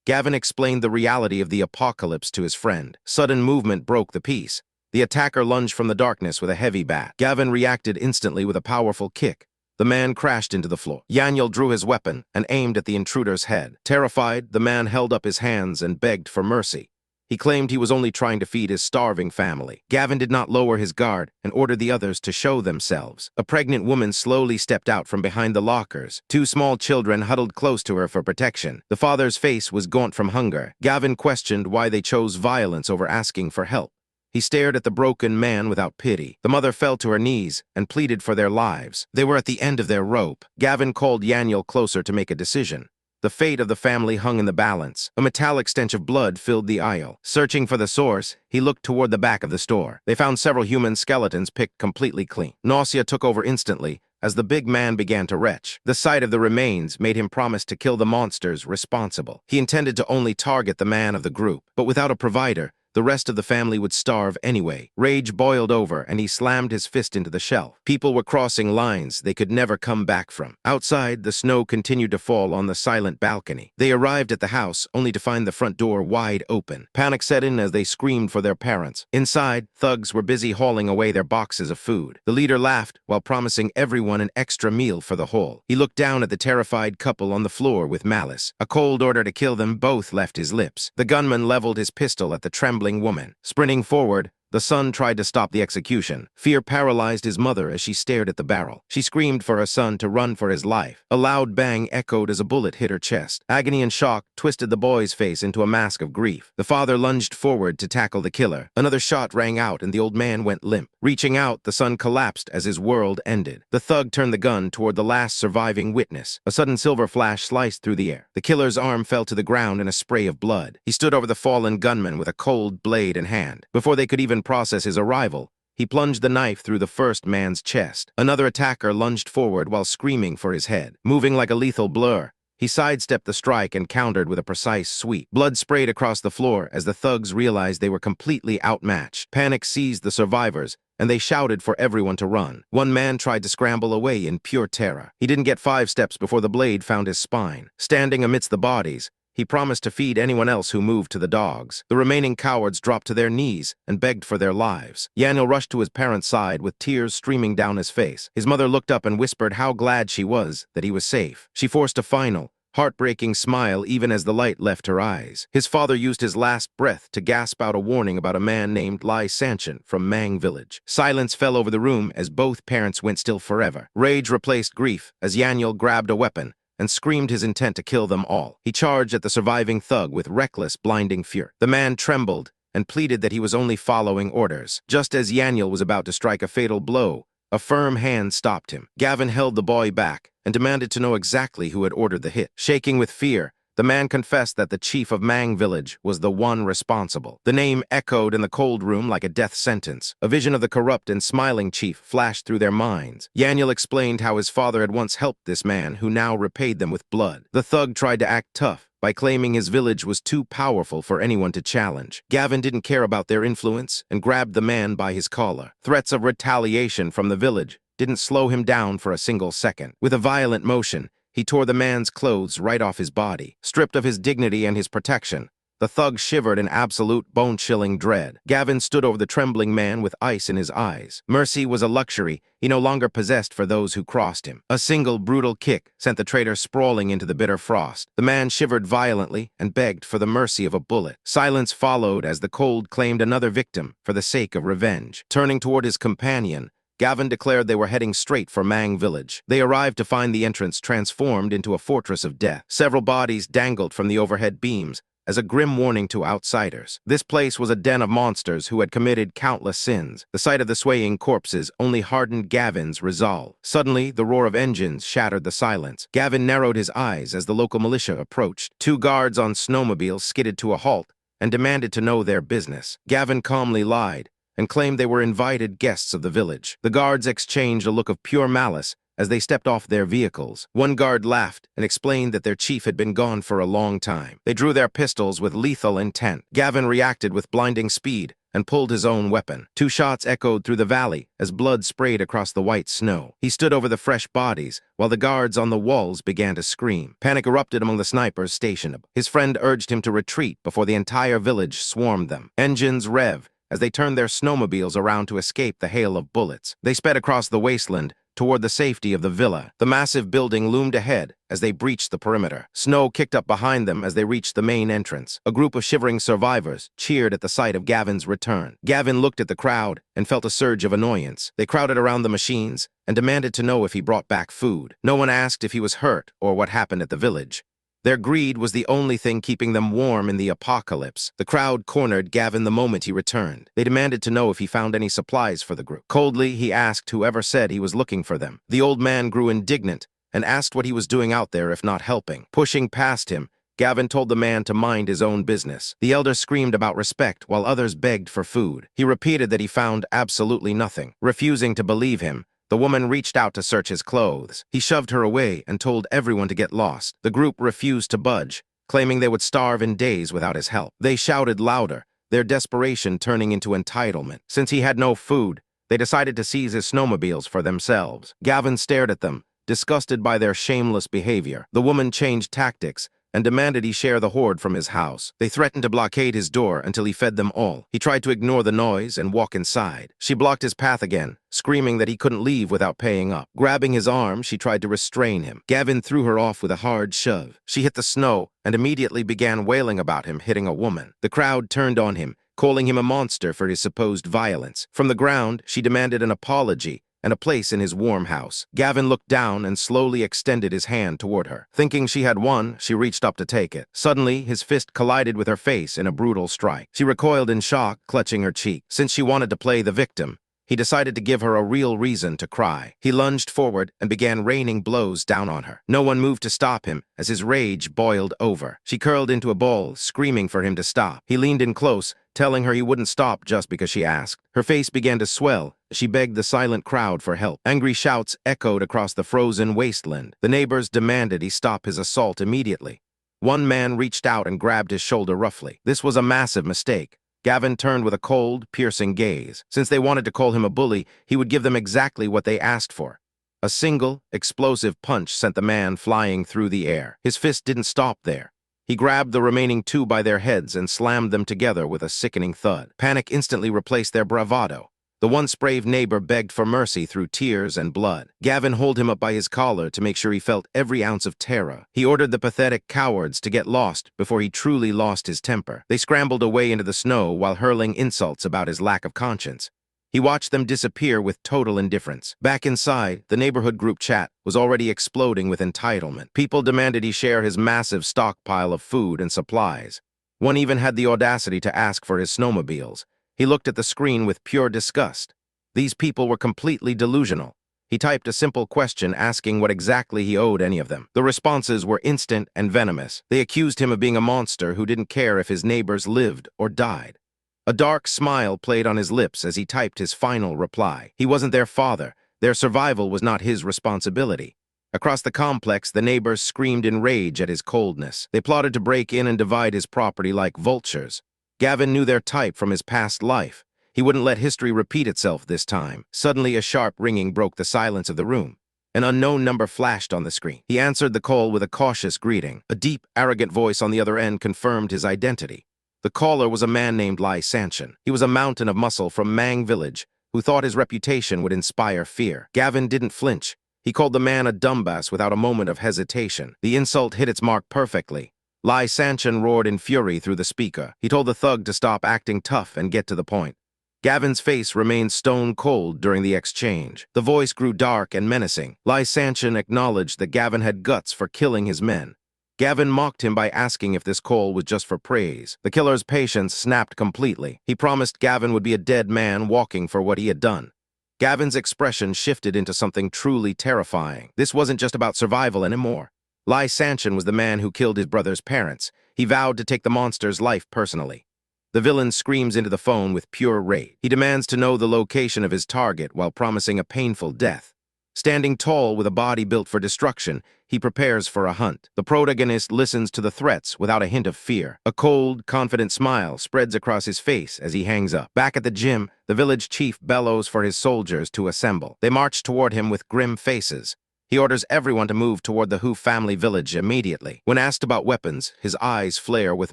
Gavin explained the reality of the apocalypse to his friend. Sudden movement broke the peace. The attacker lunged from the darkness with a heavy bat. Gavin reacted instantly with a powerful kick. The man crashed into the floor. Yahello drew his weapon and aimed at the intruder's head. Terrified, the man held up his hands and begged for mercy. He claimed he was only trying to feed his starving family. Gavin did not lower his guard and ordered the others to show themselves. A pregnant woman slowly stepped out from behind the lockers. 2 small children huddled close to her for protection. The father's face was gaunt from hunger. Gavin questioned why they chose violence over asking for help. He stared at the broken man without pity. The mother fell to her knees and pleaded for their lives. They were at the end of their rope. Gavin called Yahello closer to make a decision. The fate of the family hung in the balance. A metallic stench of blood filled the aisle. Searching for the source, he looked toward the back of the store. They found several human skeletons picked completely clean. Nausea took over instantly as the big man began to retch. The sight of the remains made him promise to kill the monsters responsible. He intended to only target the man of the group, but without a provider, the rest of the family would starve anyway. Rage boiled over, and he slammed his fist into the shelf. People were crossing lines they could never come back from. Outside, the snow continued to fall on the silent balcony. They arrived at the house, only to find the front door wide open. Panic set in as they screamed for their parents. Inside, thugs were busy hauling away their boxes of food. The leader laughed while promising everyone an extra meal for the haul. He looked down at the terrified couple on the floor with malice. A cold order to kill them both left his lips. The gunman leveled his pistol at the trembling woman. Sprinting forward, the son tried to stop the execution. Fear paralyzed his mother as she stared at the barrel. She screamed for her son to run for his life. A loud bang echoed as a bullet hit her chest. Agony and shock twisted the boy's face into a mask of grief. The father lunged forward to tackle the killer. Another shot rang out and the old man went limp. Reaching out, the son collapsed as his world ended. The thug turned the gun toward the last surviving witness. A sudden silver flash sliced through the air. The killer's arm fell to the ground in a spray of blood. He stood over the fallen gunman with a cold blade in hand. Before they could even process his arrival, he plunged the knife through the first man's chest. Another attacker lunged forward while screaming for his head. Moving like a lethal blur, he sidestepped the strike and countered with a precise sweep. Blood sprayed across the floor as the thugs realized they were completely outmatched. Panic seized the survivors, and they shouted for everyone to run. One man tried to scramble away in pure terror. He didn't get 5 steps before the blade found his spine. Standing amidst the bodies, he promised to feed anyone else who moved to the dogs. The remaining cowards dropped to their knees and begged for their lives. Yahello rushed to his parents' side with tears streaming down his face. His mother looked up and whispered how glad she was that he was safe. She forced a final, heartbreaking smile even as the light left her eyes. His father used his last breath to gasp out a warning about a man named Lai Sanchin from Mang village. Silence fell over the room as both parents went still forever. Rage replaced grief as Yahello grabbed a weapon and screamed his intent to kill them all. He charged at the surviving thug with reckless, blinding fury. The man trembled and pleaded that he was only following orders. Just as Yahello was about to strike a fatal blow, a firm hand stopped him. Gavin held the boy back and demanded to know exactly who had ordered the hit. Shaking with fear, The man confessed that the chief of Mang village was the one responsible. The name echoed in the cold room like a death sentence. A vision of the corrupt and smiling chief flashed through their minds. Yahello explained how his father had once helped this man, who now repaid them with blood. The thug tried to act tough by claiming his village was too powerful for anyone to challenge. Gavin didn't care about their influence and grabbed the man by his collar. Threats of retaliation from the village didn't slow him down for a single second. With a violent motion, he tore the man's clothes right off his body. Stripped of his dignity and his protection, the thug shivered in absolute bone-chilling dread. Gavin stood over the trembling man with ice in his eyes. Mercy was a luxury he no longer possessed for those who crossed him. A single brutal kick sent the traitor sprawling into the bitter frost. The man shivered violently and begged for the mercy of a bullet. Silence followed as the cold claimed another victim for the sake of revenge. Turning toward his companion, Gavin declared they were heading straight for Mang village. They arrived to find the entrance transformed into a fortress of death. Several bodies dangled from the overhead beams as a grim warning to outsiders. This place was a den of monsters who had committed countless sins. The sight of the swaying corpses only hardened Gavin's resolve. Suddenly, the roar of engines shattered the silence. Gavin narrowed his eyes as the local militia approached. Two guards on snowmobiles skidded to a halt and demanded to know their business. Gavin calmly lied and claimed they were invited guests of the village. The guards exchanged a look of pure malice as they stepped off their vehicles. One guard laughed and explained that their chief had been gone for a long time. They drew their pistols with lethal intent. Gavin reacted with blinding speed and pulled his own weapon. Two shots echoed through the valley as blood sprayed across the white snow. He stood over the fresh bodies while the guards on the walls began to scream. Panic erupted among the snipers stationed. His friend urged him to retreat before the entire village swarmed them. Engines rev as they turned their snowmobiles around to escape the hail of bullets. They sped across the wasteland toward the safety of the villa. The massive building loomed ahead as they breached the perimeter. Snow kicked up behind them as they reached the main entrance. A group of shivering survivors cheered at the sight of Gavin's return. Gavin looked at the crowd and felt a surge of annoyance. They crowded around the machines and demanded to know if he brought back food. No one asked if he was hurt or what happened at the village. Their greed was the only thing keeping them warm in the apocalypse. The crowd cornered Gavin the moment he returned. They demanded to know if he found any supplies for the group. Coldly, he asked whoever said he was looking for them. The old man grew indignant and asked what he was doing out there if not helping. Pushing past him, Gavin told the man to mind his own business. The elder screamed about respect while others begged for food. He repeated that he found absolutely nothing. Refusing to believe him, the woman reached out to search his clothes. He shoved her away and told everyone to get lost. The group refused to budge, claiming they would starve in days without his help. They shouted louder, their desperation turning into entitlement. Since he had no food, they decided to seize his snowmobiles for themselves. Gavin stared at them, disgusted by their shameless behavior. The woman changed tactics and demanded he share the hoard from his house. They threatened to blockade his door until he fed them all. He tried to ignore the noise and walk inside. She blocked his path again, screaming that he couldn't leave without paying up. Grabbing his arm, she tried to restrain him. Gavin threw her off with a hard shove. She hit the snow and immediately began wailing about him hitting a woman. The crowd turned on him, calling him a monster for his supposed violence. From the ground, she demanded an apology and a place in his warm house. Gavin looked down and slowly extended his hand toward her. Thinking she had won, she reached up to take it. Suddenly, his fist collided with her face in a brutal strike. She recoiled in shock, clutching her cheek. Since she wanted to play the victim, he decided to give her a real reason to cry. He lunged forward and began raining blows down on her. No one moved to stop him as his rage boiled over. She curled into a ball, screaming for him to stop. He leaned in close, telling her he wouldn't stop just because she asked. Her face began to swell as she begged the silent crowd for help. Angry shouts echoed across the frozen wasteland. The neighbors demanded he stop his assault immediately. One man reached out and grabbed his shoulder roughly. This was a massive mistake. Gavin turned with a cold, piercing gaze. Since they wanted to call him a bully, he would give them exactly what they asked for. A single, explosive punch sent the man flying through the air. His fist didn't stop there. He grabbed the remaining two by their heads and slammed them together with a sickening thud. Panic instantly replaced their bravado. The once brave neighbor begged for mercy through tears and blood. Gavin held him up by his collar to make sure he felt every ounce of terror. He ordered the pathetic cowards to get lost before he truly lost his temper. They scrambled away into the snow while hurling insults about his lack of conscience. He watched them disappear with total indifference. Back inside, the neighborhood group chat was already exploding with entitlement. People demanded he share his massive stockpile of food and supplies. One even had the audacity to ask for his snowmobiles. He looked at the screen with pure disgust. These people were completely delusional. He typed a simple question asking what exactly he owed any of them. The responses were instant and venomous. They accused him of being a monster who didn't care if his neighbors lived or died. A dark smile played on his lips as he typed his final reply. He wasn't their father. Their survival was not his responsibility. Across the complex, the neighbors screamed in rage at his coldness. They plotted to break in and divide his property like vultures. Gavin knew their type from his past life. He wouldn't let history repeat itself this time. Suddenly, a sharp ringing broke the silence of the room. An unknown number flashed on the screen. He answered the call with a cautious greeting. A deep, arrogant voice on the other end confirmed his identity. The caller was a man named Lai Sanshin. He was a mountain of muscle from Mang village, who thought his reputation would inspire fear. Gavin didn't flinch. He called the man a dumbass without a moment of hesitation. The insult hit its mark perfectly. Lai Sanshin roared in fury through the speaker. He told the thug to stop acting tough and get to the point. Gavin's face remained stone cold during the exchange. The voice grew dark and menacing. Lai Sanshin acknowledged that Gavin had guts for killing his men. Gavin mocked him by asking if this call was just for praise. The killer's patience snapped completely. He promised Gavin would be a dead man walking for what he had done. Gavin's expression shifted into something truly terrifying. This wasn't just about survival anymore. Lai Sanshin was the man who killed his brother's parents. He vowed to take the monster's life personally. The villain screams into the phone with pure rage. He demands to know the location of his target while promising a painful death. Standing tall with a body built for destruction, he prepares for a hunt. The protagonist listens to the threats without a hint of fear. A cold, confident smile spreads across his face as he hangs up. Back at the gym, the village chief bellows for his soldiers to assemble. They march toward him with grim faces. He orders everyone to move toward the Hu family village immediately. When asked about weapons, his eyes flare with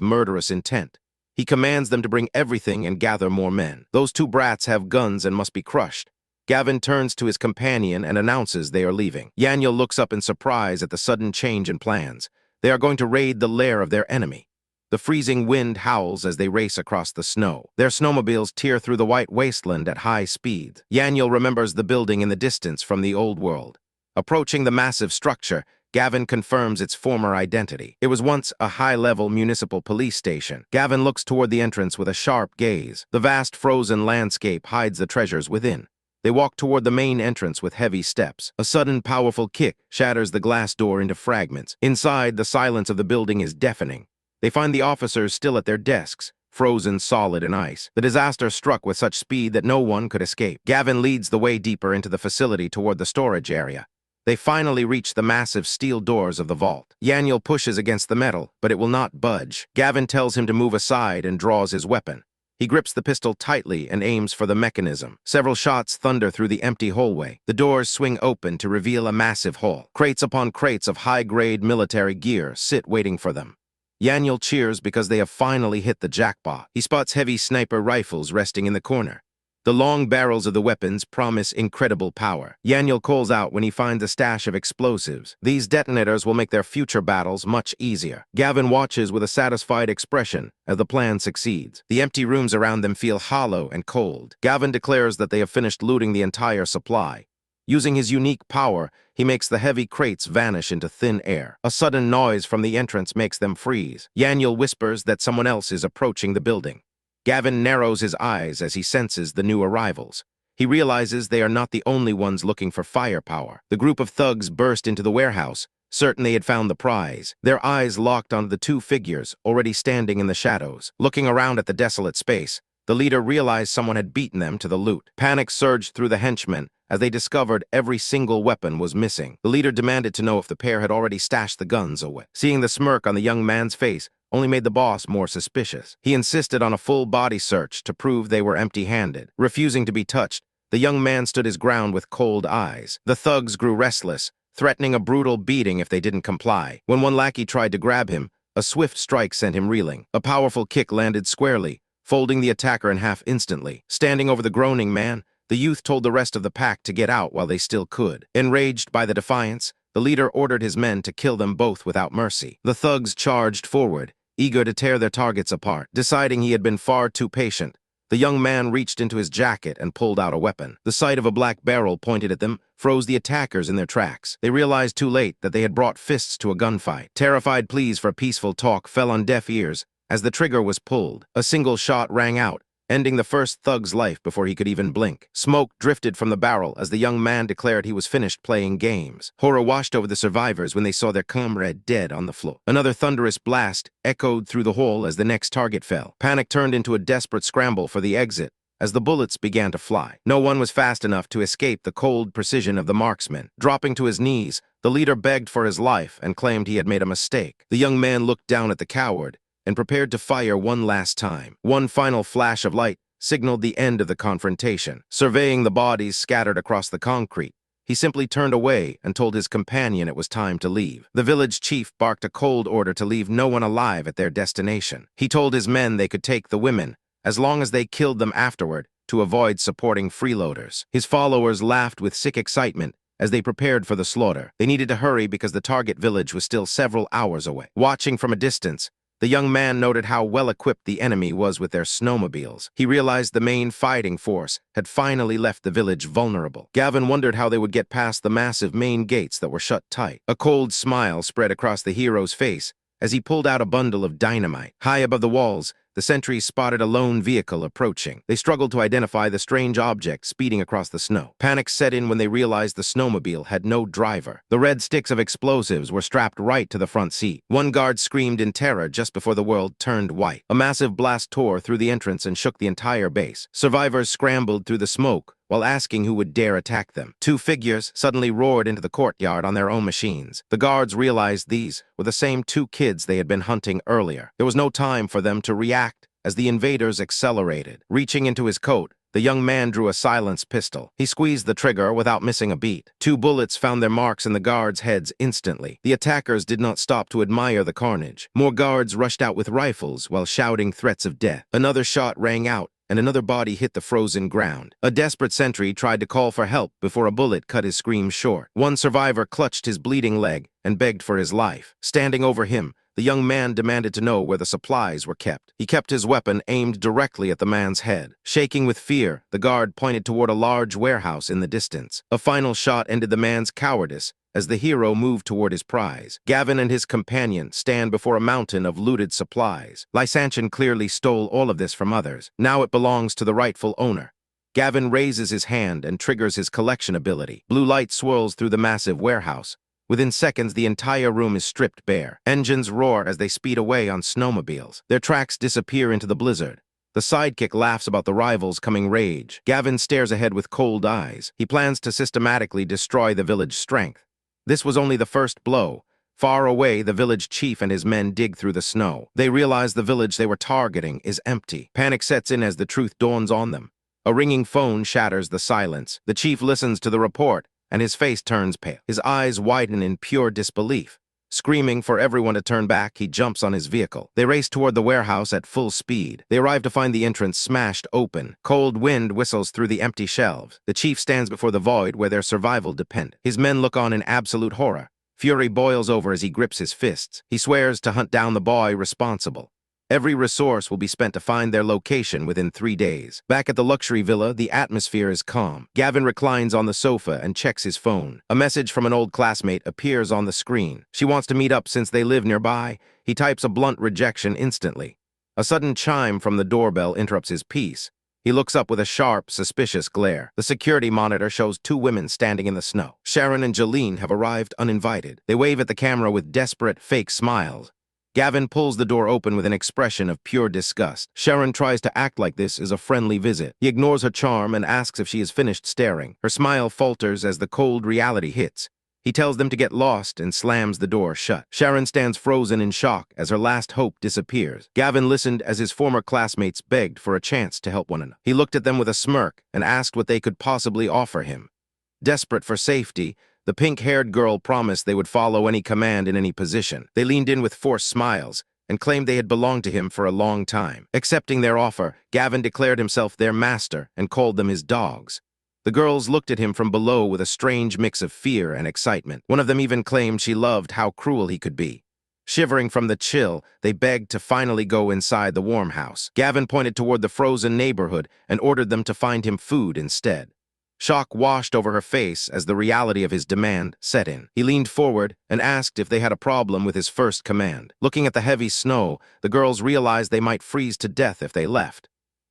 murderous intent. He commands them to bring everything and gather more men. Those two brats have guns and must be crushed. Gavin turns to his companion and announces they are leaving. Yahello looks up in surprise at the sudden change in plans. They are going to raid the lair of their enemy. The freezing wind howls as they race across the snow. Their snowmobiles tear through the white wasteland at high speed. Yahello remembers the building in the distance from the old world. Approaching the massive structure, Gavin confirms its former identity. It was once a high-level municipal police station. Gavin looks toward the entrance with a sharp gaze. The vast frozen landscape hides the treasures within. They walk toward the main entrance with heavy steps. A sudden, powerful kick shatters the glass door into fragments. Inside, the silence of the building is deafening. They find the officers still at their desks, frozen solid in ice. The disaster struck with such speed that no one could escape. Gavin leads the way deeper into the facility toward the storage area. They finally reach the massive steel doors of the vault. Yahello pushes against the metal, but it will not budge. Gavin tells him to move aside and draws his weapon. He grips the pistol tightly and aims for the mechanism. Several shots thunder through the empty hallway. The doors swing open to reveal a massive hall. Crates upon crates of high-grade military gear sit waiting for them. Yahello cheers because they have finally hit the jackpot. He spots heavy sniper rifles resting in the corner. The long barrels of the weapons promise incredible power. Yahello calls out when he finds a stash of explosives. These detonators will make their future battles much easier. Gavin watches with a satisfied expression as the plan succeeds. The empty rooms around them feel hollow and cold. Gavin declares that they have finished looting the entire supply. Using his unique power, he makes the heavy crates vanish into thin air. A sudden noise from the entrance makes them freeze. Yahello whispers that someone else is approaching the building. Gavin narrows his eyes as he senses the new arrivals. He realizes they are not the only ones looking for firepower. The group of thugs burst into the warehouse, certain they had found the prize. Their eyes locked onto the two figures already standing in the shadows. Looking around at the desolate space, the leader realized someone had beaten them to the loot. Panic surged through the henchmen as they discovered every single weapon was missing. The leader demanded to know if the pair had already stashed the guns away. Seeing the smirk on the young man's face only made the boss more suspicious. He insisted on a full body search to prove they were empty-handed. Refusing to be touched, the young man stood his ground with cold eyes. The thugs grew restless, threatening a brutal beating if they didn't comply. When one lackey tried to grab him, a swift strike sent him reeling. A powerful kick landed squarely, folding the attacker in half instantly. Standing over the groaning man, the youth told the rest of the pack to get out while they still could. Enraged by the defiance, the leader ordered his men to kill them both without mercy. The thugs charged forward, eager to tear their targets apart. Deciding he had been far too patient, the young man reached into his jacket and pulled out a weapon. The sight of a black barrel pointed at them froze the attackers in their tracks. They realized too late that they had brought fists to a gunfight. Terrified pleas for peaceful talk fell on deaf ears as the trigger was pulled. A single shot rang out, ending the first thug's life before he could even blink. Smoke drifted from the barrel as the young man declared he was finished playing games. Horror washed over the survivors when they saw their comrade dead on the floor. Another thunderous blast echoed through the hall as the next target fell. Panic turned into a desperate scramble for the exit as the bullets began to fly. No one was fast enough to escape the cold precision of the marksman. Dropping to his knees, the leader begged for his life and claimed he had made a mistake. The young man looked down at the coward and prepared to fire one last time. One final flash of light signaled the end of the confrontation. Surveying the bodies scattered across the concrete, he simply turned away and told his companion it was time to leave. The village chief barked a cold order to leave no one alive at their destination. He told his men they could take the women, as long as they killed them afterward, to avoid supporting freeloaders. His followers laughed with sick excitement as they prepared for the slaughter. They needed to hurry because the target village was still several hours away. Watching from a distance, the young man noted how well-equipped the enemy was with their snowmobiles. He realized the main fighting force had finally left the village vulnerable. Gavin wondered how they would get past the massive main gates that were shut tight. A cold smile spread across the hero's face as he pulled out a bundle of dynamite. High above the walls, the sentries spotted a lone vehicle approaching. They struggled to identify the strange object speeding across the snow. Panic set in when they realized the snowmobile had no driver. The red sticks of explosives were strapped right to the front seat. One guard screamed in terror just before the world turned white. A massive blast tore through the entrance and shook the entire base. Survivors scrambled through the smoke while asking who would dare attack them. Two figures suddenly roared into the courtyard on their own machines. The guards realized these were the same two kids they had been hunting earlier. There was no time for them to react as the invaders accelerated. Reaching into his coat, the young man drew a silenced pistol. He squeezed the trigger without missing a beat. Two bullets found their marks in the guards' heads instantly. The attackers did not stop to admire the carnage. More guards rushed out with rifles while shouting threats of death. Another shot rang out, and another body hit the frozen ground. A desperate sentry tried to call for help before a bullet cut his scream short. One survivor clutched his bleeding leg and begged for his life. Standing over him, the young man demanded to know where the supplies were kept. He kept his weapon aimed directly at the man's head. Shaking with fear, the guard pointed toward a large warehouse in the distance. A final shot ended the man's cowardice as the hero moved toward his prize. Gavin and his companion stand before a mountain of looted supplies. Lysanchin clearly stole all of this from others. Now it belongs to the rightful owner. Gavin raises his hand and triggers his collection ability. Blue light swirls through the massive warehouse. Within seconds, the entire room is stripped bare. Engines roar as they speed away on snowmobiles. Their tracks disappear into the blizzard. The sidekick laughs about the rivals' coming rage. Gavin stares ahead with cold eyes. He plans to systematically destroy the village strength. This was only the first blow. Far away, the village chief and his men dig through the snow. They realize the village they were targeting is empty. Panic sets in as the truth dawns on them. A ringing phone shatters the silence. The chief listens to the report, and his face turns pale. His eyes widen in pure disbelief. Screaming for everyone to turn back, he jumps on his vehicle. They race toward the warehouse at full speed. They arrive to find the entrance smashed open. Cold wind whistles through the empty shelves. The chief stands before the void where their survival depended. His men look on in absolute horror. Fury boils over as he grips his fists. He swears to hunt down the boy responsible. Every resource will be spent to find their location within 3 days. Back at the luxury villa, the atmosphere is calm. Gavin reclines on the sofa and checks his phone. A message from an old classmate appears on the screen. She wants to meet up since they live nearby. He types a blunt rejection instantly. A sudden chime from the doorbell interrupts his peace. He looks up with a sharp, suspicious glare. The security monitor shows two women standing in the snow. Sharon and Jeline have arrived uninvited. They wave at the camera with desperate, fake smiles. Gavin pulls the door open with an expression of pure disgust. Sharon tries to act like this is a friendly visit. He ignores her charm and asks if she is finished staring. Her smile falters as the cold reality hits. He tells them to get lost and slams the door shut. Sharon stands frozen in shock as her last hope disappears. Gavin listened as his former classmates begged for a chance to help one another. He looked at them with a smirk and asked what they could possibly offer him. Desperate for safety, the pink-haired girl promised they would follow any command in any position. They leaned in with forced smiles and claimed they had belonged to him for a long time. Accepting their offer, Gavin declared himself their master and called them his dogs. The girls looked at him from below with a strange mix of fear and excitement. One of them even claimed she loved how cruel he could be. Shivering from the chill, they begged to finally go inside the warm house. Gavin pointed toward the frozen neighborhood and ordered them to find him food instead. Shock washed over her face as the reality of his demand set in. He leaned forward and asked if they had a problem with his first command. Looking at the heavy snow, the girls realized they might freeze to death if they left.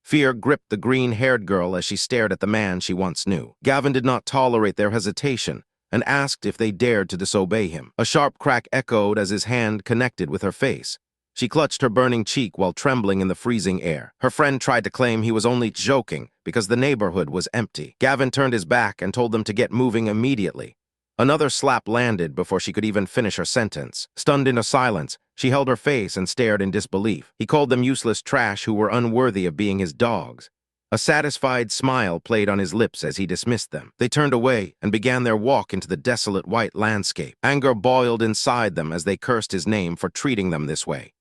Fear gripped the green-haired girl as she stared at the man she once knew. Gavin did not tolerate their hesitation and asked if they dared to disobey him. A sharp crack echoed as his hand connected with her face. She clutched her burning cheek while trembling in the freezing air. Her friend tried to claim he was only joking because the neighborhood was empty. Gavin turned his back and told them to get moving immediately. Another slap landed before she could even finish her sentence. Stunned into silence, she held her face and stared in disbelief. He called them useless trash who were unworthy of being his dogs. A satisfied smile played on his lips as he dismissed them. They turned away and began their walk into the desolate white landscape. Anger boiled inside them as they cursed his name for treating them this way.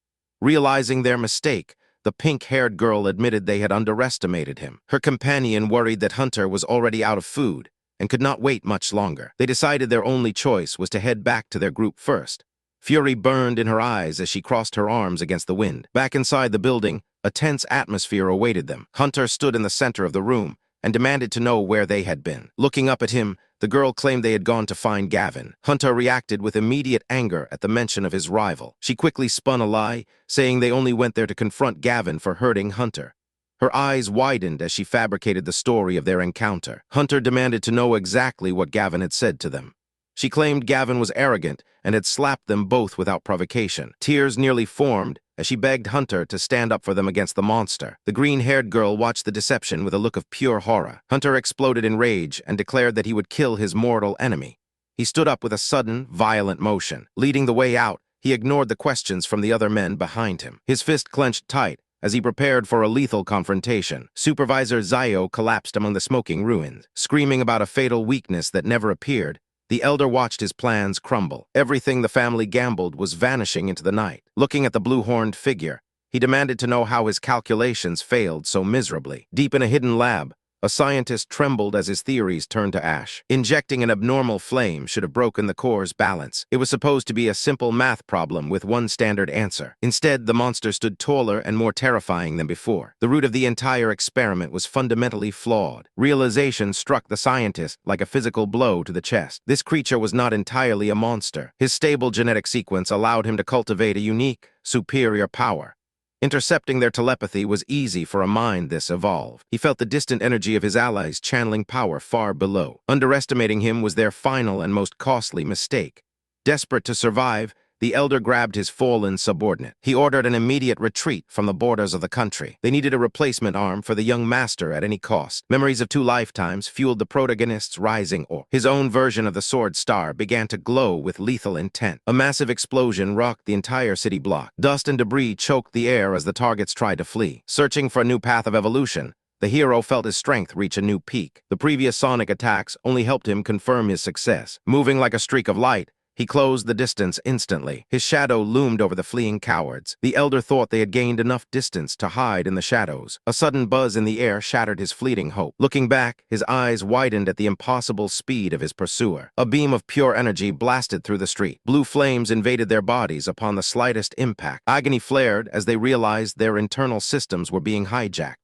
Realizing their mistake, the pink-haired girl admitted they had underestimated him. Her companion worried that Hunter was already out of food and could not wait much longer. They decided their only choice was to head back to their group first. Fury burned in her eyes as she crossed her arms against the wind. Back inside the building, a tense atmosphere awaited them. Hunter stood in the center of the room and demanded to know where they had been. Looking up at him, the girl claimed they had gone to find Gavin. Hunter reacted with immediate anger at the mention of his rival. She quickly spun a lie, saying they only went there to confront Gavin for hurting Hunter. Her eyes widened as she fabricated the story of their encounter. Hunter demanded to know exactly what Gavin had said to them. She claimed Gavin was arrogant and had slapped them both without provocation. Tears nearly formed as she begged Hunter to stand up for them against the monster. The green-haired girl watched the deception with a look of pure horror. Hunter exploded in rage and declared that he would kill his mortal enemy. He stood up with a sudden, violent motion. Leading the way out, he ignored the questions from the other men behind him. His fist clenched tight as he prepared for a lethal confrontation. Supervisor Ziwei collapsed among the smoking ruins. Screaming about a fatal weakness that never appeared, the elder watched his plans crumble. Everything the family gambled was vanishing into the night. Looking at the blue-horned figure, he demanded to know how his calculations failed so miserably. Deep in a hidden lab, a scientist trembled as his theories turned to ash. Injecting an abnormal flame should have broken the core's balance. It was supposed to be a simple math problem with one standard answer. Instead, the monster stood taller and more terrifying than before. The root of the entire experiment was fundamentally flawed. Realization struck the scientist like a physical blow to the chest. This creature was not entirely a monster. His stable genetic sequence allowed him to cultivate a unique, superior power. Intercepting their telepathy was easy for a mind this evolved. He felt the distant energy of his allies channeling power far below. Underestimating him was their final and most costly mistake. Desperate to survive, the elder grabbed his fallen subordinate. He ordered an immediate retreat from the borders of the country. They needed a replacement arm for the young master at any cost. Memories of 2 lifetimes fueled the protagonist's rising aura. His own version of the sword star began to glow with lethal intent. A massive explosion rocked the entire city block. Dust and debris choked the air as the targets tried to flee. Searching for a new path of evolution, the hero felt his strength reach a new peak. The previous sonic attacks only helped him confirm his success. Moving like a streak of light, he closed the distance instantly. His shadow loomed over the fleeing cowards. The elder thought they had gained enough distance to hide in the shadows. A sudden buzz in the air shattered his fleeting hope. Looking back, his eyes widened at the impossible speed of his pursuer. A beam of pure energy blasted through the street. Blue flames invaded their bodies upon the slightest impact. Agony flared as they realized their internal systems were being hijacked.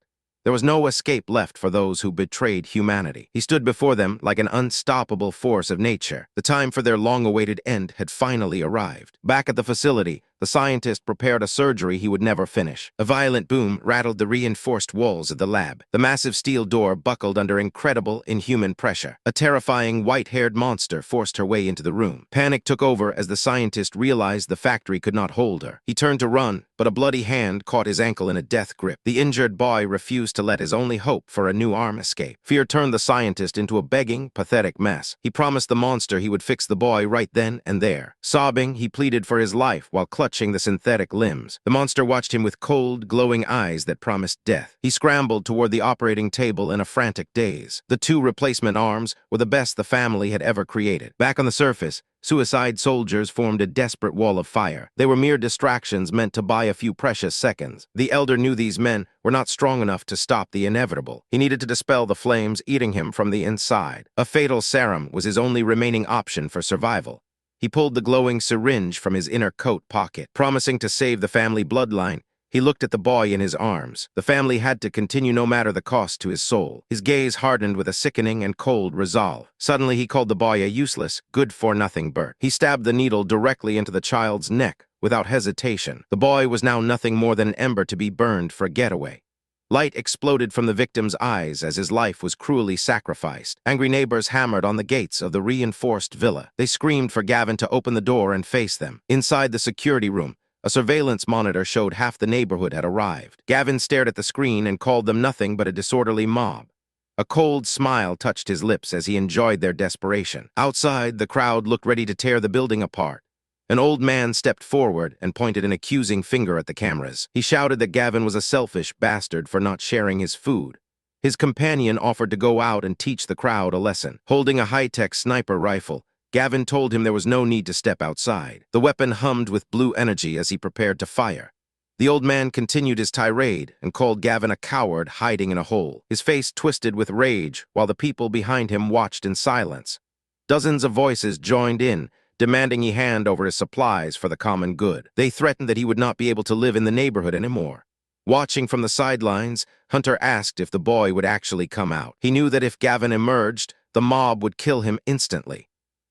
There was no escape left for those who betrayed humanity. He stood before them like an unstoppable force of nature. The time for their long-awaited end had finally arrived. Back at the facility, the scientist prepared a surgery he would never finish. A violent boom rattled the reinforced walls of the lab. The massive steel door buckled under incredible, inhuman pressure. A terrifying, white-haired monster forced her way into the room. Panic took over as the scientist realized the factory could not hold her. He turned to run, but a bloody hand caught his ankle in a death grip. The injured boy refused to let his only hope for a new arm escape. Fear turned the scientist into a begging, pathetic mess. He promised the monster he would fix the boy right then and there. Sobbing, he pleaded for his life while clutching the synthetic limbs. The monster watched him with cold, glowing eyes that promised death. He scrambled toward the operating table in a frantic daze. The 2 replacement arms were the best the family had ever created. Back on the surface, suicide soldiers formed a desperate wall of fire. They were mere distractions meant to buy a few precious seconds. The elder knew these men were not strong enough to stop the inevitable. He needed to dispel the flames eating him from the inside. A fatal serum was his only remaining option for survival. He pulled the glowing syringe from his inner coat pocket. Promising to save the family bloodline, he looked at the boy in his arms. The family had to continue no matter the cost to his soul. His gaze hardened with a sickening and cold resolve. Suddenly, he called the boy a useless, good-for-nothing bird. He stabbed the needle directly into the child's neck without hesitation. The boy was now nothing more than an ember to be burned for a getaway. Light exploded from the victim's eyes as his life was cruelly sacrificed. Angry neighbors hammered on the gates of the reinforced villa. They screamed for Gavin to open the door and face them. Inside the security room, a surveillance monitor showed half the neighborhood had arrived. Gavin stared at the screen and called them nothing but a disorderly mob. A cold smile touched his lips as he enjoyed their desperation. Outside, the crowd looked ready to tear the building apart. An old man stepped forward and pointed an accusing finger at the cameras. He shouted that Gavin was a selfish bastard for not sharing his food. His companion offered to go out and teach the crowd a lesson. Holding a high-tech sniper rifle, Gavin told him there was no need to step outside. The weapon hummed with blue energy as he prepared to fire. The old man continued his tirade and called Gavin a coward hiding in a hole. His face twisted with rage while the people behind him watched in silence. Dozens of voices joined in, demanding he hand over his supplies for the common good. They threatened that he would not be able to live in the neighborhood anymore. Watching from the sidelines, Hunter asked if the boy would actually come out. He knew that if Gavin emerged, the mob would kill him instantly.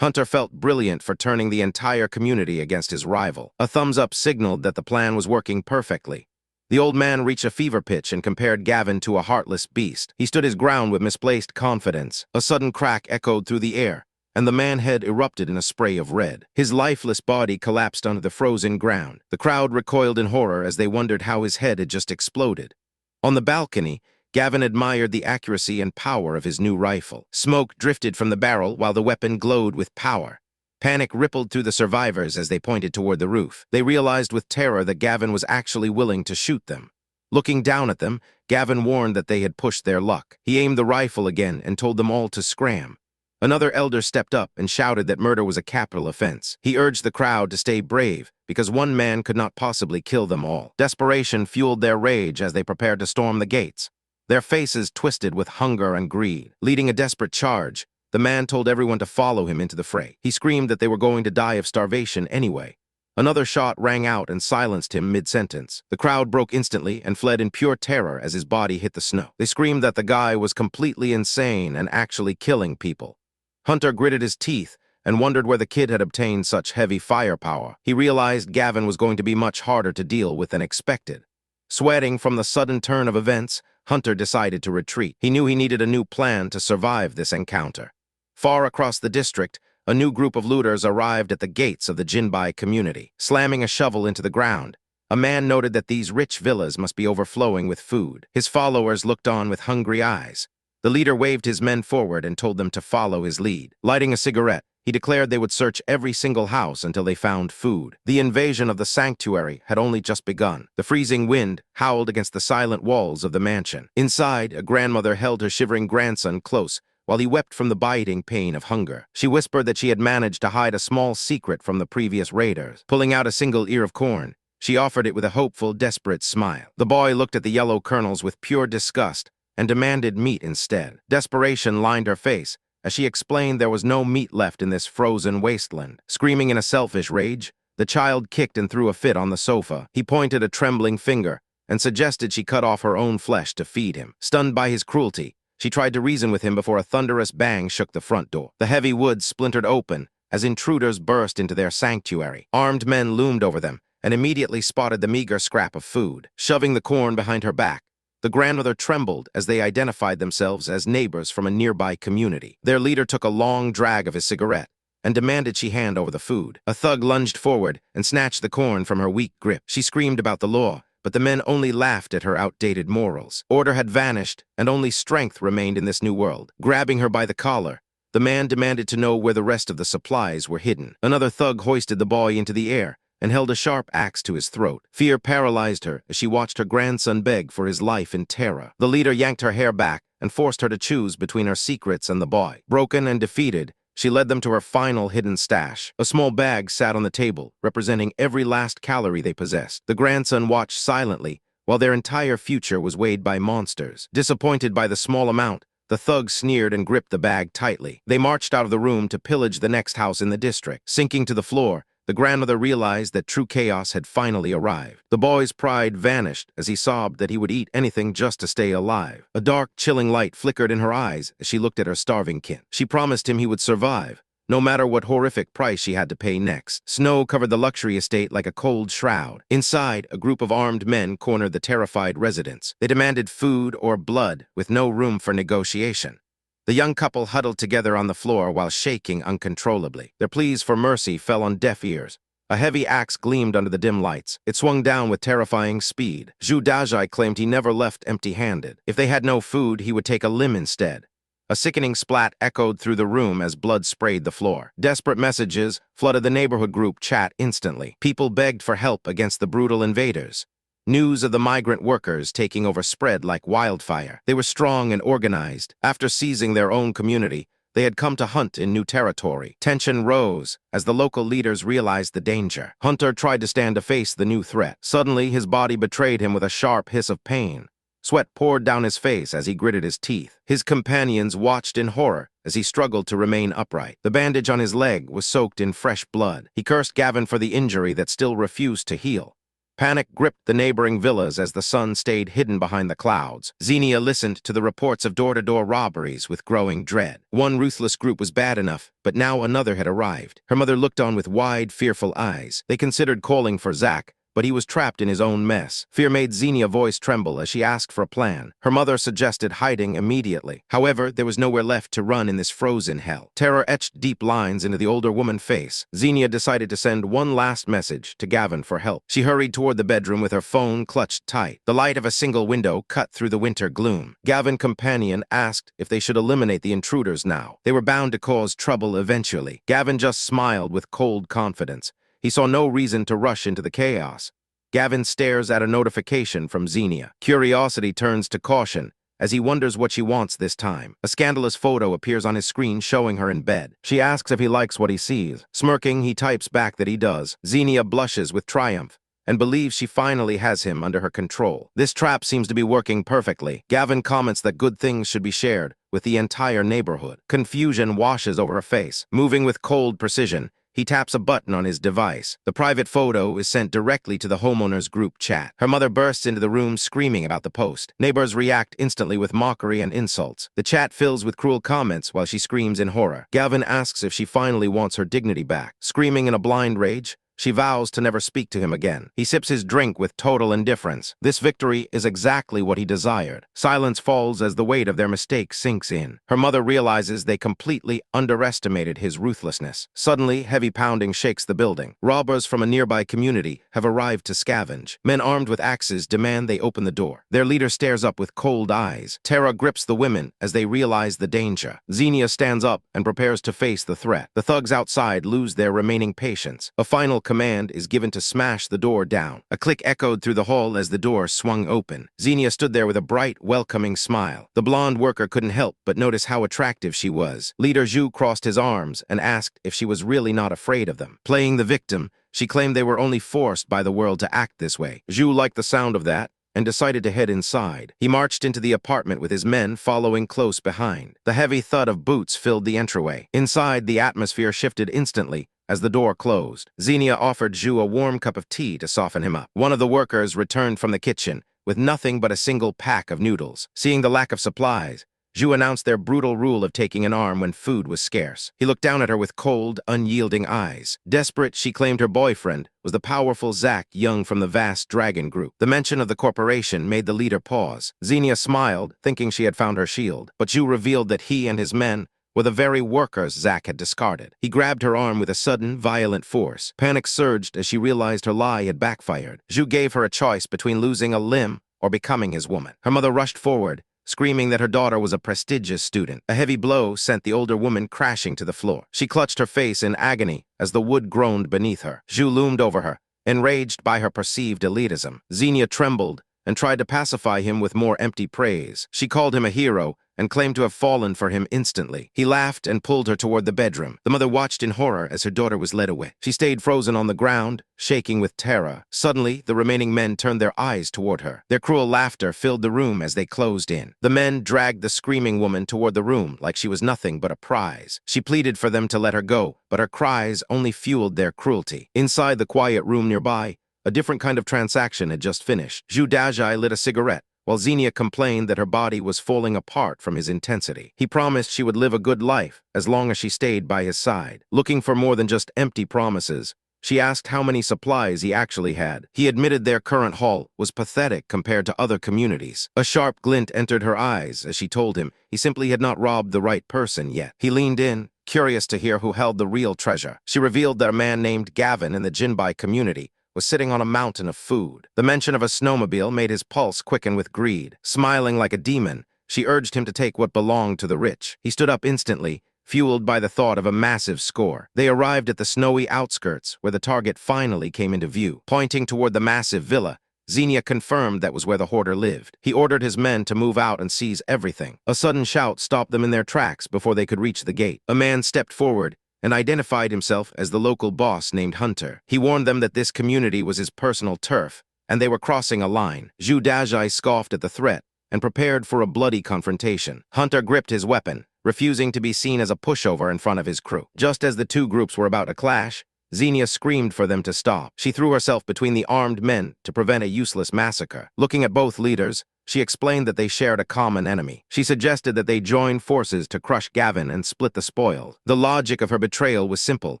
Hunter felt brilliant for turning the entire community against his rival. A thumbs-up signaled that the plan was working perfectly. The old man reached a fever pitch and compared Gavin to a heartless beast. He stood his ground with misplaced confidence. A sudden crack echoed through the air, and the man's head erupted in a spray of red. His lifeless body collapsed onto the frozen ground. The crowd recoiled in horror as they wondered how his head had just exploded. On the balcony, Gavin admired the accuracy and power of his new rifle. Smoke drifted from the barrel while the weapon glowed with power. Panic rippled through the survivors as they pointed toward the roof. They realized with terror that Gavin was actually willing to shoot them. Looking down at them, Gavin warned that they had pushed their luck. He aimed the rifle again and told them all to scram. Another elder stepped up and shouted that murder was a capital offense. He urged the crowd to stay brave, because one man could not possibly kill them all. Desperation fueled their rage as they prepared to storm the gates. Their faces twisted with hunger and greed. Leading a desperate charge, the man told everyone to follow him into the fray. He screamed that they were going to die of starvation anyway. Another shot rang out and silenced him mid-sentence. The crowd broke instantly and fled in pure terror as his body hit the snow. They screamed that the guy was completely insane and actually killing people. Hunter gritted his teeth and wondered where the kid had obtained such heavy firepower. He realized Gavin was going to be much harder to deal with than expected. Sweating from the sudden turn of events, Hunter decided to retreat. He knew he needed a new plan to survive this encounter. Far across the district, a new group of looters arrived at the gates of the Jinbai community. Slamming a shovel into the ground, a man noted that these rich villas must be overflowing with food. His followers looked on with hungry eyes. The leader waved his men forward and told them to follow his lead. Lighting a cigarette, he declared they would search every single house until they found food. The invasion of the sanctuary had only just begun. The freezing wind howled against the silent walls of the mansion. Inside, a grandmother held her shivering grandson close while he wept from the biting pain of hunger. She whispered that she had managed to hide a small secret from the previous raiders. Pulling out a single ear of corn, she offered it with a hopeful, desperate smile. The boy looked at the yellow kernels with pure disgust and demanded meat instead. Desperation lined her face as she explained there was no meat left in this frozen wasteland. Screaming in a selfish rage, the child kicked and threw a fit on the sofa. He pointed a trembling finger and suggested she cut off her own flesh to feed him. Stunned by his cruelty, she tried to reason with him before a thunderous bang shook the front door. The heavy wood splintered open as intruders burst into their sanctuary. Armed men loomed over them and immediately spotted the meager scrap of food. Shoving the corn behind her back, the grandmother trembled as they identified themselves as neighbors from a nearby community. Their leader took a long drag of his cigarette and demanded she hand over the food. A thug lunged forward and snatched the corn from her weak grip. She screamed about the law, but the men only laughed at her outdated morals. Order had vanished, and only strength remained in this new world. Grabbing her by the collar, the man demanded to know where the rest of the supplies were hidden. Another thug hoisted the boy into the air and held a sharp axe to his throat. Fear paralyzed her as she watched her grandson beg for his life in terror. The leader yanked her hair back and forced her to choose between her secrets and the boy. Broken and defeated, she led them to her final hidden stash. A small bag sat on the table, representing every last calorie they possessed. The grandson watched silently while their entire future was weighed by monsters. Disappointed by the small amount, the thug sneered and gripped the bag tightly. They marched out of the room to pillage the next house in the district. Sinking to the floor, the grandmother realized that true chaos had finally arrived. The boy's pride vanished as he sobbed that he would eat anything just to stay alive. A dark, chilling light flickered in her eyes as she looked at her starving kin. She promised him he would survive, no matter what horrific price she had to pay next. Snow covered the luxury estate like a cold shroud. Inside, a group of armed men cornered the terrified residents. They demanded food or blood, with no room for negotiation. The young couple huddled together on the floor while shaking uncontrollably. Their pleas for mercy fell on deaf ears. A heavy axe gleamed under the dim lights. It swung down with terrifying speed. Zhu Dazhai claimed he never left empty-handed. If they had no food, he would take a limb instead. A sickening splat echoed through the room as blood sprayed the floor. Desperate messages flooded the neighborhood group chat instantly. People begged for help against the brutal invaders. News of the migrant workers taking over spread like wildfire. They were strong and organized. After seizing their own community, they had come to hunt in new territory. Tension rose as the local leaders realized the danger. Hunter tried to stand to face the new threat. Suddenly, his body betrayed him with a sharp hiss of pain. Sweat poured down his face as he gritted his teeth. His companions watched in horror as he struggled to remain upright. The bandage on his leg was soaked in fresh blood. He cursed Gavin for the injury that still refused to heal. Panic gripped the neighboring villas as the sun stayed hidden behind the clouds. Xenia listened to the reports of door-to-door robberies with growing dread. One ruthless group was bad enough, but now another had arrived. Her mother looked on with wide, fearful eyes. They considered calling for Zach, but he was trapped in his own mess. Fear made Xenia's voice tremble as she asked for a plan. Her mother suggested hiding immediately. However, there was nowhere left to run in this frozen hell. Terror etched deep lines into the older woman's face. Xenia decided to send one last message to Gavin for help. She hurried toward the bedroom with her phone clutched tight. The light of a single window cut through the winter gloom. Gavin's companion asked if they should eliminate the intruders now. They were bound to cause trouble eventually. Gavin just smiled with cold confidence. He saw no reason to rush into the chaos. Gavin stares at a notification from Xenia. Curiosity turns to caution as he wonders what she wants this time. A scandalous photo appears on his screen showing her in bed. She asks if he likes what he sees. Smirking, he types back that he does. Xenia blushes with triumph and believes she finally has him under her control. This trap seems to be working perfectly. Gavin comments that good things should be shared with the entire neighborhood. Confusion washes over her face. Moving with cold precision, he taps a button on his device. The private photo is sent directly to the homeowner's group chat. Her mother bursts into the room screaming about the post. Neighbors react instantly with mockery and insults. The chat fills with cruel comments while she screams in horror. Gavin asks if she finally wants her dignity back. Screaming in a blind rage, she vows to never speak to him again. He sips his drink with total indifference. This victory is exactly what he desired. Silence falls as the weight of their mistake sinks in. Her mother realizes they completely underestimated his ruthlessness. Suddenly, heavy pounding shakes the building. Robbers from a nearby community have arrived to scavenge. Men armed with axes demand they open the door. Their leader stares up with cold eyes. Terror grips the women as they realize the danger. Xenia stands up and prepares to face the threat. The thugs outside lose their remaining patience. A final command is given to smash the door down. A click echoed through the hall as the door swung open. Xenia stood there with a bright, welcoming smile. The blonde worker couldn't help but notice how attractive she was. Leader Zhu crossed his arms and asked if she was really not afraid of them. Playing the victim, she claimed they were only forced by the world to act this way. Zhu liked the sound of that and decided to head inside. He marched into the apartment with his men following close behind. The heavy thud of boots filled the entryway. Inside, the atmosphere shifted instantly as the door closed. Xenia offered Zhu a warm cup of tea to soften him up. One of the workers returned from the kitchen with nothing but a single pack of noodles. Seeing the lack of supplies, Zhu announced their brutal rule of taking an arm when food was scarce. He looked down at her with cold, unyielding eyes. Desperate, she claimed her boyfriend was the powerful Zach Young from the vast dragon group. The mention of the corporation made the leader pause. Xenia smiled, thinking she had found her shield, but Zhu revealed that he and his men were the very workers Zach had discarded. He grabbed her arm with a sudden, violent force. Panic surged as she realized her lie had backfired. Zhu gave her a choice between losing a limb or becoming his woman. Her mother rushed forward, screaming that her daughter was a prestigious student. A heavy blow sent the older woman crashing to the floor. She clutched her face in agony as the wood groaned beneath her. Zhu loomed over her, enraged by her perceived elitism. Xenia trembled and tried to pacify him with more empty praise. She called him a hero and claimed to have fallen for him instantly. He laughed and pulled her toward the bedroom. The mother watched in horror as her daughter was led away. She stayed frozen on the ground, shaking with terror. Suddenly, the remaining men turned their eyes toward her. Their cruel laughter filled the room as they closed in. The men dragged the screaming woman toward the room like she was nothing but a prize. She pleaded for them to let her go, but her cries only fueled their cruelty. Inside the quiet room nearby, a different kind of transaction had just finished. Zhu Dazhai lit a cigarette while Xenia complained that her body was falling apart from his intensity. He promised she would live a good life as long as she stayed by his side. Looking for more than just empty promises, she asked how many supplies he actually had. He admitted their current haul was pathetic compared to other communities. A sharp glint entered her eyes as she told him he simply had not robbed the right person yet. He leaned in, curious to hear who held the real treasure. She revealed that a man named Gavin in the Jinbai community was sitting on a mountain of food. The mention of a snowmobile made his pulse quicken with greed. Smiling like a demon, she urged him to take what belonged to the rich. He stood up instantly, fueled by the thought of a massive score. They arrived at the snowy outskirts, where the target finally came into view. Pointing toward the massive villa, Xenia confirmed that was where the hoarder lived. He ordered his men to move out and seize everything. A sudden shout stopped them in their tracks before they could reach the gate. A man stepped forward and identified himself as the local boss named Hunter. He warned them that this community was his personal turf, and they were crossing a line. Zhu Dazhai scoffed at the threat and prepared for a bloody confrontation. Hunter gripped his weapon, refusing to be seen as a pushover in front of his crew. Just as the two groups were about to clash, Xenia screamed for them to stop. She threw herself between the armed men to prevent a useless massacre. Looking at both leaders, she explained that they shared a common enemy. She suggested that they join forces to crush Gavin and split the spoil. The logic of her betrayal was simple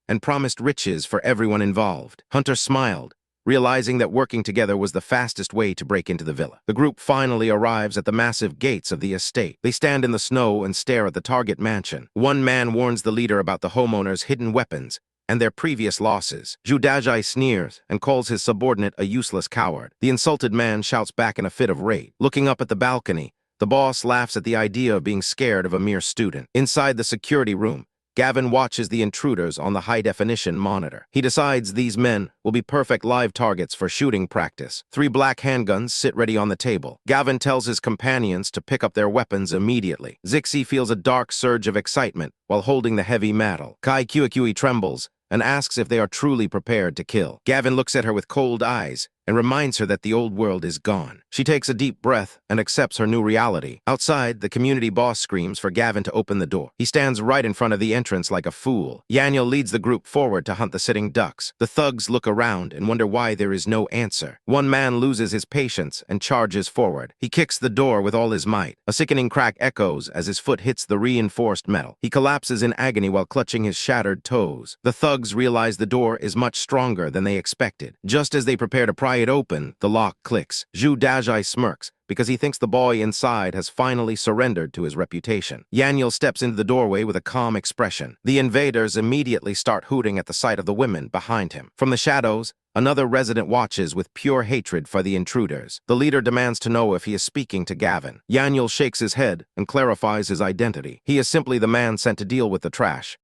and promised riches for everyone involved. Hunter smiled, realizing that working together was the fastest way to break into the villa. The group finally arrives at the massive gates of the estate. They stand in the snow and stare at the target mansion. One man warns the leader about the homeowner's hidden weapons and their previous losses. Zhu Dazhai sneers and calls his subordinate a useless coward. The insulted man shouts back in a fit of rage. Looking up at the balcony, the boss laughs at the idea of being scared of a mere student. Inside the security room, Gavin watches the intruders on the high-definition monitor. He decides these men will be perfect live targets for shooting practice. 3 black handguns sit ready on the table. Gavin tells his companions to pick up their weapons immediately. Zixi feels a dark surge of excitement while holding the heavy metal. Kai Kui trembles and asks if they are truly prepared to kill. Gavin looks at her with cold eyes and reminds her that the old world is gone. She takes a deep breath and accepts her new reality. Outside, the community boss screams for Gavin to open the door. He stands right in front of the entrance like a fool. Yahello leads the group forward to hunt the sitting ducks. The thugs look around and wonder why there is no answer. One man loses his patience and charges forward. He kicks the door with all his might. A sickening crack echoes as his foot hits the reinforced metal. He collapses in agony while clutching his shattered toes. The thugs realize the door is much stronger than they expected. Just as they prepare to pry it open, the lock clicks. Zhu Dazhai smirks because he thinks the boy inside has finally surrendered to his reputation. Yahello steps into the doorway with a calm expression. The invaders immediately start hooting at the sight of the women behind him. From the shadows, another resident watches with pure hatred for the intruders. The leader demands to know if he is speaking to Gavin. Yahello shakes his head and clarifies his identity. He is simply the man sent to deal with the trash.